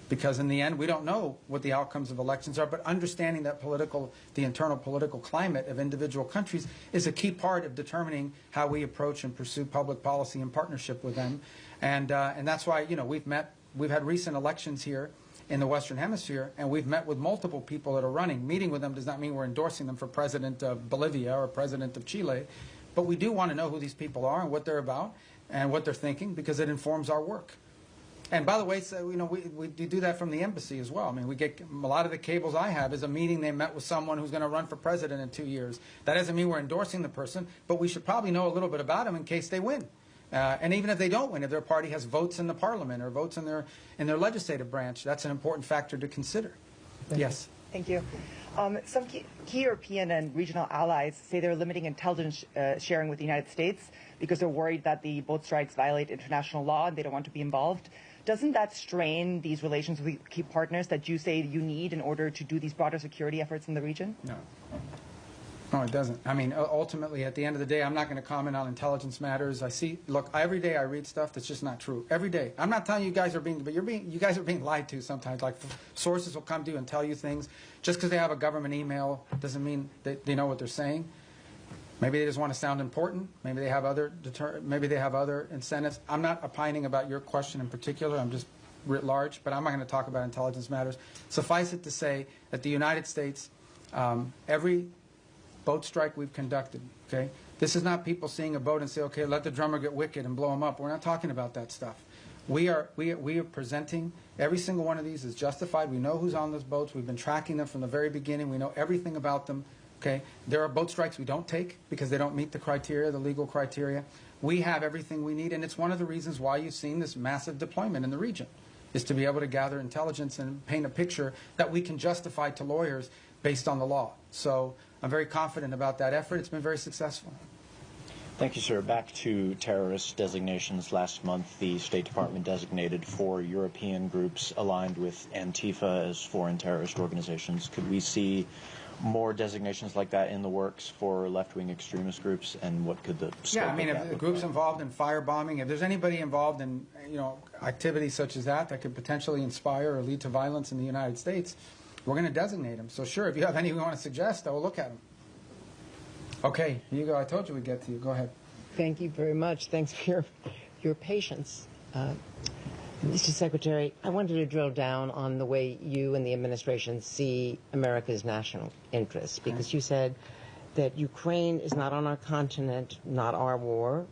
Because in the end, we don't know what the outcomes of elections are, but understanding that the internal political climate of individual countries is a key part of determining how we approach and pursue public policy in partnership with them. And that's why, you know, we've had recent elections here in the Western Hemisphere, and we've met with multiple people that are running. Meeting with them does not mean we're endorsing them for president of Bolivia or president of Chile, but we do want to know who these people are and what they're about and what they're thinking, because it informs our work. And by the way, so, you know, we do that from the embassy as well. I mean, we get a lot of the cables I have is a meeting they met with someone who's going to run for president in 2 years. That doesn't mean we're endorsing the person, but we should probably know a little bit about them in case they win. And even if they don't win, if their party has votes in the parliament or votes in their legislative branch, that's an important factor to consider. Yes. Thank you. Some key European and regional allies say they're limiting intelligence sharing with the United States because they're worried that the boat strikes violate international law and they don't want to be involved. Doesn't that strain these relations with key partners that you say you need in order to do these broader security efforts in the region? No. No, it doesn't. I mean, ultimately, at the end of the day, I'm not going to comment on intelligence matters. Look, every day I read stuff that's just not true. Every day. I'm not telling you guys are being, but you guys are being lied to sometimes. Like, sources will come to you and tell you things. Just because they have a government email doesn't mean that they know what they're saying. Maybe they just want to sound important. Maybe they have other incentives. I'm not opining about your question in particular. I'm just writ large, but I'm not going to talk about intelligence matters. Suffice it to say that the United States, every boat strike we've conducted, okay? This is not people seeing a boat and say, okay, let the drummer get wicked and blow him up. We're not talking about that stuff. We are presenting every single one of these is justified. We know who's on those boats. We've been tracking them from the very beginning. We know everything about them. Okay, there are boat strikes we don't take because they don't meet the criteria, the legal criteria. We have everything we need, and it's one of the reasons why you've seen this massive deployment in the region, is to be able to gather intelligence and paint a picture that we can justify to lawyers based on the law. So I'm very confident about that effort. It's been very successful. Thank you, sir. Back to terrorist designations. Last month, the State Department designated 4 European groups aligned with Antifa as foreign terrorist organizations. Could we see more designations like that in the works for left-wing extremist groups, and what could the scope I mean, of if that the groups involved in firebombing, if there's anybody involved in, you know, activities such as that could potentially inspire or lead to violence in the United States, we're going to designate them. So sure, if you have any we want to suggest, I will look at them. Okay, here you go. I told you we'd get to you. Go ahead. Thank you very much. Thanks for your patience. Mr. Secretary, I wanted to drill down on the way you and the administration see America's national interests, because you said that Ukraine is not on our continent, not our war.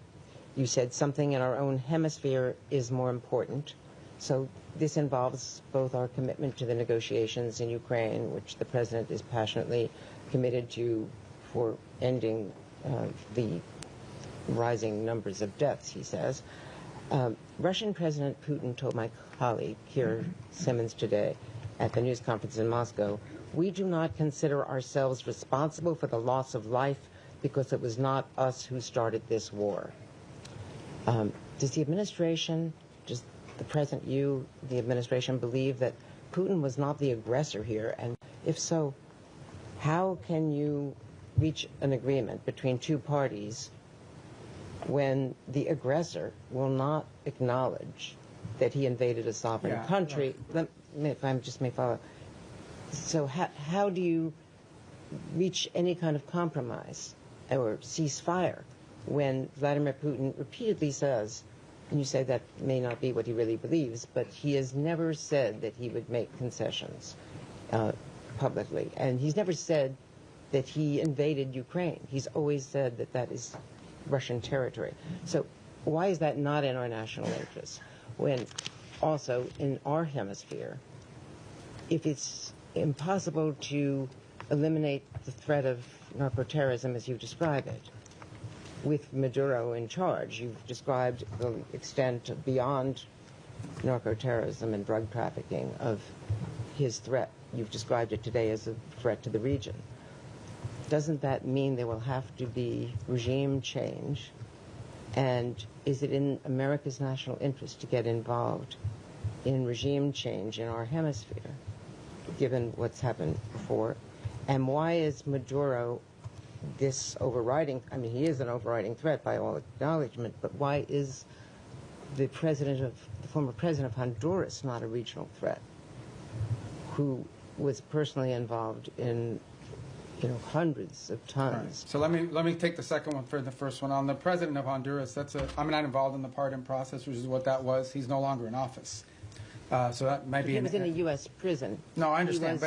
You said something in our own hemisphere is more important. So this involves both our commitment to the negotiations in Ukraine, which the President is passionately committed to for ending the rising numbers of deaths, he says. Russian President Putin told my colleague, Keir Simmons, today at the news conference in Moscow, we do not consider ourselves responsible for the loss of life because it was not us who started this war. Does the administration, does the President, you, the administration, believe that Putin was not the aggressor here? And if so, how can you reach an agreement between two parties when the aggressor will not acknowledge that he invaded a sovereign country? If I just may follow. So how do you reach any kind of compromise or ceasefire when Vladimir Putin repeatedly says, and you say that may not be what he really believes, but he has never said that he would make concessions publicly, and he's never said that he invaded Ukraine. He's always said that that is Russian territory. So why is that not in our national interest? When also in our hemisphere, if it's impossible to eliminate the threat of narco-terrorism as you describe it, with Maduro in charge, you've described the extent beyond narco-terrorism and drug trafficking of his threat. You've described it today as a threat to the region. Doesn't that mean there will have to be regime change? And is it in America's national interest to get involved in regime change in our hemisphere, given what's happened before? And why is Maduro this overriding, I mean, he is an overriding threat by all acknowledgement, but why is the former president of Honduras not a regional threat, who was personally involved in hundreds of tons? Right. So let me take the second one for the first one. On the president of Honduras, I'm not involved in the pardon process, which is what that was. He's no longer in office. So that might be. He was in a U.S. prison. No, I understand,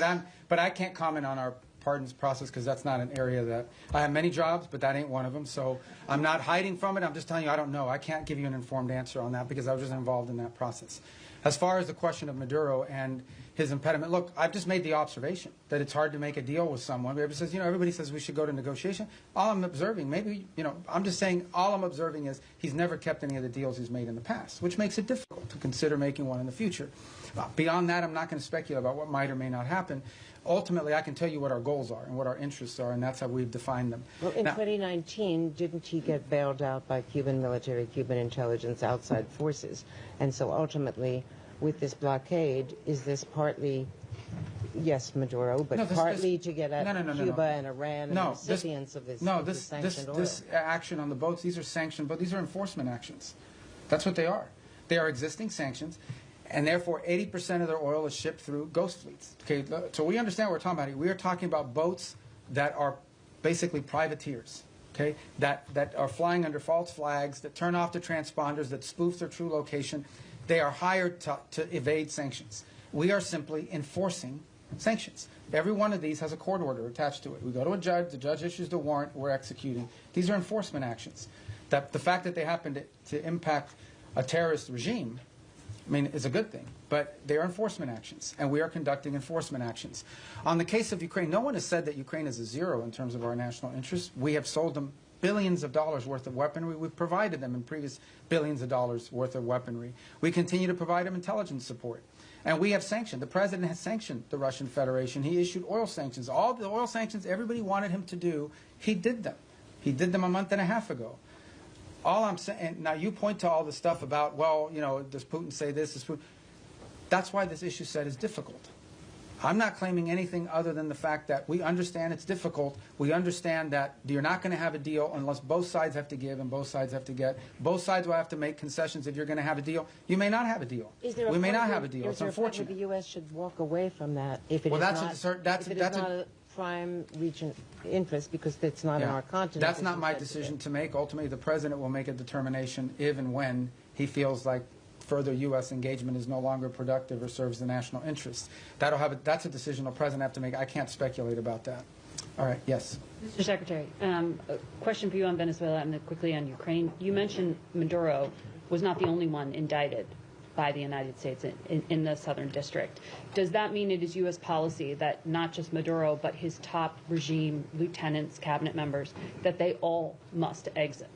but I can't comment on our pardons process because that's not an area that I have many jobs, but that ain't one of them. So I'm not hiding from it. I'm just telling you I don't know. I can't give you an informed answer on that because I was just involved in that process. As far as the question of Maduro and his impediment, look, I've just made the observation that it's hard to make a deal with someone. Everybody says we should go to negotiation. All I'm observing, I'm just saying all I'm observing is he's never kept any of the deals he's made in the past, which makes it difficult to consider making one in the future. Beyond that, I'm not going to speculate about what might or may not happen. Ultimately, I can tell you what our goals are and what our interests are, and that's how we've defined them. Well, in 2019, didn't he get bailed out by Cuban military, Cuban intelligence, outside forces? And so ultimately, with this blockade, is this partly, yes, Maduro, but partly to get at Cuba and Iran and the recipients of this sanctioned oil? This action on the boats, these are sanctioned, but these are enforcement actions. That's what they are. They are existing sanctions. And therefore, 80% of their oil is shipped through ghost fleets. Okay, so we understand what we're talking about here. We are talking about boats that are basically privateers, okay, that are flying under false flags, that turn off the transponders, that spoof their true location. They are hired to evade sanctions. We are simply enforcing sanctions. Every one of these has a court order attached to it. We go to a judge, the judge issues the warrant, we're executing. These are enforcement actions. The fact that they happen to impact a terrorist regime, is a good thing, but they are enforcement actions, and we are conducting enforcement actions. On the case of Ukraine, no one has said that Ukraine is a zero in terms of our national interests. We have sold them billions of dollars worth of weaponry. We've provided them in previous billions of dollars worth of weaponry. We continue to provide them intelligence support. And we have sanctioned. The president has sanctioned the Russian Federation. He issued oil sanctions. All the oil sanctions everybody wanted him to do, he did them. He did them a month and a half ago. All I'm saying, now you point to all the stuff about, well, does Putin say this? Does Putin? That's why this issue set is difficult. I'm not claiming anything other than the fact that we understand it's difficult. We understand that you're not going to have a deal unless both sides have to give and both sides have to get. Both sides will have to make concessions if you're going to have a deal. You may not have a deal. We may not have a deal. It's unfortunate. The U.S. should walk away from that if it is not a prime region interest because it's not in our continent. That's not my decision to make. Ultimately, the president will make a determination if and when he feels like further U.S. engagement is no longer productive or serves the national interest. That's a decision the president have to make. I can't speculate about that. All right, yes. Mr. Secretary, a question for you on Venezuela and then quickly on Ukraine. You mentioned Maduro was not the only one indicted by the United States in the Southern District. Does that mean it is U.S. policy that not just Maduro, but his top regime lieutenants, cabinet members, that they all must exit?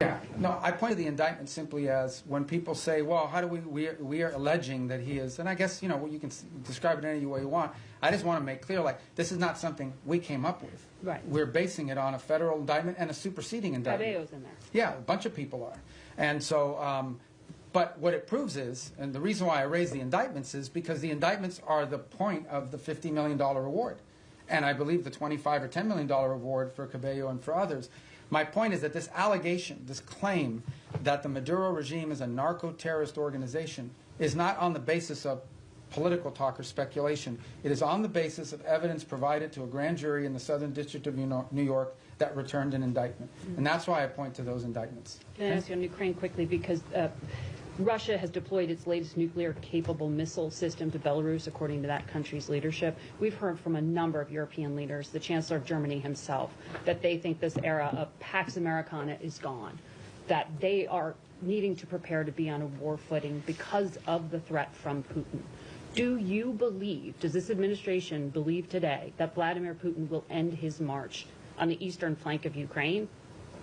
Yeah, no, I point to the indictment simply as when people say, well, how do we are alleging that he is, and I guess, you know, you can describe it any way you want. I just want to make clear, like, this is not something we came up with. Right. We're basing it on a federal indictment and a superseding indictment. Cabello's in there. Yeah, a bunch of people are. And so, but what it proves is, and the reason why I raise the indictments is because the indictments are the point of the $50 million reward. And I believe the $25 or $10 million reward for Cabello and for others. My point is that this allegation, this claim that the Maduro regime is a narco-terrorist organization is not on the basis of political talk or speculation. It is on the basis of evidence provided to a grand jury in the Southern District of New York that returned an indictment. And that's why I point to those indictments. Can I ask you on Ukraine quickly, because Russia has deployed its latest nuclear-capable missile system to Belarus, according to that country's leadership. We've heard from a number of European leaders, the Chancellor of Germany himself, that they think this era of Pax Americana is gone, that they are needing to prepare to be on a war footing because of the threat from Putin. Do you believe, does this administration believe today, that Vladimir Putin will end his march on the eastern flank of Ukraine?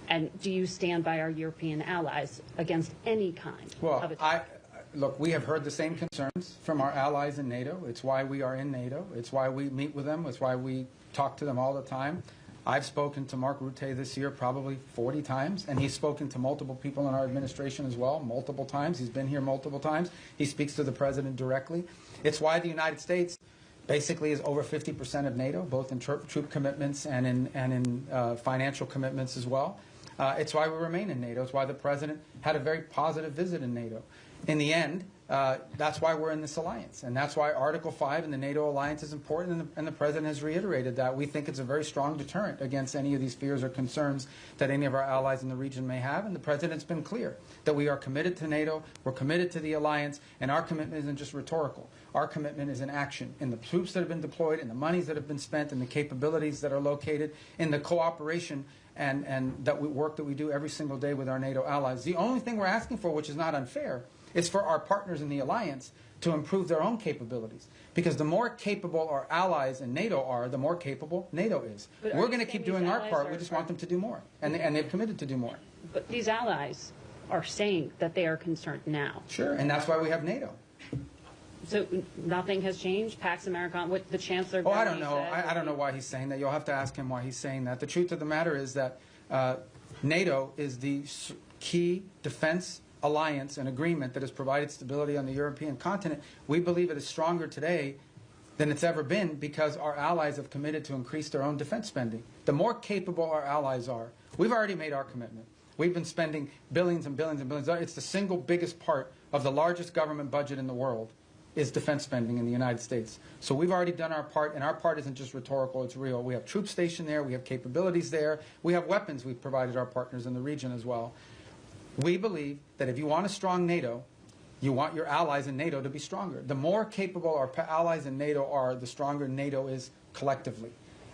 And do you stand by our European allies against any kind of attack? Look, we have heard the same concerns from our allies in NATO. It's why we are in NATO. It's why we meet with them. It's why we talk to them all the time. I've spoken to Mark Rutte this year probably 40 times, and he's spoken to multiple people in our administration as well, multiple times. He's been here multiple times. He speaks to the president directly. It's why the United States basically is over 50% of NATO, both in troop commitments and in financial commitments as well. It's why we remain in NATO. It's why the president had a very positive visit in NATO. In the end, that's why we're in this alliance. And that's why Article 5 in the NATO alliance is important, and the president has reiterated that. We think it's a very strong deterrent against any of these fears or concerns that any of our allies in the region may have. And the president's been clear that we are committed to NATO, we're committed to the alliance, and our commitment isn't just rhetorical. Our commitment is in action, in the troops that have been deployed, in the monies that have been spent, in the capabilities that are located, in the cooperation and that work that we do every single day with our NATO allies. The only thing we're asking for, which is not unfair, is for our partners in the alliance to improve their own capabilities. Because the more capable our allies in NATO are, the more capable NATO is. But we're going to keep doing our part. We just want them to do more. And they've committed to do more. But these allies are saying that they are concerned now. Sure, and that's why we have NATO. So nothing has changed? Pax Americana, what the Chancellor of I Germany don't know. said? I don't know why he's saying that. You'll have to ask him why he's saying that. The truth of the matter is that NATO is the key defense alliance and agreement that has provided stability on the European continent. We believe it is stronger today than it's ever been because our allies have committed to increase their own defense spending. The more capable our allies are, we've already made our commitment. We've been spending billions and billions and billions. It's the single biggest part of the largest government budget in the world is defense spending in the United States. So we've already done our part, and our part isn't just rhetorical, it's real. We have troops stationed there, we have capabilities there, we have weapons we've provided our partners in the region as well. We believe that if you want a strong NATO, you want your allies in NATO to be stronger. The more capable our allies in NATO are, the stronger NATO is collectively.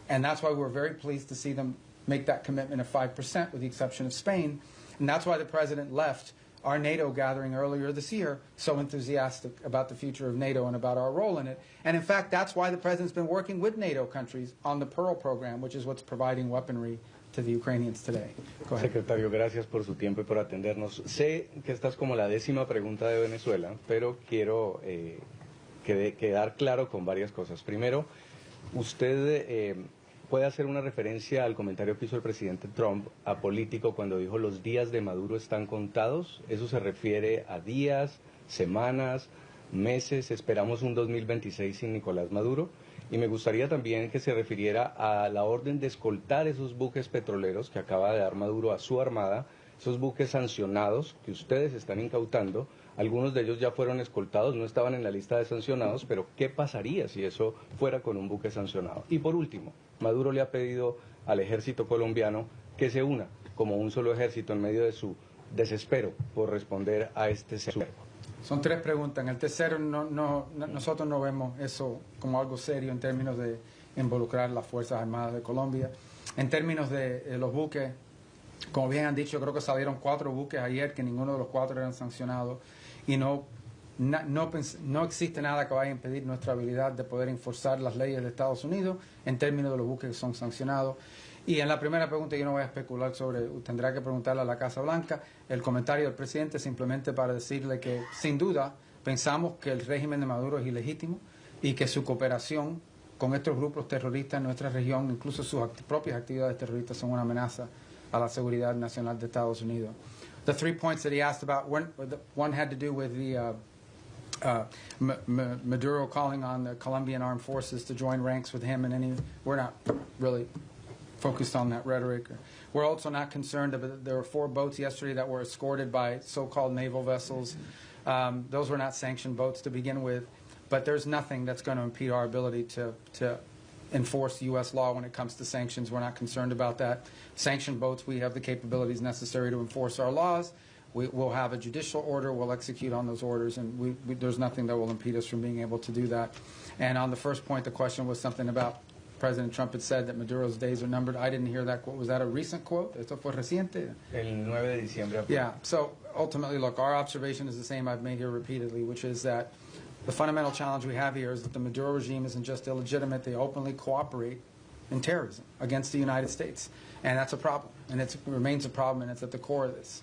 And that's why we're very pleased to see them make that commitment of 5%, with the exception of Spain. And that's why the president left our NATO gathering earlier this year so enthusiastic about the future of NATO and about our role in it. And in fact, that's why the president's been working with NATO countries on the Pearl program, which is what's providing weaponry to the Ukrainians today. Go ahead. Secretario, gracias por su tiempo y por atendernos. Sé que esta es como la 10ª pregunta de Venezuela, pero quiero quedar claro con varias cosas. Primero, usted puede hacer una referencia al comentario que hizo el presidente Trump apolítico cuando dijo los días de Maduro están contados. ¿Eso se refiere a días, semanas, meses? ¿Esperamos un 2026 sin Nicolás Maduro? Y me gustaría también que se refiriera a la orden de escoltar esos buques petroleros que acaba de dar Maduro a su armada, esos buques sancionados que ustedes están incautando. Algunos de ellos ya fueron escoltados, no estaban en la lista de sancionados, pero ¿qué pasaría si eso fuera con un buque sancionado? Y por último, Maduro le ha pedido al ejército colombiano que se una como un solo ejército en medio de su desespero por responder a este cerco. Son tres preguntas. En el tercero, nosotros no vemos eso como algo serio en términos de involucrar las Fuerzas Armadas de Colombia. En términos de los buques, como bien han dicho, creo que salieron 4 buques ayer, que ninguno de los 4 eran sancionados, y no existe nada que vaya a impedir nuestra habilidad de poder enforzar las leyes de Estados Unidos en términos de los buques que son sancionados. Y en la primera pregunta yo no voy a especular sobre, tendrá que preguntarle a la Casa Blanca, el comentario del presidente simplemente para decirle que sin duda pensamos que el régimen de Maduro es ilegítimo y que su cooperación con estos grupos terroristas en nuestra región, incluso sus propias actividades terroristas, son una amenaza a la seguridad nacional de Estados Unidos. The 3 points that he asked about, one had to do with the Maduro calling on the Colombian armed forces to join ranks with him, and we're not really focused on that rhetoric. We're also not concerned about, there were 4 boats yesterday that were escorted by so-called naval vessels. Those were not sanctioned boats to begin with, but there's nothing that's going to impede our ability to enforce U.S. law when it comes to sanctions. We're not concerned about that. Sanctioned boats, we have the capabilities necessary to enforce our laws. We'll have a judicial order. We'll execute on those orders, and there's nothing that will impede us from being able to do that. And on the first point, the question was something about President Trump had said that Maduro's days are numbered. I didn't hear that quote. Was that a recent quote? ¿Esto fue reciente? El 9 de diciembre. Yeah. So ultimately, look, our observation is the same I've made here repeatedly, which is that the fundamental challenge we have here is that the Maduro regime isn't just illegitimate. They openly cooperate in terrorism against the United States. And that's a problem. And it remains a problem, and it's at the core of this.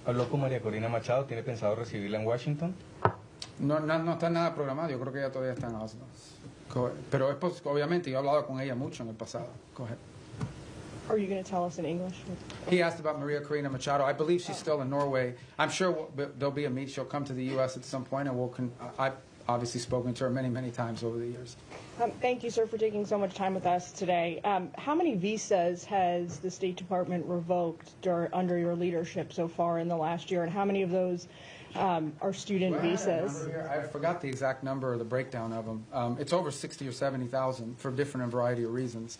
¿Habló con María Corina Machado? ¿Tiene pensado recibirla en Washington? No está nada programado. Yo creo que ella todavía está en Oslo. Pero obviamente yo he hablado con ella mucho en el pasado. Go ahead. Are you going to tell us in English? He asked about Maria Corina Machado. I believe she's still in Norway. I'm sure there'll be a meet. She'll come to the U.S. at some point, and I've obviously spoken to her many, many times over the years. Thank you, sir, for taking so much time with us today. How many visas has the State Department revoked under your leadership so far in the last year, and how many of those are student visas? I forgot the exact number or the breakdown of them. It's over 60 or 70,000 for different variety of reasons.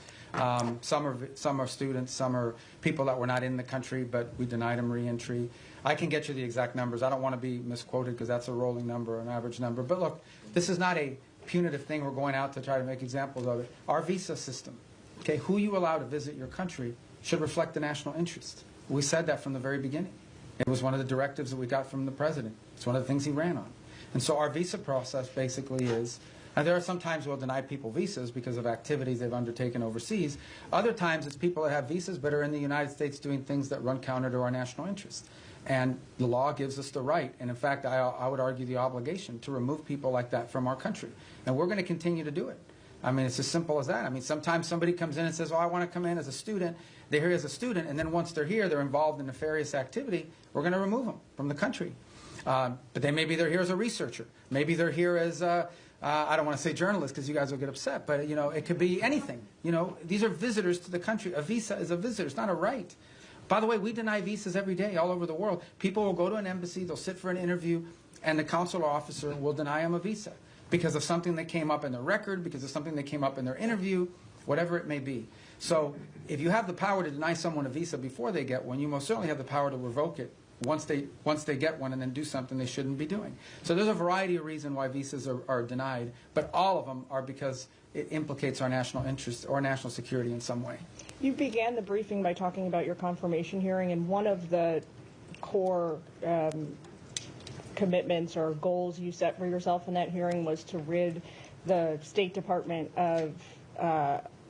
Some are students, some are people that were not in the country, but we denied them re-entry. I can get you the exact numbers. I don't want to be misquoted because that's a rolling number, an average number. But look, this is not a punitive thing. We're going out to try to make examples of it. Our visa system, okay, who you allow to visit your country should reflect the national interest. We said that from the very beginning. It was one of the directives that we got from the president. It's one of the things he ran on. And so our visa process basically is, and there are some times we'll deny people visas because of activities they've undertaken overseas. Other times it's people that have visas but are in the United States doing things that run counter to our national interest. And the law gives us the right, and in fact I would argue the obligation, to remove people like that from our country. And we're going to continue to do it. I mean, it's as simple as that. I mean, sometimes somebody comes in and says, oh, I want to come in as a student. They're here as a student, and then once they're here, they're involved in nefarious activity. We're going to remove them from the country. But then maybe they're here as a researcher. Maybe they're here as, I don't want to say journalist because you guys will get upset, but, you know, it could be anything. You know, these are visitors to the country. A visa is a visitor. It's not a right. By the way, we deny visas every day all over the world. People will go to an embassy, they'll sit for an interview, and the consular officer will deny them a visa because of something that came up in their record, because of something that came up in their interview, whatever it may be. So if you have the power to deny someone a visa before they get one, you most certainly have the power to revoke it once they get one and then do something they shouldn't be doing. So there's a variety of reasons why visas are denied, but all of them are because it implicates our national interest or national security in some way. You began the briefing by talking about your confirmation hearing, and one of the core commitments or goals you set for yourself in that hearing was to rid the State Department of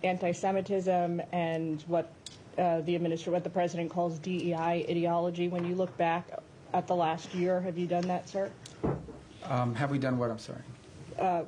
anti-Semitism and what the president calls DEI ideology. When you look back at the last year, have you done that, sir? Have we done what? I'm sorry.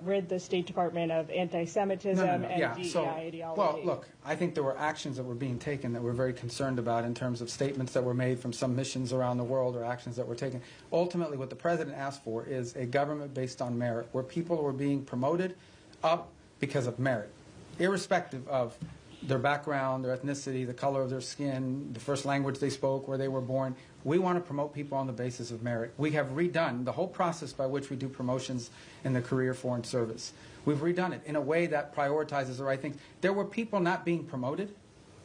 Rid the State Department of anti-Semitism and DEI ideology. Well, look, I think there were actions that were being taken that we're very concerned about in terms of statements that were made from some missions around the world or actions that were taken. Ultimately, what the president asked for is a government based on merit, where people were being promoted up because of merit, irrespective of their background, their ethnicity, the color of their skin, the first language they spoke, where they were born. We want to promote people on the basis of merit. We have redone the whole process by which we do promotions in the career foreign service. We've redone it in a way that prioritizes the right things. There were people not being promoted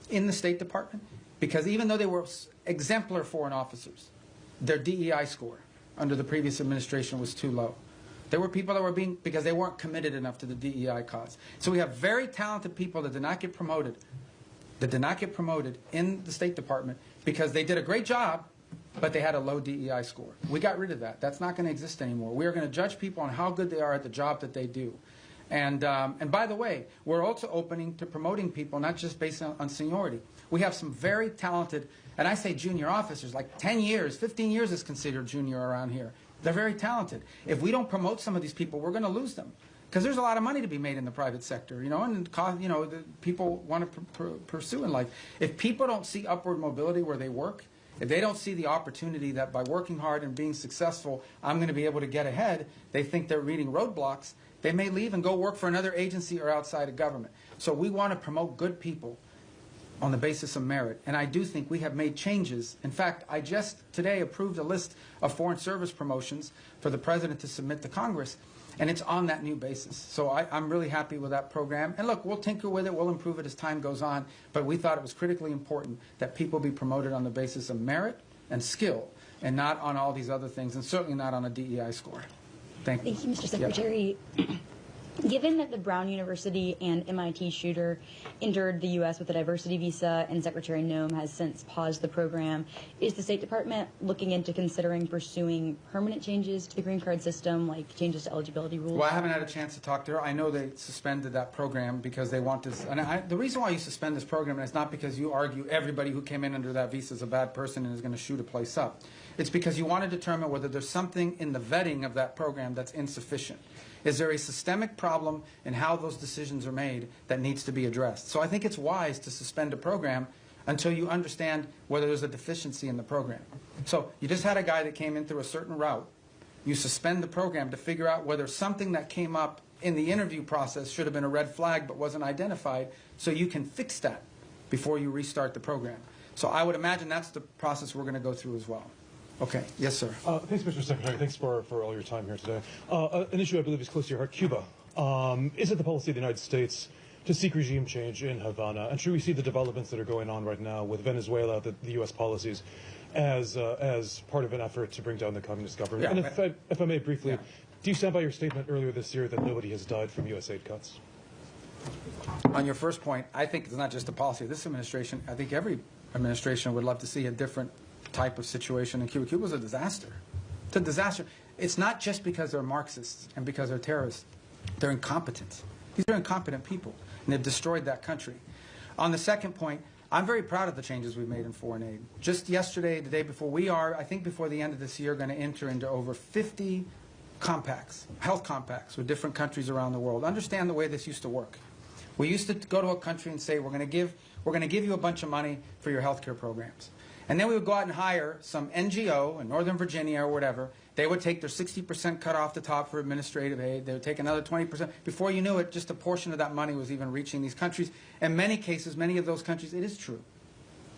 in the State Department because even though they were exemplar foreign officers, their DEI score, under the previous administration was too low. There were people that were because they weren't committed enough to the DEI cause. So we have very talented people that did not get promoted, in the State Department because they did a great job, but they had a low DEI score. We got rid of that. That's not going to exist anymore. We are going to judge people on how good they are at the job that they do. And by the way, we're also opening to promoting people, not just based on seniority. We have some very talented, and I say junior officers, like 10 years, 15 years is considered junior around here. They're very talented. If we don't promote some of these people, we're going to lose them. Because there's a lot of money to be made in the private sector, and people want to pursue in life. If people don't see upward mobility where they work, if they don't see the opportunity that by working hard and being successful, I'm going to be able to get ahead, they think they're reading roadblocks, they may leave and go work for another agency or outside of government. So we want to promote good people on the basis of merit. And I do think we have made changes. In fact, I just today approved a list of foreign service promotions for the President to submit to Congress. And it's on that new basis. So I'm really happy with that program. And look, we'll tinker with it. We'll improve it as time goes on. But we thought it was critically important that people be promoted on the basis of merit and skill and not on all these other things, and certainly not on a DEI score. Thank you. Thank you, Mr. Secretary. Yep. Given that the Brown University and MIT shooter entered the U.S. with a diversity visa and Secretary Noem has since paused the program, is the State Department looking into considering pursuing permanent changes to the green card system, like changes to eligibility rules? Well, I haven't had a chance to talk to her. I know they suspended that program because they want this. And the reason why you suspend this program is not because you argue everybody who came in under that visa is a bad person and is going to shoot a place up. It's because you want to determine whether there's something in the vetting of that program that's insufficient. Is there a systemic problem in how those decisions are made that needs to be addressed? So I think it's wise to suspend a program until you understand whether there's a deficiency in the program. So you just had a guy that came in through a certain route. You suspend the program to figure out whether something that came up in the interview process should have been a red flag but wasn't identified, so you can fix that before you restart the program. So I would imagine that's the process we're going to go through as well. Okay. Yes, sir. Thanks, Mr. Secretary. Thanks for all your time here today. An issue I believe is close to your heart, Cuba. Is it the policy of the United States to seek regime change in Havana? And should we see the developments that are going on right now with Venezuela, the U.S. policies, as part of an effort to bring down the communist government? Yeah, and if I may briefly, do you stand by your statement earlier this year that nobody has died from U.S. aid cuts? On your first point, I think it's not just a policy of this administration. I think every administration would love to see a different type of situation in Cuba. Cuba's a disaster. It's a disaster. It's not just because they're Marxists and because they're terrorists. They're incompetent. These are incompetent people, and they've destroyed that country. On the second point, I'm very proud of the changes we've made in foreign aid. Just yesterday, the day before, we are, I think before the end of this year, going to enter into over 50 compacts, health compacts with different countries around the world. Understand the way this used to work. We used to go to a country and say, we're going to give you a bunch of money for your health care programs. And then we would go out and hire some NGO in Northern Virginia or whatever. They would take their 60% cut off the top for administrative aid. They would take another 20%. Before you knew it, just a portion of that money was even reaching these countries. In many cases, many of those countries, it is true.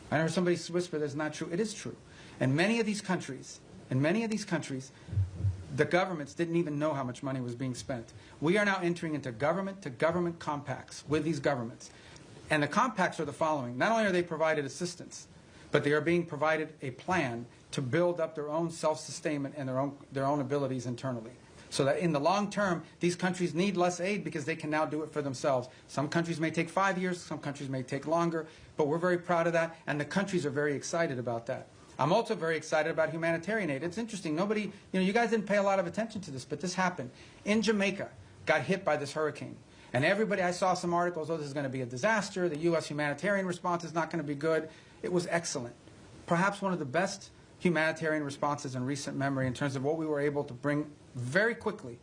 I heard somebody whisper that's not true. It is true. In many of these countries, the governments didn't even know how much money was being spent. We are now entering into government-to-government compacts with these governments. And the compacts are the following. Not only are they provided assistance, but they are being provided a plan to build up their own self-sustainment and their own abilities internally. So that in the long term, these countries need less aid because they can now do it for themselves. Some countries may take 5 years, some countries may take longer, but we're very proud of that, and the countries are very excited about that. I'm also very excited about humanitarian aid. It's interesting. Nobody, you guys didn't pay a lot of attention to this, but this happened. In Jamaica, got hit by this hurricane. And everybody, I saw some articles, this is going to be a disaster. The U.S. humanitarian response is not going to be good. It was excellent. Perhaps one of the best humanitarian responses in recent memory in terms of what we were able to bring very quickly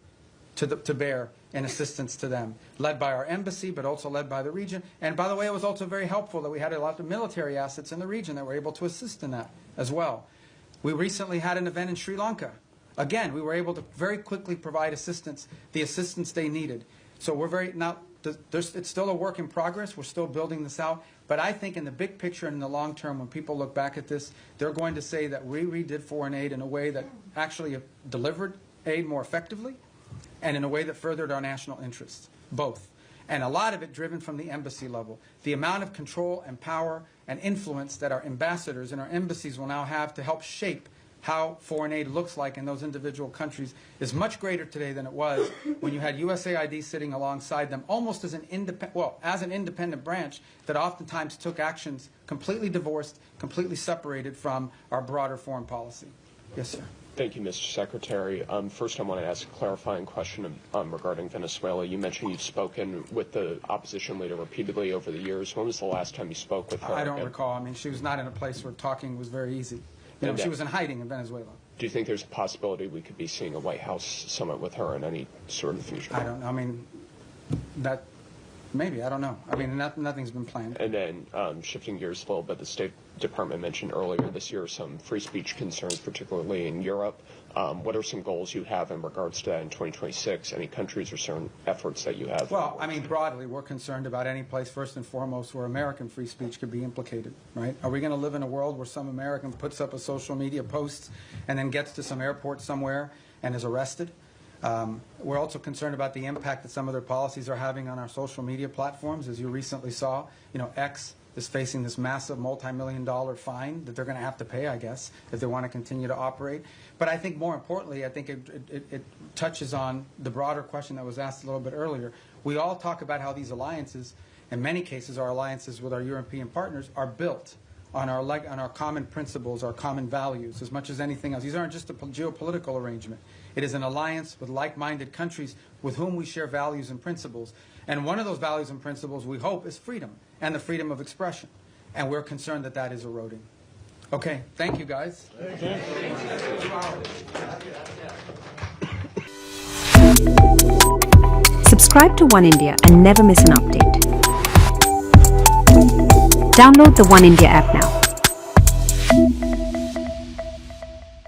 to bear in assistance to them, led by our embassy, but also led by the region. And by the way, it was also very helpful that we had a lot of military assets in the region that were able to assist in that as well. We recently had an event in Sri Lanka. Again, we were able to very quickly provide assistance, the assistance they needed. So we're it's still a work in progress. We're still building this out. But I think in the big picture and in the long term, when people look back at this, they're going to say that we redid foreign aid in a way that actually delivered aid more effectively and in a way that furthered our national interests, both. And a lot of it driven from the embassy level. The amount of control and power and influence that our ambassadors and our embassies will now have to help shape how foreign aid looks like in those individual countries is much greater today than it was when you had USAID sitting alongside them almost as an independent branch that oftentimes took actions completely divorced, completely separated from our broader foreign policy. Yes, sir. Thank you, Mr. Secretary. First, I want to ask a clarifying question regarding Venezuela. You mentioned you've spoken with the opposition leader repeatedly over the years. When was the last time you spoke with her? I don't recall. I mean, she was not in a place where talking was very easy. You know, she was in hiding in Venezuela. Do you think there's a possibility we could be seeing a White House summit with her in any sort of future? I don't know. I mean, that maybe. I don't know. I mean, nothing's been planned. And then shifting gears a little bit, the State Department mentioned earlier this year some free speech concerns, particularly in Europe. What are some goals you have in regards to that in 2026? Any countries or certain efforts that you have? Well, I mean, broadly, we're concerned about any place, first and foremost, where American free speech could be implicated, right? Are we going to live in a world where some American puts up a social media post and then gets to some airport somewhere and is arrested? We're also concerned about the impact that some of their policies are having on our social media platforms. As you recently saw, you know, X is facing this massive multi-million-dollar fine that they're going to have to pay, I guess, if they want to continue to operate. But I think more importantly, I think it touches on the broader question that was asked a little bit earlier. We all talk about how these alliances, in many cases our alliances with our European partners, are built on our common principles, our common values, as much as anything else. These aren't just a geopolitical arrangement. It is an alliance with like-minded countries with whom we share values and principles. And one of those values and principles, we hope, is freedom and the freedom of expression. And we're concerned that that is eroding. Okay, thank you, guys. Subscribe to One India and never miss an update. Download the One India app now.